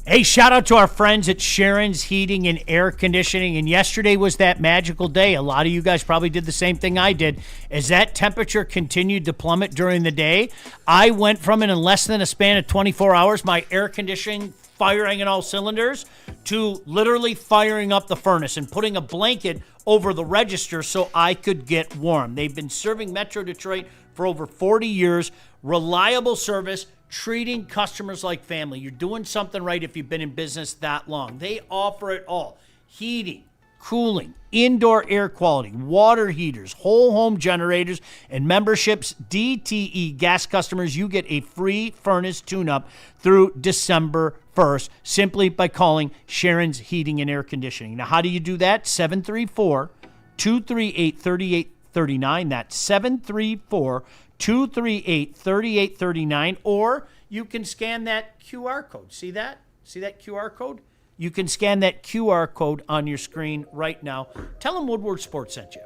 D: Hey, shout out to our friends at Sharon's Heating and Air Conditioning. And yesterday was that magical day. A lot of you guys probably did the same thing I did. As that temperature continued to plummet during the day, I went from in less than a span of 24 hours, my air conditioning firing on all cylinders to literally firing up the furnace and putting a blanket over the register so I could get warm. They've been serving Metro Detroit for over 40 years. Reliable service, treating customers like family. You're doing something right if you've been in business that long. They offer it all. Heating, cooling, indoor air quality, water heaters, whole home generators, and memberships. DTE gas customers, you get a free furnace tune-up through December 1st simply by calling Sharon's Heating and Air Conditioning. Now, how do you do that? 734-238-3839. That's 734-238-3839. Or you can scan that QR code. See that? See that QR code? You can scan that QR code on your screen right now. Tell them Woodward Sports sent you.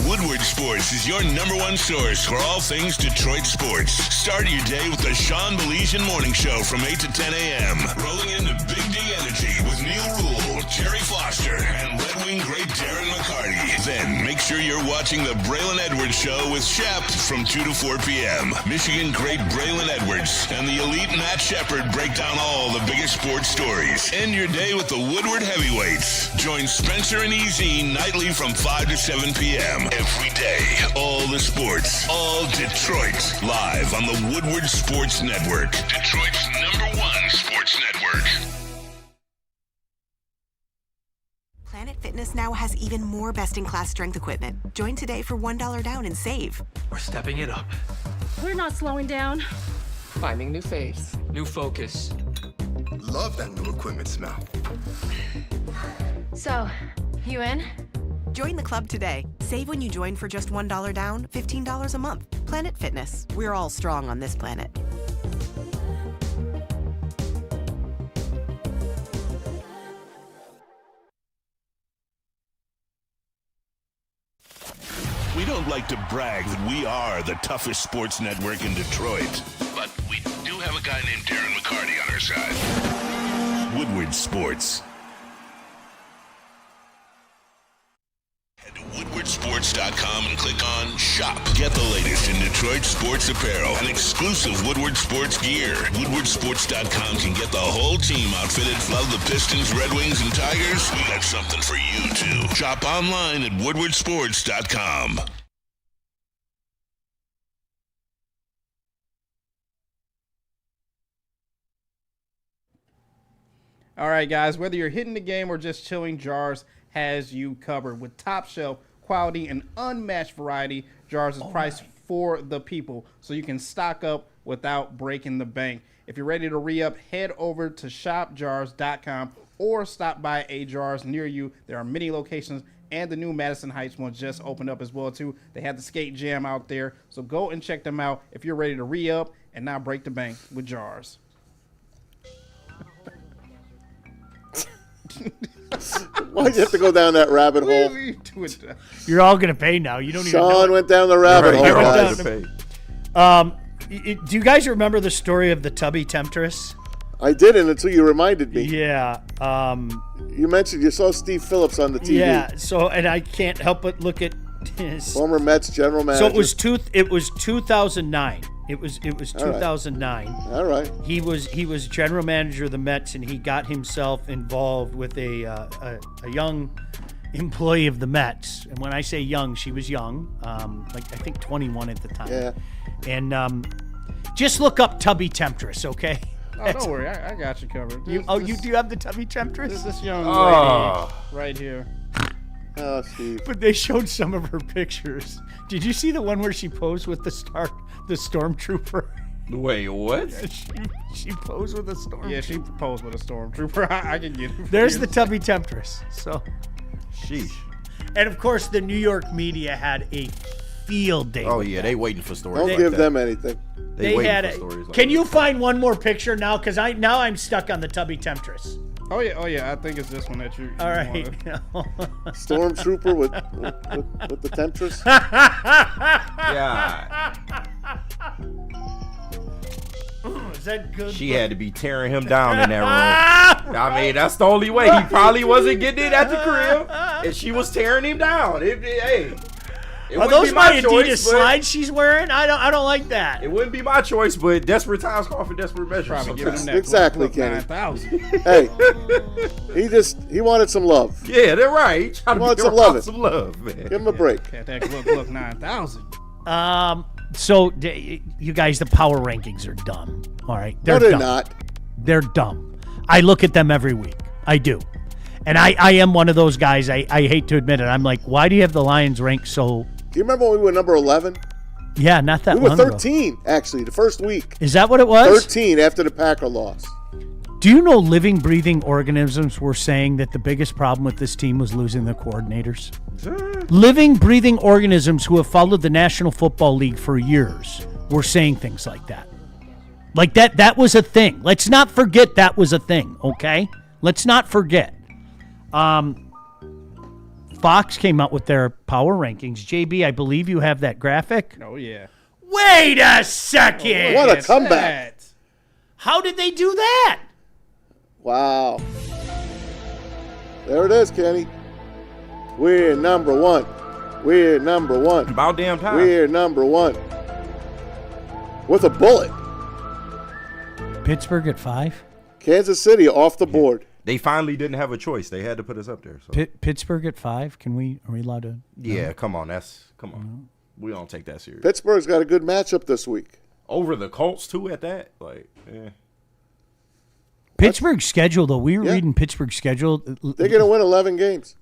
A: Woodward Sports is your #1 source for all things Detroit sports. Start your day with the Sean Baligian Morning Show from 8 to 10 a.m. Rolling into Big D Energy with Neil Rule, Jerry Foster, and Red Wing great Darren McCarty. Then make sure you're watching the Braylon Edwards Show with Shep from 2 to 4 p.m. Michigan great Braylon Edwards and the elite Matt Shepard break down all the biggest sports stories. End your day with the Woodward Heavyweights. Join Spencer and EZ nightly from 5 to 7 p.m. Every day, all the sports, all Detroit, live on the Woodward Sports Network. Detroit's #1 sports network.
O: Planet Fitness now has even more best-in-class strength equipment. Join today for $1 down and save.
P: We're stepping it up.
Q: We're not slowing down.
P: Finding new face, new focus.
R: Love that new equipment smell.
Q: So, you in?
O: Join the club today. Save when you join for just $1 down, $15 a month. Planet Fitness. We're all strong on this planet.
A: We don't like to brag that we are the toughest sports network in Detroit, but we do have a guy named Darren McCarty on our side. Woodward Sports. Head to woodwardsports.com and click on Shop. Get the latest in Detroit sports apparel and exclusive Woodward Sports gear. Woodwardsports.com can get the whole team outfitted. Love the Pistons, Red Wings, and Tigers? We got something for you, too. Shop online at woodwardsports.com.
G: All right, guys, whether you're hitting the game or just chilling, Jars has you covered. With top shelf quality and unmatched variety, Jars is priced for the people, so you can stock up without breaking the bank. If you're ready to re-up, head over to shopjars.com or stop by a Jars near you. There are many locations, and the new Madison Heights one just opened up as well, too. They have the skate jam out there, so go and check them out if you're ready to re-up and not break the bank with Jars.
F: Why'd you have to go down that rabbit hole?
D: You're all going to pay now. You don't even know.
F: Sean went down the rabbit hole.
D: Do you guys remember the story of the Tubby Temptress?
F: I didn't until you reminded me.
D: Yeah.
F: You mentioned you saw Steve Phillips on the TV.
D: Yeah. So, and I can't help but look at his
F: former Mets general manager.
D: So it was 2009. It was 2009.
F: All right.
D: He was general manager of the Mets, and he got himself involved with a young employee of the Mets. And when I say young, she was young, like I think 21 at the time.
F: Yeah.
D: And just look up Tubby Temptress, okay?
G: Oh, don't worry, I got you covered.
D: You do have the Tubby Temptress?
G: This young lady right here.
F: Oh, Steve.
D: But they showed some of her pictures. Did you see the one where she posed with the stormtrooper?
E: Wait, what?
D: Yeah, she posed with a stormtrooper.
G: Yeah, she posed with a stormtrooper. I can get it.
D: There's the Tubby Temptress. So,
E: sheesh.
D: And of course, the New York media had a field day.
E: Oh yeah, they waiting for stories.
F: Don't
E: like
F: give
E: that.
F: them anything.
E: They
D: had
E: waiting
D: it.
E: for stories like
D: Can
E: that.
D: you find one more picture now? Because I'm stuck on the Tubby Temptress.
G: Oh yeah. I think it's this one that you.
D: All right.
F: Stormtrooper with the Temptress.
E: Yeah.
D: Is that good?
E: She had to be tearing him down in that room. I mean, that's the only way. He probably wasn't getting it at the crib, and she was tearing him down. It
D: Are those my Adidas slides she's wearing? I don't like that.
E: It wouldn't be my choice, but desperate times call for desperate measures.
G: Probably giving him that
F: Exactly,
G: look,
F: Kenny.
G: 9,000.
F: Hey, he wanted some love.
E: Yeah, they're right. He
F: He wanted
E: to
F: some love.
E: some love, man.
F: Give him a break.
G: Got that look 9,000.
D: So you guys, the power rankings are dumb. All right,
F: No, they're
D: dumb.
F: not.
D: They're dumb. I look at them every week. I do. And I am one of those guys. I hate to admit it. I'm like, why do you have the Lions ranked so?
F: Do you remember when we were number 11?
D: Yeah, not that
F: We were
D: long ago.
F: 13, actually, the first week.
D: Is that what it was?
F: 13 after the Packer loss.
D: Do you know living, breathing organisms were saying that the biggest problem with this team was losing the coordinators? Living, breathing organisms who have followed the National Football League for years were saying things like that. Like that was a thing. Let's not forget that was a thing, okay? Let's not forget. Fox came out with their power rankings. JB, I believe you have that graphic.
G: Oh yeah.
D: Wait a second.
F: What a comeback.
D: How did they do that?
F: Wow. There it is, Kenny. We're number one. We're number one.
E: About damn time.
F: We're number one. With a bullet.
D: Pittsburgh at 5.
F: Kansas City off the board.
E: They finally didn't have a choice. They had to put us up there. So.
D: Pittsburgh at 5. Are we allowed to?
E: Yeah, come on. Come on. We don't take that serious.
F: Pittsburgh's got a good matchup this week.
E: Over the Colts too at that? Like, yeah.
D: Pittsburgh's schedule, though. We were reading Pittsburgh's schedule.
F: They're going to win 11 games.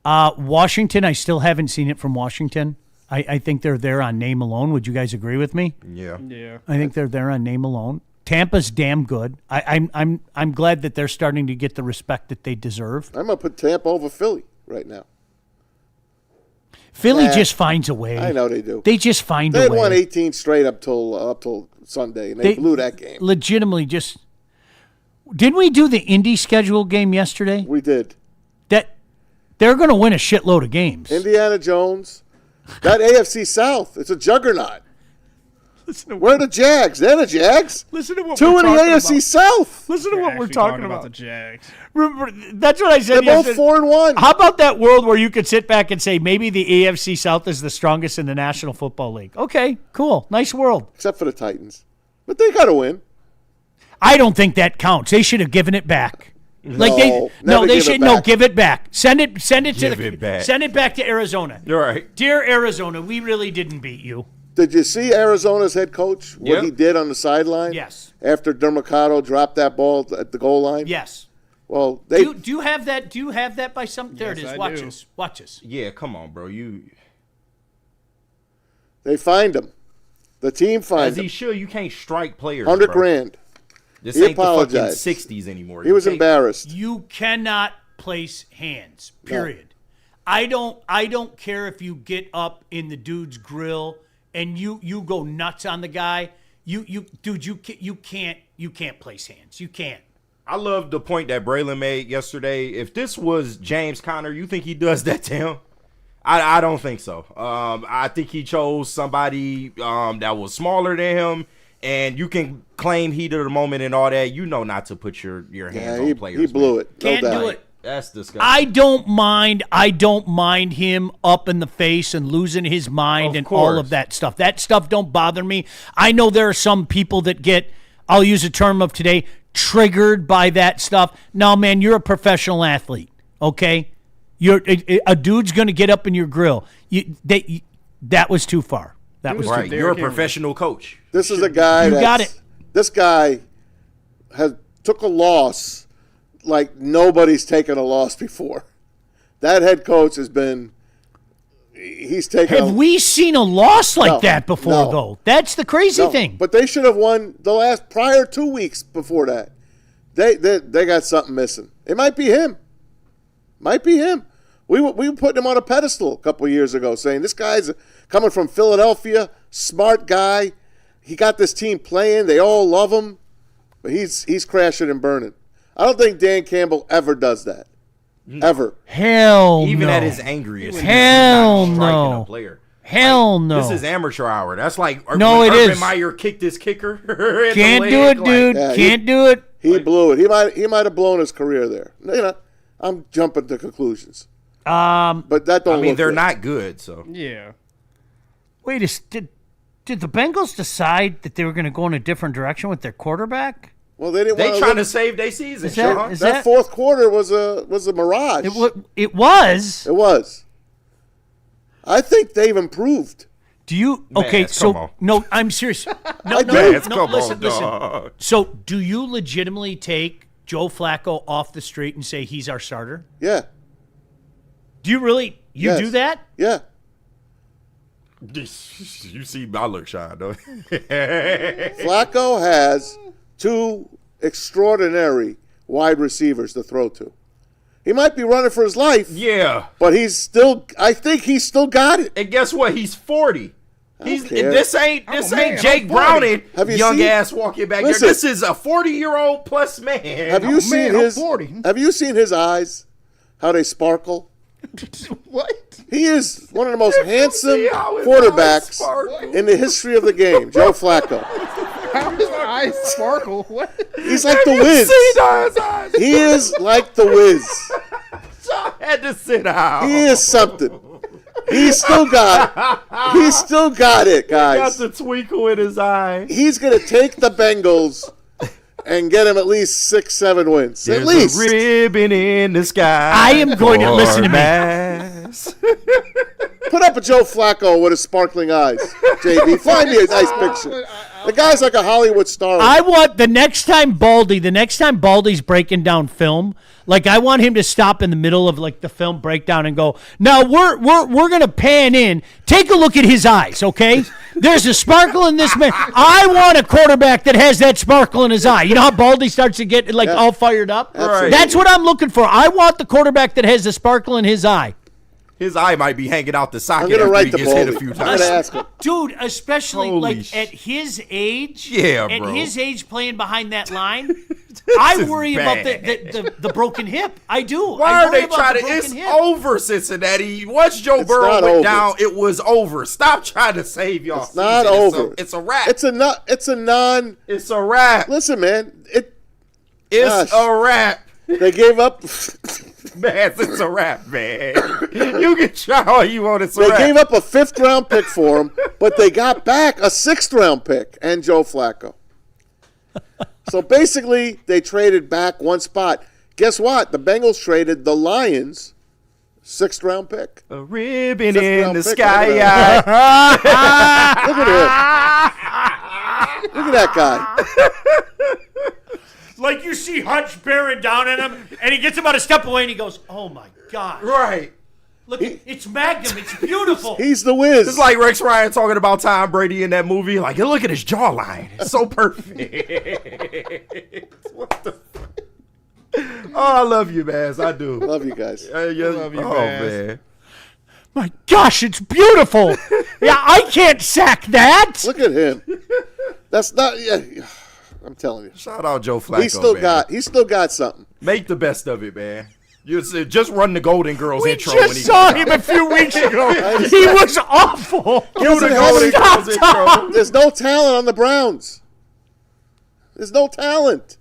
D: Washington, I still haven't seen it from Washington. I think they're there on name alone. Would you guys agree with me?
E: Yeah.
D: I think they're there on name alone. Tampa's damn good. I'm glad that they're starting to get the respect that they deserve.
F: I'm going to put Tampa over Philly right now.
D: Philly just finds a way.
F: I know they do.
D: They just find
F: they
D: a
F: had
D: way.
F: won 18 straight up till Sunday, and they blew that game.
D: Legitimately just... Didn't we do the Indy schedule game yesterday?
F: We did.
D: That they're going to win a shitload of games.
F: Indiana Jones. That AFC South, it's a juggernaut. Where are the Jags? They're the Jags.
D: Listen to what
F: Two
D: we're
F: in the
D: talking
F: AFC
D: about.
F: South.
D: Listen to what we're talking about.
G: The Jags.
D: Remember, that's what I said.
F: They're both 4-1.
D: How about that world where you could sit back and say maybe the AFC South is the strongest in the National Football League? Okay, cool, nice world.
F: Except for the Titans, but they got to win.
D: I don't think that counts. They should have given it back. They should give it back. Send it back to Arizona.
E: You're right.
D: Dear Arizona, we really didn't beat you.
F: Did you see Arizona's head coach, what he did on the sideline?
D: Yes.
F: After Dermocado dropped that ball at the goal line?
D: Yes.
F: Well, they
D: Do you have that? Do you have that by some? There it is.
G: I
D: Watch
G: do.
D: us. Watch us.
E: Yeah, come on, bro.
F: They fined him. The team fined
E: As
F: him.
E: he should. You can't strike players.
F: $100
E: bro.
F: grand.
E: This
F: He
E: ain't
F: apologized.
E: the fucking 60s anymore.
F: He was
E: You can't-
F: embarrassed.
D: You cannot place hands. Period. I don't care if you get up in the dude's grill and you go nuts on the guy. You can't place hands. You can't.
E: I love the point that Braylon made yesterday. If this was James Conner, you think he does that to him? I don't think so. I think he chose somebody that was smaller than him, and you can claim heat of the moment and all that. You know not to put your hands on players.
F: He blew
E: man.
F: it. No
D: Can't
F: doubt.
D: do it.
E: That's disgusting.
D: I don't mind him up in the face and losing his mind and all of that stuff. That stuff don't bother me. I know there are some people that get, I'll use a term of today, triggered by that stuff. No, man, you're a professional athlete, okay? A dude's going to get up in your grill. That was too far. That was
E: right.
D: too far.
E: You're a professional coach.
F: This is a guy
D: You got it.
F: This guy took a loss like nobody's taken a loss before. That head coach has been. He's taken.
D: Have we seen a loss like that before, though? That's the crazy thing.
F: But they should have won the prior 2 weeks before that. They got something missing. It might be him. Might be him. We were putting him on a pedestal a couple of years ago, saying this guy's coming from Philadelphia, smart guy. He got this team playing. They all love him. But he's crashing and burning. I don't think Dan Campbell ever does that. Ever.
D: Hell
E: Even
D: no.
E: at his angriest,
D: Hell
E: he's not striking
D: no.
E: a player.
D: Hell no.
E: This is amateur hour. That's like
D: No,
E: when
D: it
E: Urban
D: is.
E: Meyer kicked his kicker. in
D: Can't
E: the
D: do
E: leg,
D: it, dude. Can't do it.
F: He blew it. He might have blown his career there. You know, I'm jumping to conclusions. But that don't.
E: I mean,
F: look
E: they're
F: good.
E: not good. So
G: Yeah.
D: Wait, did the Bengals decide that they were going to go in a different direction with their quarterback?
F: Well, they didn't.
E: They trying to save their season.
D: Is that-
E: Sean.
D: is
F: That fourth quarter was a mirage.
D: It was.
F: It was. I think they've improved.
D: Do you?
E: Man,
D: Okay,
E: come
D: so
E: on.
D: no, I'm serious. No,
F: I
D: no,
F: do.
D: no.
E: Come on,
D: Listen.
E: dog.
D: So, do you legitimately take Joe Flacco off the street and say he's our starter?
F: Yeah.
D: Do you really? You
F: Yes.
D: do that?
F: Yeah.
E: You see my look, Sean, don't you?
F: Flacco has two extraordinary wide receivers to throw to. He might be running for his life.
E: Yeah.
F: But I think he's still got it.
E: And guess what? He's 40.
F: care.
E: This ain't
G: man,
E: Jake
G: I'm 40.
E: Browning,
F: Have you
E: young
F: seen-
E: ass walking back
F: Listen.
E: there. This is a 40-year-old plus man.
F: Have you seen
G: man, I'm
F: his
G: 40.
F: Have you seen his eyes? How they sparkle?
G: What?
F: He is one of the most handsome
E: see how his eyes
F: quarterbacks
E: sparkle?
F: in the history of the game, Joe Flacco.
G: How his eyes sparkle? What?
F: He's like the Wiz.
E: his eyes?
F: He is like the Wiz.
E: Sean had to sit down.
F: He is something. He's still got it,
E: Got
F: guys.
E: the twinkle in his eye.
F: He's going to take the Bengals and get him at least 6-7 wins.
E: There's
F: at least.
E: a ribbon in the sky.
D: I am going to listen to me.
E: Mass.
F: Put up a Joe Flacco with his sparkling eyes, JB. Find me a nice picture. The guy's like a Hollywood star.
D: I want the next time Baldy's breaking down film, like I want him to stop in the middle of like the film breakdown and go, "Now we're gonna pan in. Take a look at his eyes, okay? There's a sparkle in this man. I want a quarterback that has that sparkle in his eye. You know how Baldy starts to get like all fired up?
F: Absolutely.
D: That's what I'm looking for. I want the quarterback that has the sparkle in his eye.
E: His eye might be hanging out the socket
F: I'm going to
E: after
F: write
E: he
F: the
E: gets hit a
F: Baldy.
E: few
F: I'm going
E: times.
F: to ask him.
D: Dude, especially
E: Holy
D: like
E: sh-
D: at his age.
E: Yeah,
D: at
E: bro.
D: his age, playing behind that line, I
E: is
D: worry about
E: bad.
D: the broken hip. I do.
E: Why
D: I
E: are
D: worry
E: they
D: about
E: trying
D: the
E: to?
D: broken
E: It's
D: hip.
E: over, Cincinnati. Once Joe
F: It's
E: Burrow
F: not
E: went
F: over.
E: down, it was over. Stop trying to save y'all.
F: It's not
E: season.
F: over.
E: It's a wrap.
F: It's a non.
E: It's a wrap.
F: Listen, man.
E: It's
F: Gosh.
E: a wrap.
F: They gave up.
E: Man, it's a wrap, man. You can try all you want. It's a
F: They
E: wrap.
F: gave up a 5th-round pick for him, but they got back a 6th-round pick and Joe Flacco. So basically, they traded back one spot. Guess what? The Bengals traded the Lions 6th-round pick.
E: A ribbon
F: 5th
E: in
F: round
E: the
F: pick.
E: sky.
F: Look at him. Look at that guy.
D: Like you see Hutch bearing down on him, and he gets about a step away, and he goes, "Oh my God!"
E: Right.
D: Look, it's Magnum. It's beautiful.
F: He's the Wiz.
E: It's like Rex Ryan talking about Tom Brady in that movie. Like, look at his jawline. It's so perfect. What the fuck? Oh, I love you, man. I do.
F: Love you guys.
E: Love you, man.
D: My gosh, it's beautiful. Yeah, I can't sack that.
F: Look at him. That's not. Yeah, I'm telling you.
E: Shout out Joe Flacco,
F: He's still got something.
E: Make the best of it, man. You just run the Golden Girls
D: We
E: intro. when he
D: just saw
E: comes
D: him
E: out.
D: a few weeks ago. He was awful.
E: Do the Golden Girls intro.
F: There's no talent on the Browns. There's no talent.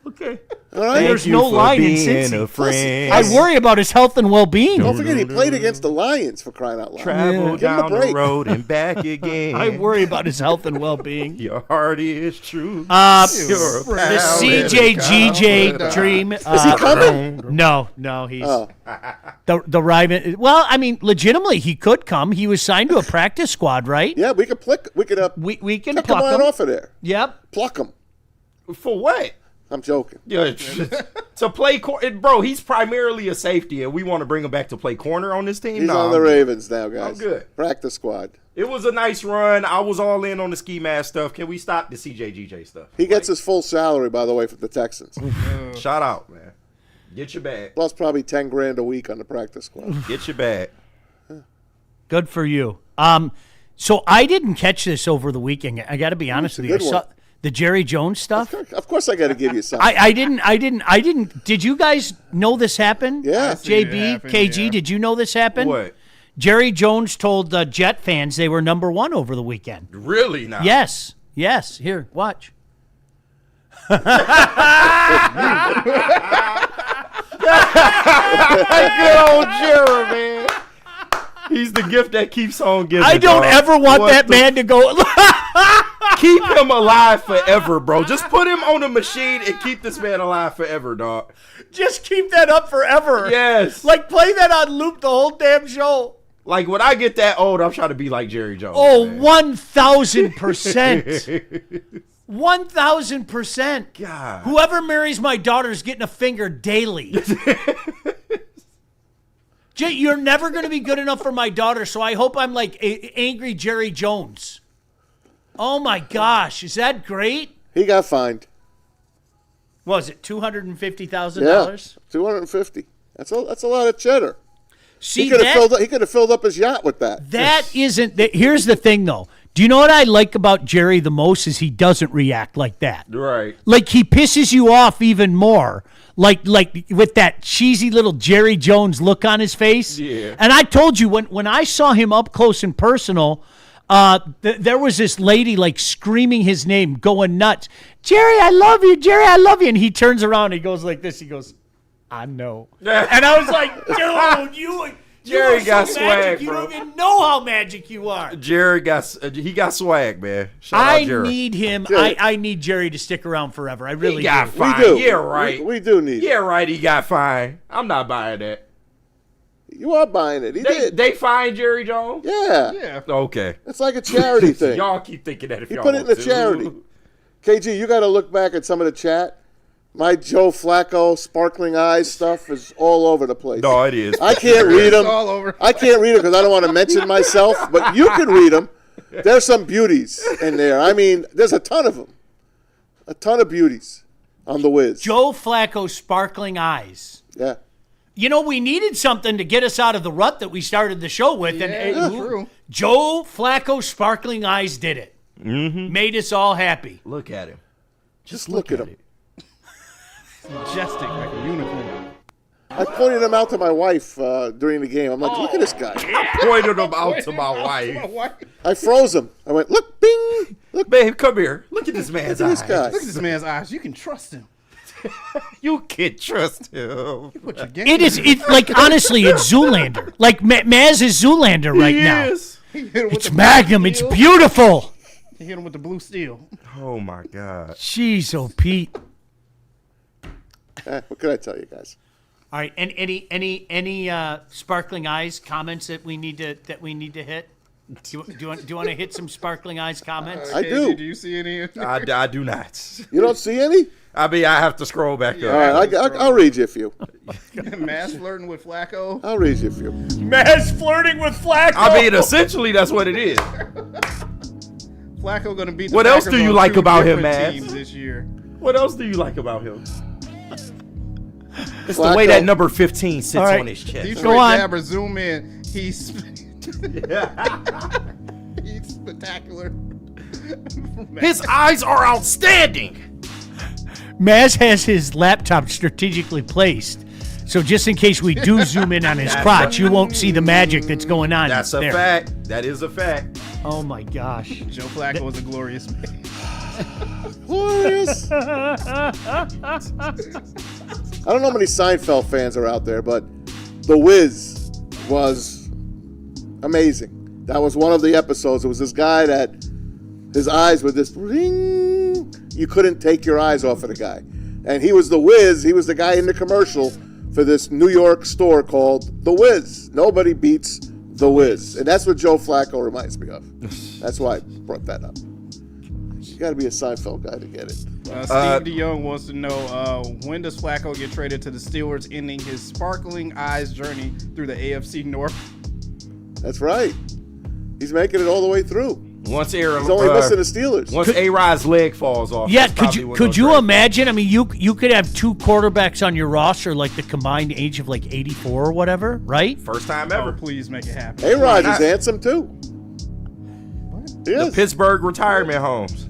D: Okay.
F: All right.
D: There's no line in Cincy. I worry about his health and well-being.
F: Don't forget he played against the Lions for crying out loud.
E: Travel
F: Give him a
E: down the
F: break.
E: road and back again.
D: I worry about his health and well-being.
E: Your heart is true.
D: The CJGJ dream.
F: Is he coming?
D: No, he's the Ryman. Well, I mean, legitimately, he could come. He was signed to a practice squad, right?
F: Yeah, we could we can
D: We can
F: pick him
D: pluck
F: right
D: him.
F: off of there.
D: Yep.
F: Pluck him.
E: For what?
F: I'm joking.
E: Yeah, to play bro, he's primarily a safety, and we want to bring him back to play corner on this team.
F: He's on the Ravens now, guys.
E: I'm good.
F: Practice squad.
E: It was a nice run. I was all in on the ski mask stuff. Can we stop the CJGJ stuff?
F: He gets his full salary, by the way, from the Texans.
E: Shout out, man. Get your bag.
F: Plus probably $10,000 a week on the practice squad.
E: Get your bag.
D: Good for you. So I didn't catch this over the weekend. I got to be honest with you. I saw the Jerry Jones stuff.
F: Of course, I got to give you something.
D: I didn't. Did you guys know this happened?
F: Yeah.
D: JB, KG, did you know this happened?
E: What?
D: Jerry Jones told Jet fans they were number one over the weekend.
E: Really now?
D: Yes. Here, watch.
E: Good old Jerry, man. He's the gift that keeps on giving.
D: I don't ever want that man to go.
E: Keep him alive forever, bro. Just put him on a machine and keep this man alive forever, dog.
D: Just keep that up forever.
E: Yes.
D: Like, play that on loop the whole damn show.
E: Like, when I get that old, I'm trying to be like Jerry Jones.
D: Oh,
E: man.
D: 1,000%. 1,000%.
E: God.
D: Whoever marries my daughter is getting a finger daily. Jay, you're never going to be good enough for my daughter, so I hope I'm like angry Jerry Jones. Oh, my gosh. Is that great?
F: He got fined.
D: What was it, $250,000?
F: Yeah, $250. That's a lot of cheddar.
D: See,
F: he could have filled up his yacht with that.
D: That isn't. Here's the thing, though. Do you know what I like about Jerry the most is he doesn't react like that.
E: Right.
D: Like, he pisses you off even more. Like with that cheesy little Jerry Jones look on his face.
E: Yeah.
D: And I told you, when I saw him up close and personal, there was this lady like screaming his name, going nuts. Jerry, I love you. Jerry, I love you. And he turns around and he goes like this. He goes, I know. And I was like, dude, you
E: Jerry
D: are
E: got
D: so
E: swag,
D: magic. You
E: bro.
D: don't even know how magic you are.
E: Jerry got swag, man. Shout out Jerry.
D: Need him. I need Jerry to stick around forever. I really
E: He got
D: do.
E: fined.
F: We do.
E: Yeah, right.
F: We do need
E: Yeah, right. He got fined. I'm not buying that.
F: You are buying it. He did.
E: They fined Jerry Jones?
F: Yeah.
G: Yeah.
E: Okay.
F: It's like a charity thing.
E: Y'all keep thinking that if
F: He
E: y'all
F: put it in
E: want
F: the
E: to.
F: charity. KG, you got to look back at some of the chat. My Joe Flacco sparkling eyes stuff is all over the place.
E: No, it is.
F: I can't read them.
G: It's all over.
F: I can't read them because I don't want to mention myself, but you can read them. There's some beauties in there. I mean, there's a ton of them. A ton of beauties on the Wiz.
D: Joe Flacco sparkling eyes.
F: Yeah.
D: You know, we needed something to get us out of the rut that we started the show with.
G: Yeah, true.
D: Joe Flacco sparkling eyes did it.
E: Mm-hmm.
D: Made us all happy.
E: Look at him.
F: Just look at him.
G: Majestic, like a unicorn.
F: I pointed him out to my wife during the game. I'm like, look at this guy.
E: I pointed him out to my wife.
F: I froze him. I went, look, bing. Look,
E: babe, come here. Look at this man's
F: look at this
E: eyes.
F: guy.
G: Look at this man's eyes. You can trust him.
E: You can't trust him.
G: You put your game
D: It is, like, honestly, it's Zoolander. Like, Maz is Zoolander right now.
E: Yes.
D: It's Magnum. It's beautiful.
G: He hit him with the blue steel.
E: Oh, my God.
D: Jeez, oh, Pete.
F: What can I tell you guys?
D: All right, and any sparkling eyes comments that we need to hit? Do you want to hit some sparkling eyes comments?
F: I do.
G: Do you see any?
E: I do not.
F: You don't see any?
E: I mean, I have to scroll back up.
F: All right, I'll read you a few.
G: Mass flirting with Flacco.
F: I'll read you a few.
D: Maz flirting with Flacco.
E: I mean, essentially, that's what it is.
G: Flacco going to beat the
E: What else
G: Packers
E: do you
G: on
E: like
G: two
E: about him,
G: different
E: man?
G: teams this year.
E: What else do you like about him? It's
F: Flacco.
E: the way that number 15 sits
D: right.
E: on his chest.
G: Detroit
D: Go on.
G: Dabber, zoom in. He's he's spectacular.
E: His eyes are outstanding.
D: Maz has his laptop strategically placed, so just in case we do zoom in on his crotch, you won't see the magic that's going on.
E: That's a
D: there.
E: fact. That is a fact.
D: Oh my gosh.
G: Joe Flacco was a glorious man.
F: Glorious. I don't know how many Seinfeld fans are out there, but The Wiz was amazing. That was one of the episodes. It was this guy that his eyes were this ring. You couldn't take your eyes off of the guy. And he was The Wiz. He was the guy in the commercial for this New York store called The Wiz. Nobody beats The Wiz. And that's what Joe Flacco reminds me of. That's why I brought that up. You got to be a Seinfeld guy to get it.
G: Steve DeYoung wants to know when does Flacco get traded to the Steelers, ending his sparkling eyes journey through the AFC North?
F: That's right. He's making it all the way through.
E: Once Aaron,
F: he's only missing the Steelers.
E: Once A-Rod's leg falls off.
D: Yeah, could you imagine? I mean, you could have two quarterbacks on your roster like the combined age of like 84 or whatever, right?
E: First time ever.
G: Oh, please make it happen.
F: A-Rod is handsome too.
E: The Pittsburgh retirement homes.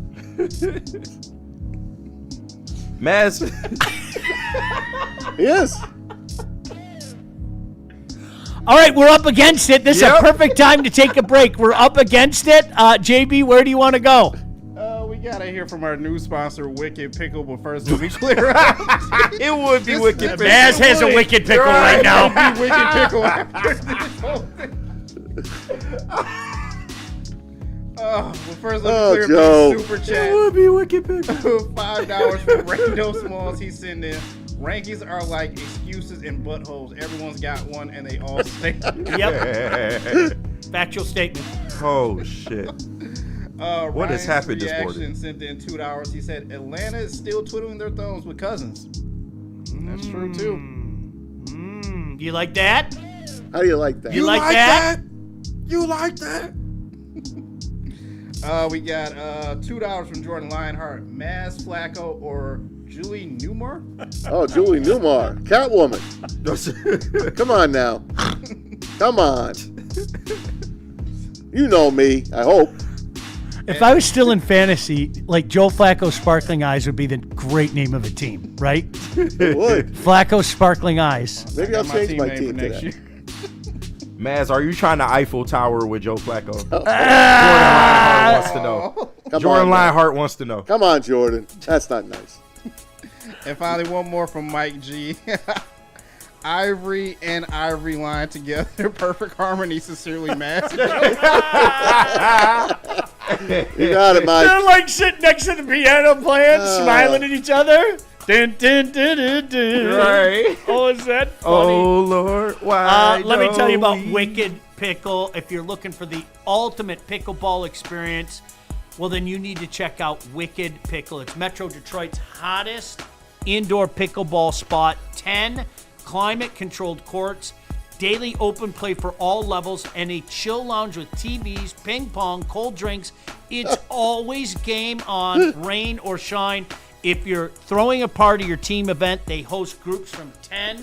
E: Maz.
F: He is.
D: All right, we're up against it. This is a perfect time to take a break. We're up against it. JB, where do you want to go?
G: We got to hear from our new sponsor, Wicked Pickle, but first let me clear out.
E: It would be Wicked Pickle.
D: Maz has a Wicked Pickle right now.
G: It would be Wicked Pickle after this whole thing. But first, let me clear up the super chat.
E: It would be Wicked Pickle.
G: $5 for Randall Smalls. He sent in. Rankings are like excuses and buttholes. Everyone's got one, and they all stay.
D: Yep. Factual statement.
E: Oh, shit. What has happened this morning?
G: Sent in $2. He said Atlanta is still twiddling their thumbs with Cousins. That's true, too.
D: You like that?
F: How do you like that?
D: You like that?
E: You like that?
G: We got $2 from Jordan Lionheart. Maz Flacco or Julie Newmar?
F: Oh, Julie Newmar. Catwoman. Come on now. Come on. You know me, I hope.
D: If I was still in fantasy, like Joe Flacco's Sparkling Eyes would be the great name of a team, right?
F: It would.
D: Flacco's Sparkling Eyes.
F: Maybe I'll change my team to that.
E: Maz, are you trying to Eiffel Tower with Joe Flacco? Jordan Lionheart wants to know.
F: Come on, Jordan. That's not nice.
G: And finally, one more from Mike G. Ivory and Ivory line together. Perfect harmony. Sincerely, Maz.
F: You got it, Mike.
D: They're like sitting next to the piano playing, smiling at each other. Dun, dun, dun, dun, dun.
E: Right.
D: Oh, is that funny?
E: Oh, Lord. Why?
D: Let me tell you about Wicked Pickle. If you're looking for the ultimate pickleball experience, well, then you need to check out Wicked Pickle. It's Metro Detroit's hottest indoor pickleball spot. 10 climate-controlled courts, daily open play for all levels, and a chill lounge with TVs, ping pong, cold drinks. It's always game on, rain or shine. If you're throwing a party or team event, they host groups from 10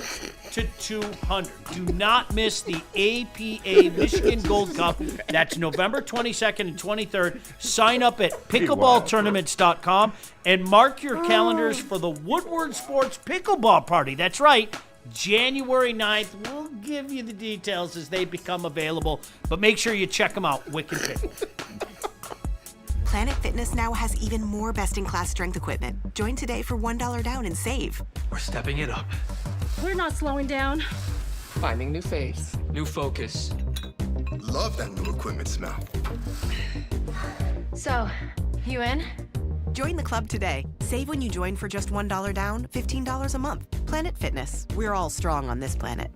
D: to 200. Do not miss the APA Michigan Gold Cup. That's November 22nd and 23rd. Sign up at pickleballtournaments.com and mark your calendars for the Woodward Sports Pickleball Party. That's right. January 9th. We'll give you the details as they become available, but make sure you check them out. Wicked Pickle.
O: Planet Fitness now has even more best-in-class strength equipment. Join today for $1 down and save.
P: We're stepping it up.
Q: We're not slowing down.
P: Finding new faith, new focus.
R: Love that new equipment smell.
Q: So, you in?
O: Join the club today. Save when you join for just $1 down, $15 a month. Planet Fitness. We're all strong on this planet.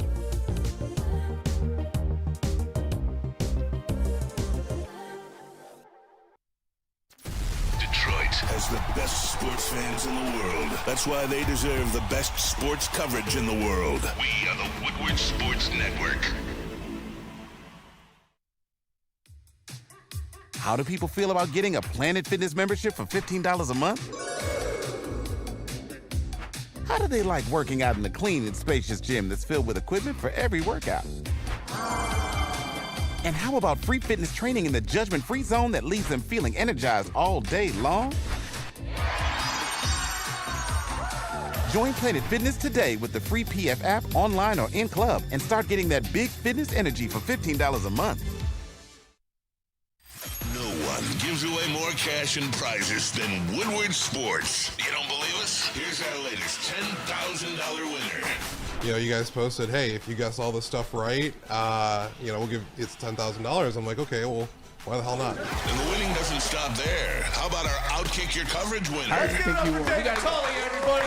A: Detroit has the best sports fans in the world. That's why they deserve the best sports coverage in the world. We are the Woodward Sports Network.
S: How do people feel about getting a Planet Fitness membership for $15 a month? How do they like working out in the clean and spacious gym that's filled with equipment for every workout? And how about free fitness training in the judgment-free zone that leaves them feeling energized all day long? Join Planet Fitness today with the free PF app, online or in club, and start getting that big fitness energy for $15 a month.
A: No one gives away more cash and prizes than Woodward Sports. You don't believe us? Here's our latest $10,000 winner.
I: You know, you guys posted, hey, if you guess all this stuff right, you know, we'll give it's $10,000. I'm like, okay, well, why the hell not?
A: And the winning doesn't stop there. How about our Outkick Your Coverage winner?
G: I think you won.
B: We got Tully, everybody.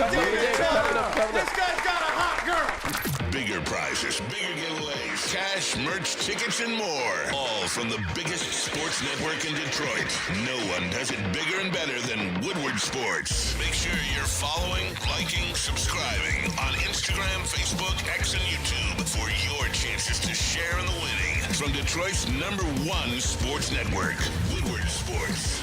B: This guy's got a hot girl.
A: bigger prizes, bigger giveaways, cash, merch, tickets, and more. All from the biggest sports network in Detroit. No one does it bigger and better than Woodward Sports. Make sure you're following, liking, subscribing on Instagram, Facebook, X, and YouTube for your chances to share in the winning. From Detroit's #1 sports network, Woodward Sports.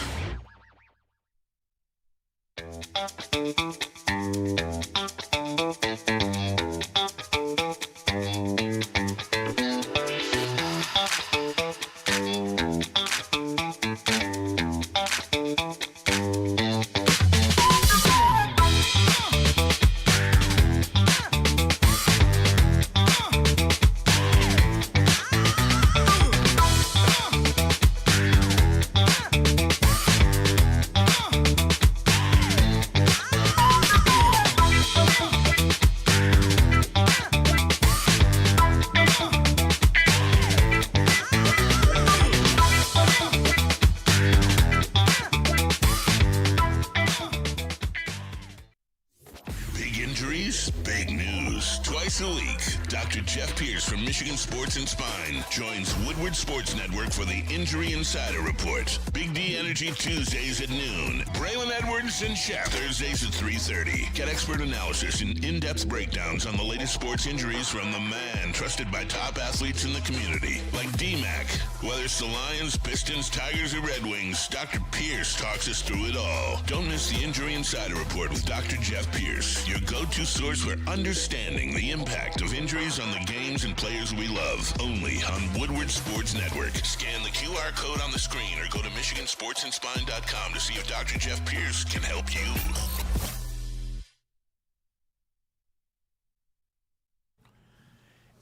A: Sports and Spine joins Woodward Sports Network for the Injury Insider Report. Big D Energy Tuesdays at noon. Braylon Edwards and Shaq Thursdays at 3:30. Get expert analysis and in-depth breakdowns on the latest sports injuries from the man trusted by top athletes in the community, like D-Mac. Whether it's the Lions, Pistons, Tigers, or Red Wings, Dr. Pierce talks us through it all. Don't miss the Injury Insider Report with Dr. Jeff Pierce, your go-to source for understanding the impact of injuries on the games and players we love. Only on Woodward Sports Network. Scan the QR code on the screen or go to MichiganSportsandSpine.com to see if Dr. Jeff Pierce can help you.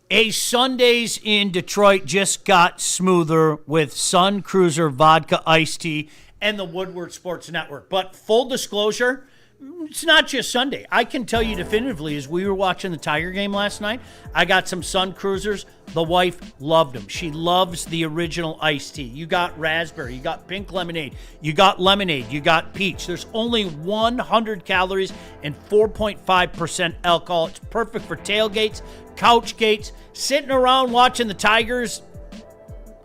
D: A Sundays in Detroit just got smoother with Sun Cruiser Vodka Iced Tea and the Woodward Sports Network. But full disclosure, it's not just Sunday. I can tell you definitively, as we were watching the Tiger game last night, I got some Sun Cruisers. The wife loved them. She loves the original iced tea. You got raspberry, you got pink lemonade, you got lemonade, you got peach. There's only 100 calories and 4.5% alcohol. It's perfect for tailgates, couch gates, sitting around watching the Tigers.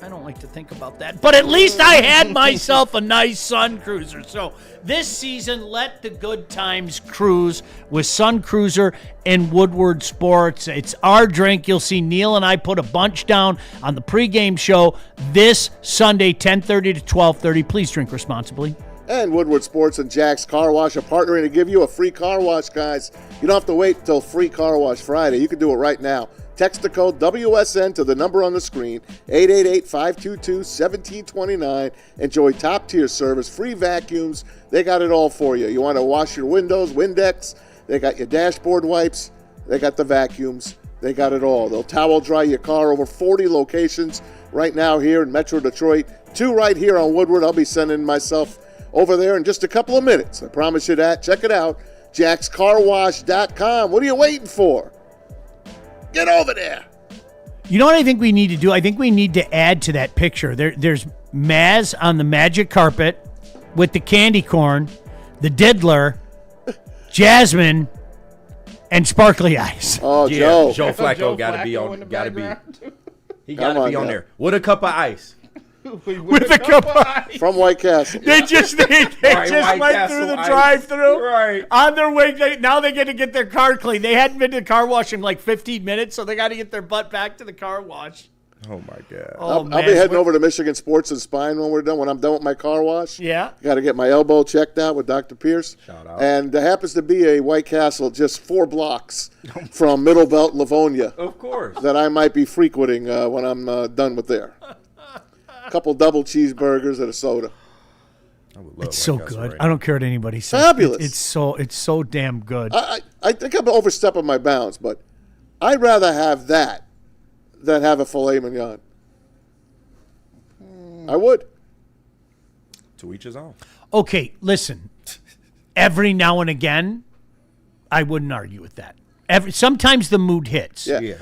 D: I don't like to think about that, but at least I had myself a nice Sun Cruiser. So this season, let the good times cruise with Sun Cruiser and Woodward Sports. It's our drink. You'll see Neil and I put a bunch down on the pregame show this Sunday, 10:30 to 12:30. Please drink responsibly.
F: And Woodward Sports and Jack's Car Wash are partnering to give you a free car wash, guys. You don't have to wait until Free Car Wash Friday. You can do it right now. Text the code WSN to the number on the screen, 888-522-1729. Enjoy top-tier service, free vacuums. They got it all for you. You want to wash your windows, Windex. They got your dashboard wipes. They got the vacuums. They got it all. They'll towel dry your car. Over 40 locations right now here in Metro Detroit. 2 right here on Woodward. I'll be sending myself over there in just a couple of minutes. I promise you that. Check it out. JacksCarWash.com. What are you waiting for? Get over there.
D: You know what I think we need to do? I think we need to add to that picture. There's Maz on the magic carpet with the candy corn, the diddler, Jasmine, and sparkly ice.
F: Oh,
E: yeah,
F: Joe
E: FLACCO got to be on. Got to be. He got to be on there with a cup of ice.
D: With a cup of ice.
F: From White Castle.
D: They just went through the drive-thru.
E: Right.
D: On their way, now they get to get their car clean. They hadn't been to the car wash in like 15 minutes, so they got to get their butt back to the car wash.
E: Oh, my God.
F: I'll be heading over to Michigan Sports and Spine when we're done. When I'm done with my car wash.
D: Yeah.
F: Got to get my elbow checked out with Dr. Pierce.
E: Shout out.
F: And there happens to be a White Castle just 4 blocks from Middle Belt, Livonia.
E: Of course.
F: That I might be frequenting when I'm done with there. A couple double cheeseburgers and a soda.
D: It's so good. Right, I don't care what anybody says.
F: Fabulous.
D: It's so damn good.
F: I think I'm overstepping my bounds, but I'd rather have that than have a filet mignon. I would.
E: To each his own.
D: Okay, listen. Every now and again, I wouldn't argue with that. Sometimes the mood hits.
F: Yeah.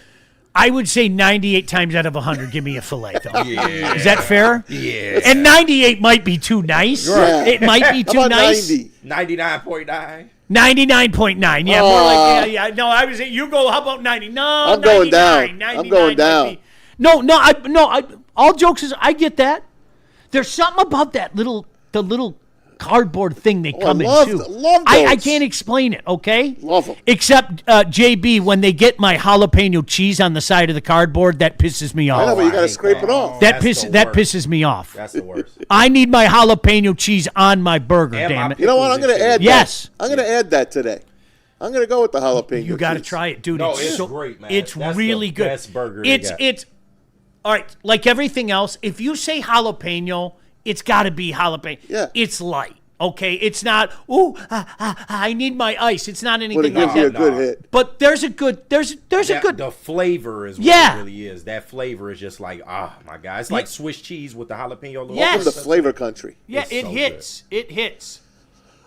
D: I would say 98 times out of 100, give me a filet, though.
E: Yeah.
D: Is that fair?
E: Yeah.
D: And 98 might be too nice.
F: Right.
D: It might be too nice.
E: 99.9.
D: 99.9. Yeah, more like yeah. No, I was. You go. How about 90? No,
F: I'm going down.
D: 99
F: I'm going down.
D: No. All jokes is, I get that. There's something about the little cardboard thing they come in too.
F: Love those.
D: I can't explain it. Okay.
F: Love them.
D: Except JB, when they get my jalapeno cheese on the side of the cardboard, that pisses me off.
F: I know, but you got to scrape it off.
D: That pisses me off.
E: That's the worst.
D: I need my jalapeno cheese on my burger. Damn it.
F: You know what? I'm going to add.
D: Yes.
F: I'm going to add that today. I'm going to go with the jalapeno.
D: You got to
F: cheese.
D: try it, dude.
E: No, it's great, man.
D: It's
E: That's
D: really
E: the
D: good.
E: best burger they got.
D: It's all right. Like everything else, if you say jalapeno, it's got to be jalapeno.
F: Yeah.
D: It's light. Okay, it's not. I need my ice. It's not anything.
F: But it gives you a good hit.
D: But there's a good. There's a good.
E: The flavor is what
D: Yeah.
E: it really is. That flavor is just like, my God. It's like Swiss cheese with the jalapeno.
D: Yes.
F: Welcome to flavor country.
D: Yeah,
E: It's
D: it
E: so
D: hits. It hits.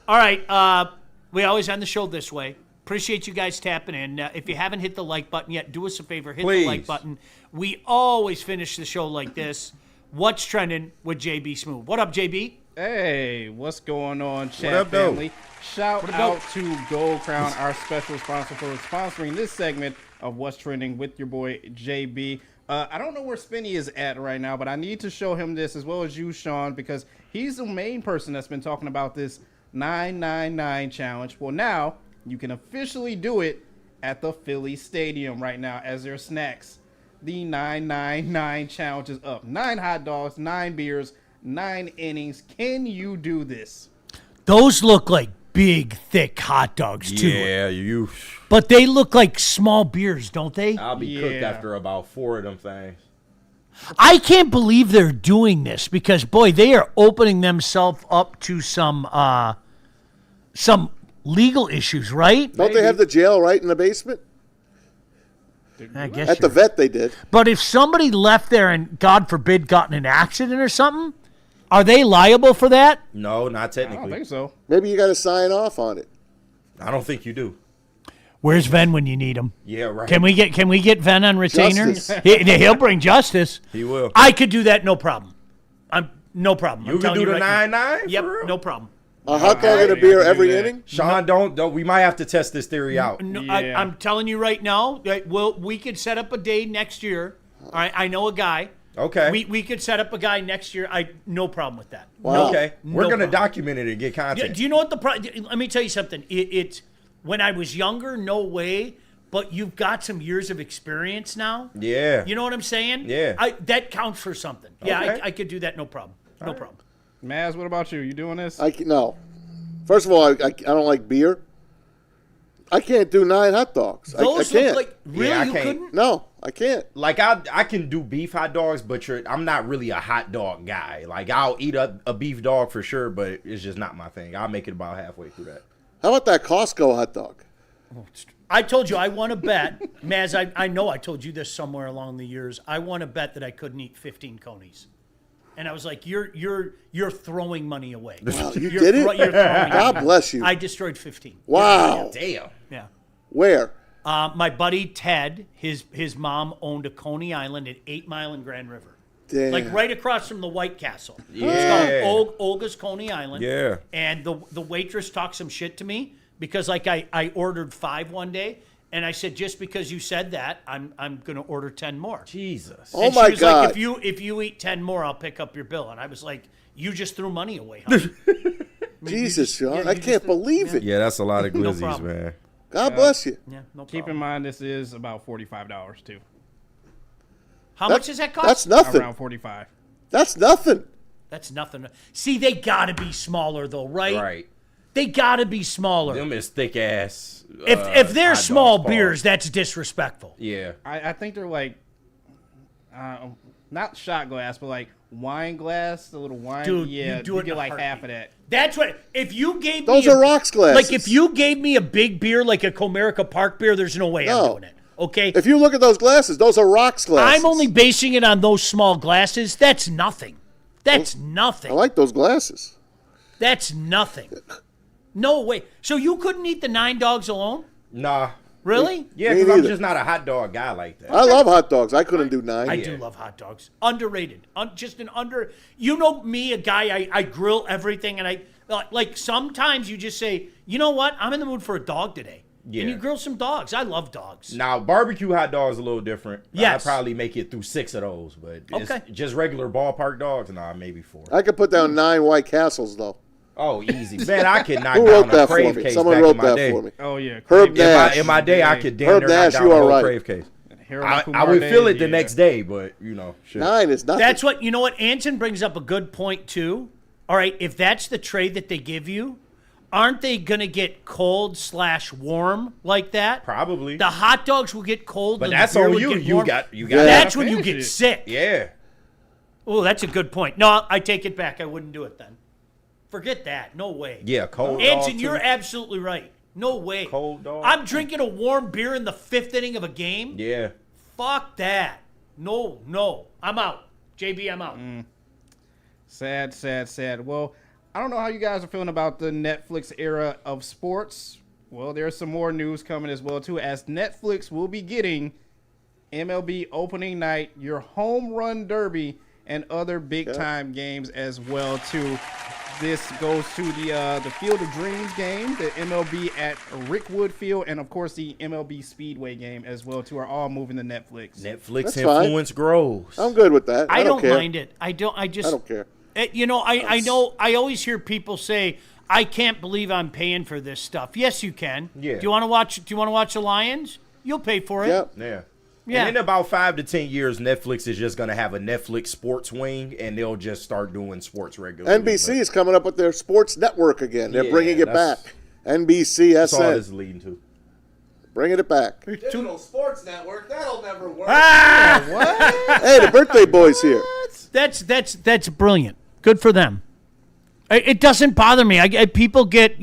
D: All right. We always end the show this way. Appreciate you guys tapping in. If you haven't hit the like button yet, do us a favor. Hit the like button. We always finish the show like this. What's trending with JB Smooth? What up, JB?
G: Hey, what's going on, chat
E: up, though?
G: family? Shout out to Gold Crown, our special sponsor, for sponsoring this segment of What's Trending with your boy JB. I don't know where Spinny is at right now, but I need to show him this as well as you, Sean, because he's the main person that's been talking about this 999 challenge. Well, now you can officially do it at the Philly Stadium right now as their snacks. The 999 challenge is up. 9 hot dogs, 9 beers, 9 innings. Can you do this?
D: Those look like big, thick hot dogs, too.
E: Yeah, you.
D: But they look like small beers, don't they?
E: I'll be cooked after about 4 of them things.
D: I can't believe they're doing this because, boy, they are opening themselves up to some legal issues, right?
F: Don't they have the jail right in the basement?
D: I guess
F: At the vet they did.
D: But if somebody left there and, God forbid, got in an accident or something, are they liable for that?
E: No, not technically.
G: I don't think so.
F: Maybe you got to sign off on it.
E: I don't think you do.
D: Where's Ven when you need him?
E: Yeah, right.
D: Can we get Ven on retainer?
F: Justice.
D: He'll bring justice.
E: He will.
D: I could do that, no problem. No problem.
E: You can do the 9-9?
D: Yep, no problem.
F: A hot dog and a beer every inning?
E: Sean, don't. We might have to test this theory out.
D: No, I'm telling you right now, that we could set up a day next year. All right, I know a guy.
E: Okay.
D: We could set up a guy next year. No problem with that.
F: Wow.
D: No,
E: Okay. We're going to
D: problem.
E: document it and get content.
D: Do you know what the problem? Let me tell you something. It's when I was younger, no way. But you've got some years of experience now.
E: Yeah.
D: You know what I'm saying?
E: Yeah.
D: That counts for something. Yeah,
E: Okay.
D: I could do that. No problem. No problem.
G: Maz, what about you? You doing this?
F: No. First of all, I don't like beer. I can't do 9 hot dogs.
D: Those
F: I can't.
D: look like really
E: Yeah, I
D: you
E: can't.
D: couldn't.
F: No, I can't.
E: Like, I can do beef hot dogs, but I'm not really a hot dog guy. Like, I'll eat a beef dog for sure, but it's just not my thing. I'll make it about halfway through that.
F: How about that Costco hot dog?
D: I told you I won a bet, Maz. I know I told you this somewhere along the years. I won a bet that I couldn't eat 15 conies, and I was like, "You're throwing money away."
F: Wow, you
D: You're
F: did it?
D: you're throwing
F: God
D: money.
F: bless you.
D: I destroyed 15.
F: Wow.
E: Damn.
D: Yeah.
F: Where?
D: My buddy Ted, his mom owned a Coney Island at 8 Mile and Grand River.
F: Damn.
D: Like right across from the White Castle.
E: Yeah.
D: It's called Olga's Coney Island.
E: Yeah.
D: And the waitress talked some shit to me because like I ordered 5 one day and I said, just because you said that, I'm gonna order 10 more.
E: Jesus.
F: Oh
D: And
F: my
D: she was
F: God.
D: like, if you eat 10 more, I'll pick up your bill. And I was like, you just threw money away, honey.
F: Jesus, Sean.
D: yeah,
F: I
D: you
F: can't believe it.
E: Yeah, that's a lot of glizzies,
D: problem.
E: man.
F: God bless you.
D: Yeah, no
G: Keep
D: problem.
G: in mind, this is about $45 too.
D: How much does that cost?
F: That's nothing.
G: Around 45.
F: That's nothing.
D: That's nothing. See, they gotta be smaller though, right?
E: Right.
D: They gotta be smaller.
E: Them is thick ass.
D: If they're
E: hot
D: small
E: dogs,
D: beers, that's disrespectful.
E: Yeah.
G: I think they're like, not shot glass, but like wine glass, the little wine.
D: Dude,
G: yeah,
D: you do it in
G: get
D: a
G: like
D: heartbeat.
G: half of that.
D: That's what. If you gave
F: Those
D: me
F: are rocks glasses.
D: Like if you gave me a big beer, like a Comerica Park beer, there's no way I'm
F: No.
D: doing it. Okay.
F: If you look at those glasses, those are rocks glasses.
D: I'm only basing it on those small glasses. That's nothing. That's nothing.
F: I like those glasses.
D: That's nothing. No way. So you couldn't eat the 9 dogs alone?
E: Nah.
D: Really?
E: Yeah,
F: Me
E: because I'm
F: neither.
E: just not a hot dog guy like that.
F: I love hot dogs. I couldn't do 9.
D: I do love hot dogs. Underrated. Just an under. You know me, a guy. I grill everything, and Like sometimes you just say, you know what? I'm in the mood for a dog today.
E: Yeah.
D: And you grill some dogs. I love dogs.
E: Now, barbecue hot dogs a little different.
D: Yes.
E: I'd probably make it through 6 of those, but
D: Okay.
E: it's just regular ballpark dogs, maybe 4.
F: I could put down 9 White Castles though.
E: Oh, easy. Man, I could knock
F: Who
E: down
F: wrote
E: a
F: that for
E: Crave
F: me?
E: case
F: Someone
E: back
F: wrote
E: in my
F: that
E: day.
F: for me.
G: Oh, yeah.
F: Herb Nash.
E: In my day, I could damn
F: Herb
E: near knock
F: Nash,
E: down
F: you
E: the
F: are
E: whole
F: right.
E: Crave case.
G: Harold
E: I would feel it the
G: Kumar
E: next day, but, shit.
F: 9 is nothing.
D: That's what, you know what? Anton brings up a good point, too. All right, if that's the tray that they give you, aren't they going to get cold/warm like that?
E: Probably.
D: The hot dogs will get cold.
E: But
D: and
E: that's
D: the beer
E: on
D: would
E: you.
D: get
E: You
D: warm.
E: got
D: That's when you
G: finish
D: get
G: it.
D: sick.
E: Yeah.
D: Oh, that's a good point. No, I take it back. I wouldn't do it then. Forget that. No way.
E: Yeah, cold
D: Anton,
E: dog,
D: you're
E: too.
D: absolutely right. No way.
E: Cold dog.
D: I'm drinking a warm beer in the 5th inning of a game.
E: Yeah.
D: Fuck that. No. I'm out. JB, I'm out.
G: Sad. Well, I don't know how you guys are feeling about the Netflix era of sports. Well, there's some more news coming as well, too, as Netflix will be getting MLB opening night, your home run derby, and other big-time games as well, too. This goes to the Field of Dreams game, the MLB at Rickwood Field, and, of course, the MLB Speedway game as well, too, are all moving to Netflix.
E: Netflix
F: That's
E: influence grows.
F: I'm good with that.
D: I don't
F: care.
D: mind it. I don't care. I know I always hear people say, I can't believe I'm paying for this stuff. Yes, you can.
E: Yeah.
D: Do you want to watch the Lions? You'll pay for it.
F: Yep.
E: Yeah.
D: Yeah.
E: And in about 5 to 10 years, Netflix is just going to have a Netflix sports wing, and they'll just start doing sports regularly.
F: NBC is coming up with their sports network again. They're
E: Yeah,
F: bringing it back.
E: that's-
F: NBC,
E: That's all
F: SN.
E: this is leading to.
F: Bringing it back.
T: Digital Sports Network, that'll never work.
F: Hey, the birthday boy's here.
D: That's brilliant. Good for them. It doesn't bother me. People get,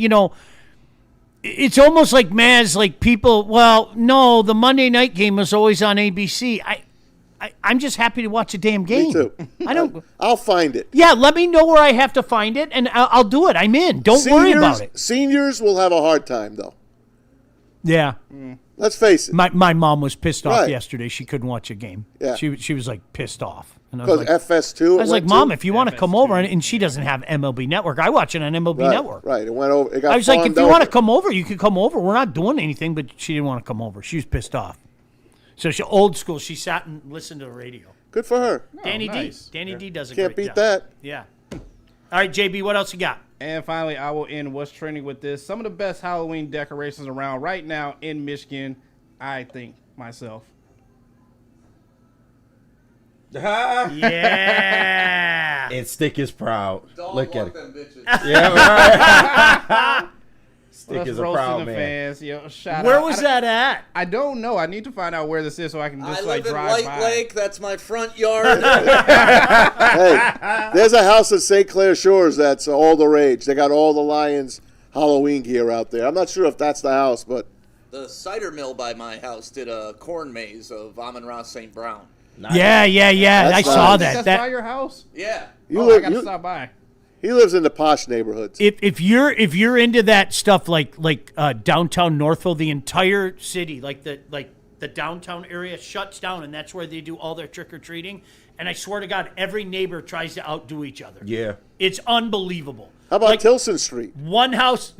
D: it's almost like Maz, like people, well, no, the Monday night game was always on ABC. I'm just happy to watch a damn game.
F: Me too.
D: I don't.
F: I'll find it.
D: Yeah, let me know where I have to find it, and I'll do it. I'm in. Don't worry about it.
F: Seniors will have a hard time, though.
D: Yeah.
F: Let's face it.
D: My mom was pissed off
F: Right.
D: yesterday. She couldn't watch a game.
F: Yeah.
D: She was like pissed off. And I was
F: Because
D: like,
F: FS2.
D: I was like, Mom, if you want to come over, and she doesn't have MLB Network, I watch it on MLB Network.
F: Right. It went over. It got
D: I was like, if
F: farmed
D: you want to
F: over.
D: come over, you can come over. We're not doing anything, but she didn't want to come over. She was pissed off. So she old school. She sat and listened to the radio.
F: Good for her.
D: Danny
G: nice.
D: D. Danny D does a
F: Can't
D: great
F: beat
D: job.
F: that.
D: Yeah. All right, JB, what else you got?
G: And finally, I will end what's trending with this. Some of the best Halloween decorations around right now in Michigan, I think myself.
D: Yeah.
E: And Stick is proud.
T: Dog
E: Look at
T: walk
E: it.
T: them bitches.
E: Yeah, right. Stick
G: Us
E: is a
G: roasting
E: proud
G: the
E: man.
G: fans. Yo, shout
D: Where
G: out.
D: was that at?
G: I don't know. I need to find out where this is so I can just
T: I
G: like
T: live in
G: drive
T: White
G: by.
T: Lake. That's my front yard.
F: Hey, there's a house in St. Clair Shores that's all the rage. They got all the Lions Halloween gear out there. I'm not sure if that's the house, but
T: The cider mill by my house did a corn maze of Amon-Ra St. Brown.
E: Nice.
D: Yeah. I
F: That's
D: saw
F: nice.
D: that.
G: That's by your house?
T: Yeah.
F: you
G: I
F: live.
G: gotta stop by.
F: He lives in the posh neighborhoods.
D: If you're into that stuff like downtown Northville, the entire city, like the downtown area shuts down, and that's where they do all their trick or treating. And I swear to God, every neighbor tries to outdo each other.
E: Yeah.
D: It's unbelievable.
F: How about
D: Like,
F: Tilson Street?
D: one house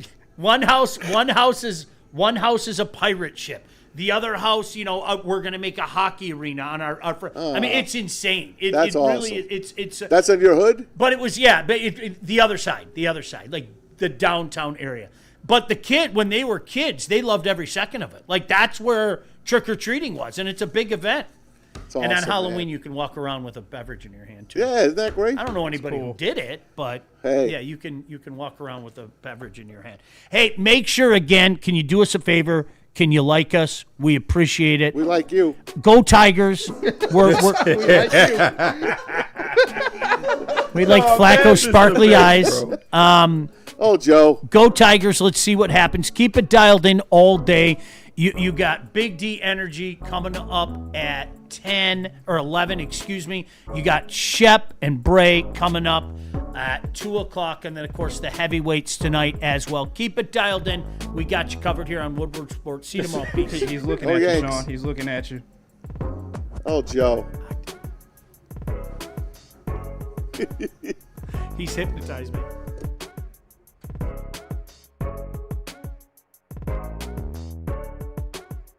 D: is a pirate ship. The other house, we're gonna make a hockey arena on our. I mean, it's insane.
F: That's
D: really,
F: awesome.
D: it's.
F: That's in your hood?
D: But it was the other side, like the downtown area. But when they were kids, they loved every second of it. Like that's where trick or treating was, and it's a big event.
F: It's
D: And on
F: awesome,
D: Halloween,
F: man.
D: you can walk around with a beverage in your hand too.
F: Yeah, isn't that great?
D: I don't know anybody
G: cool.
D: who did it, but
F: Hey.
D: yeah, you can walk around with a beverage in your hand. Hey, make sure again, can you do us a favor? Can you like us? We appreciate it.
F: We like you.
D: Go Tigers. We're we like Flacco sparkly eyes.
F: Oh, Joe.
D: Go Tigers. Let's see what happens. Keep it dialed in all day. You got Big D Energy coming up at 10 or 11, excuse me. You got Shep and Bray coming up at 2 o'clock. And then, of course, the heavyweights tonight as well. Keep it dialed in. We got you covered here on Woodward Sports. See you tomorrow. Peace.
G: He's looking
F: Oh,
G: at
F: Yanks.
G: you, Sean. He's looking at you.
F: Oh, Joe.
D: He's hypnotized me.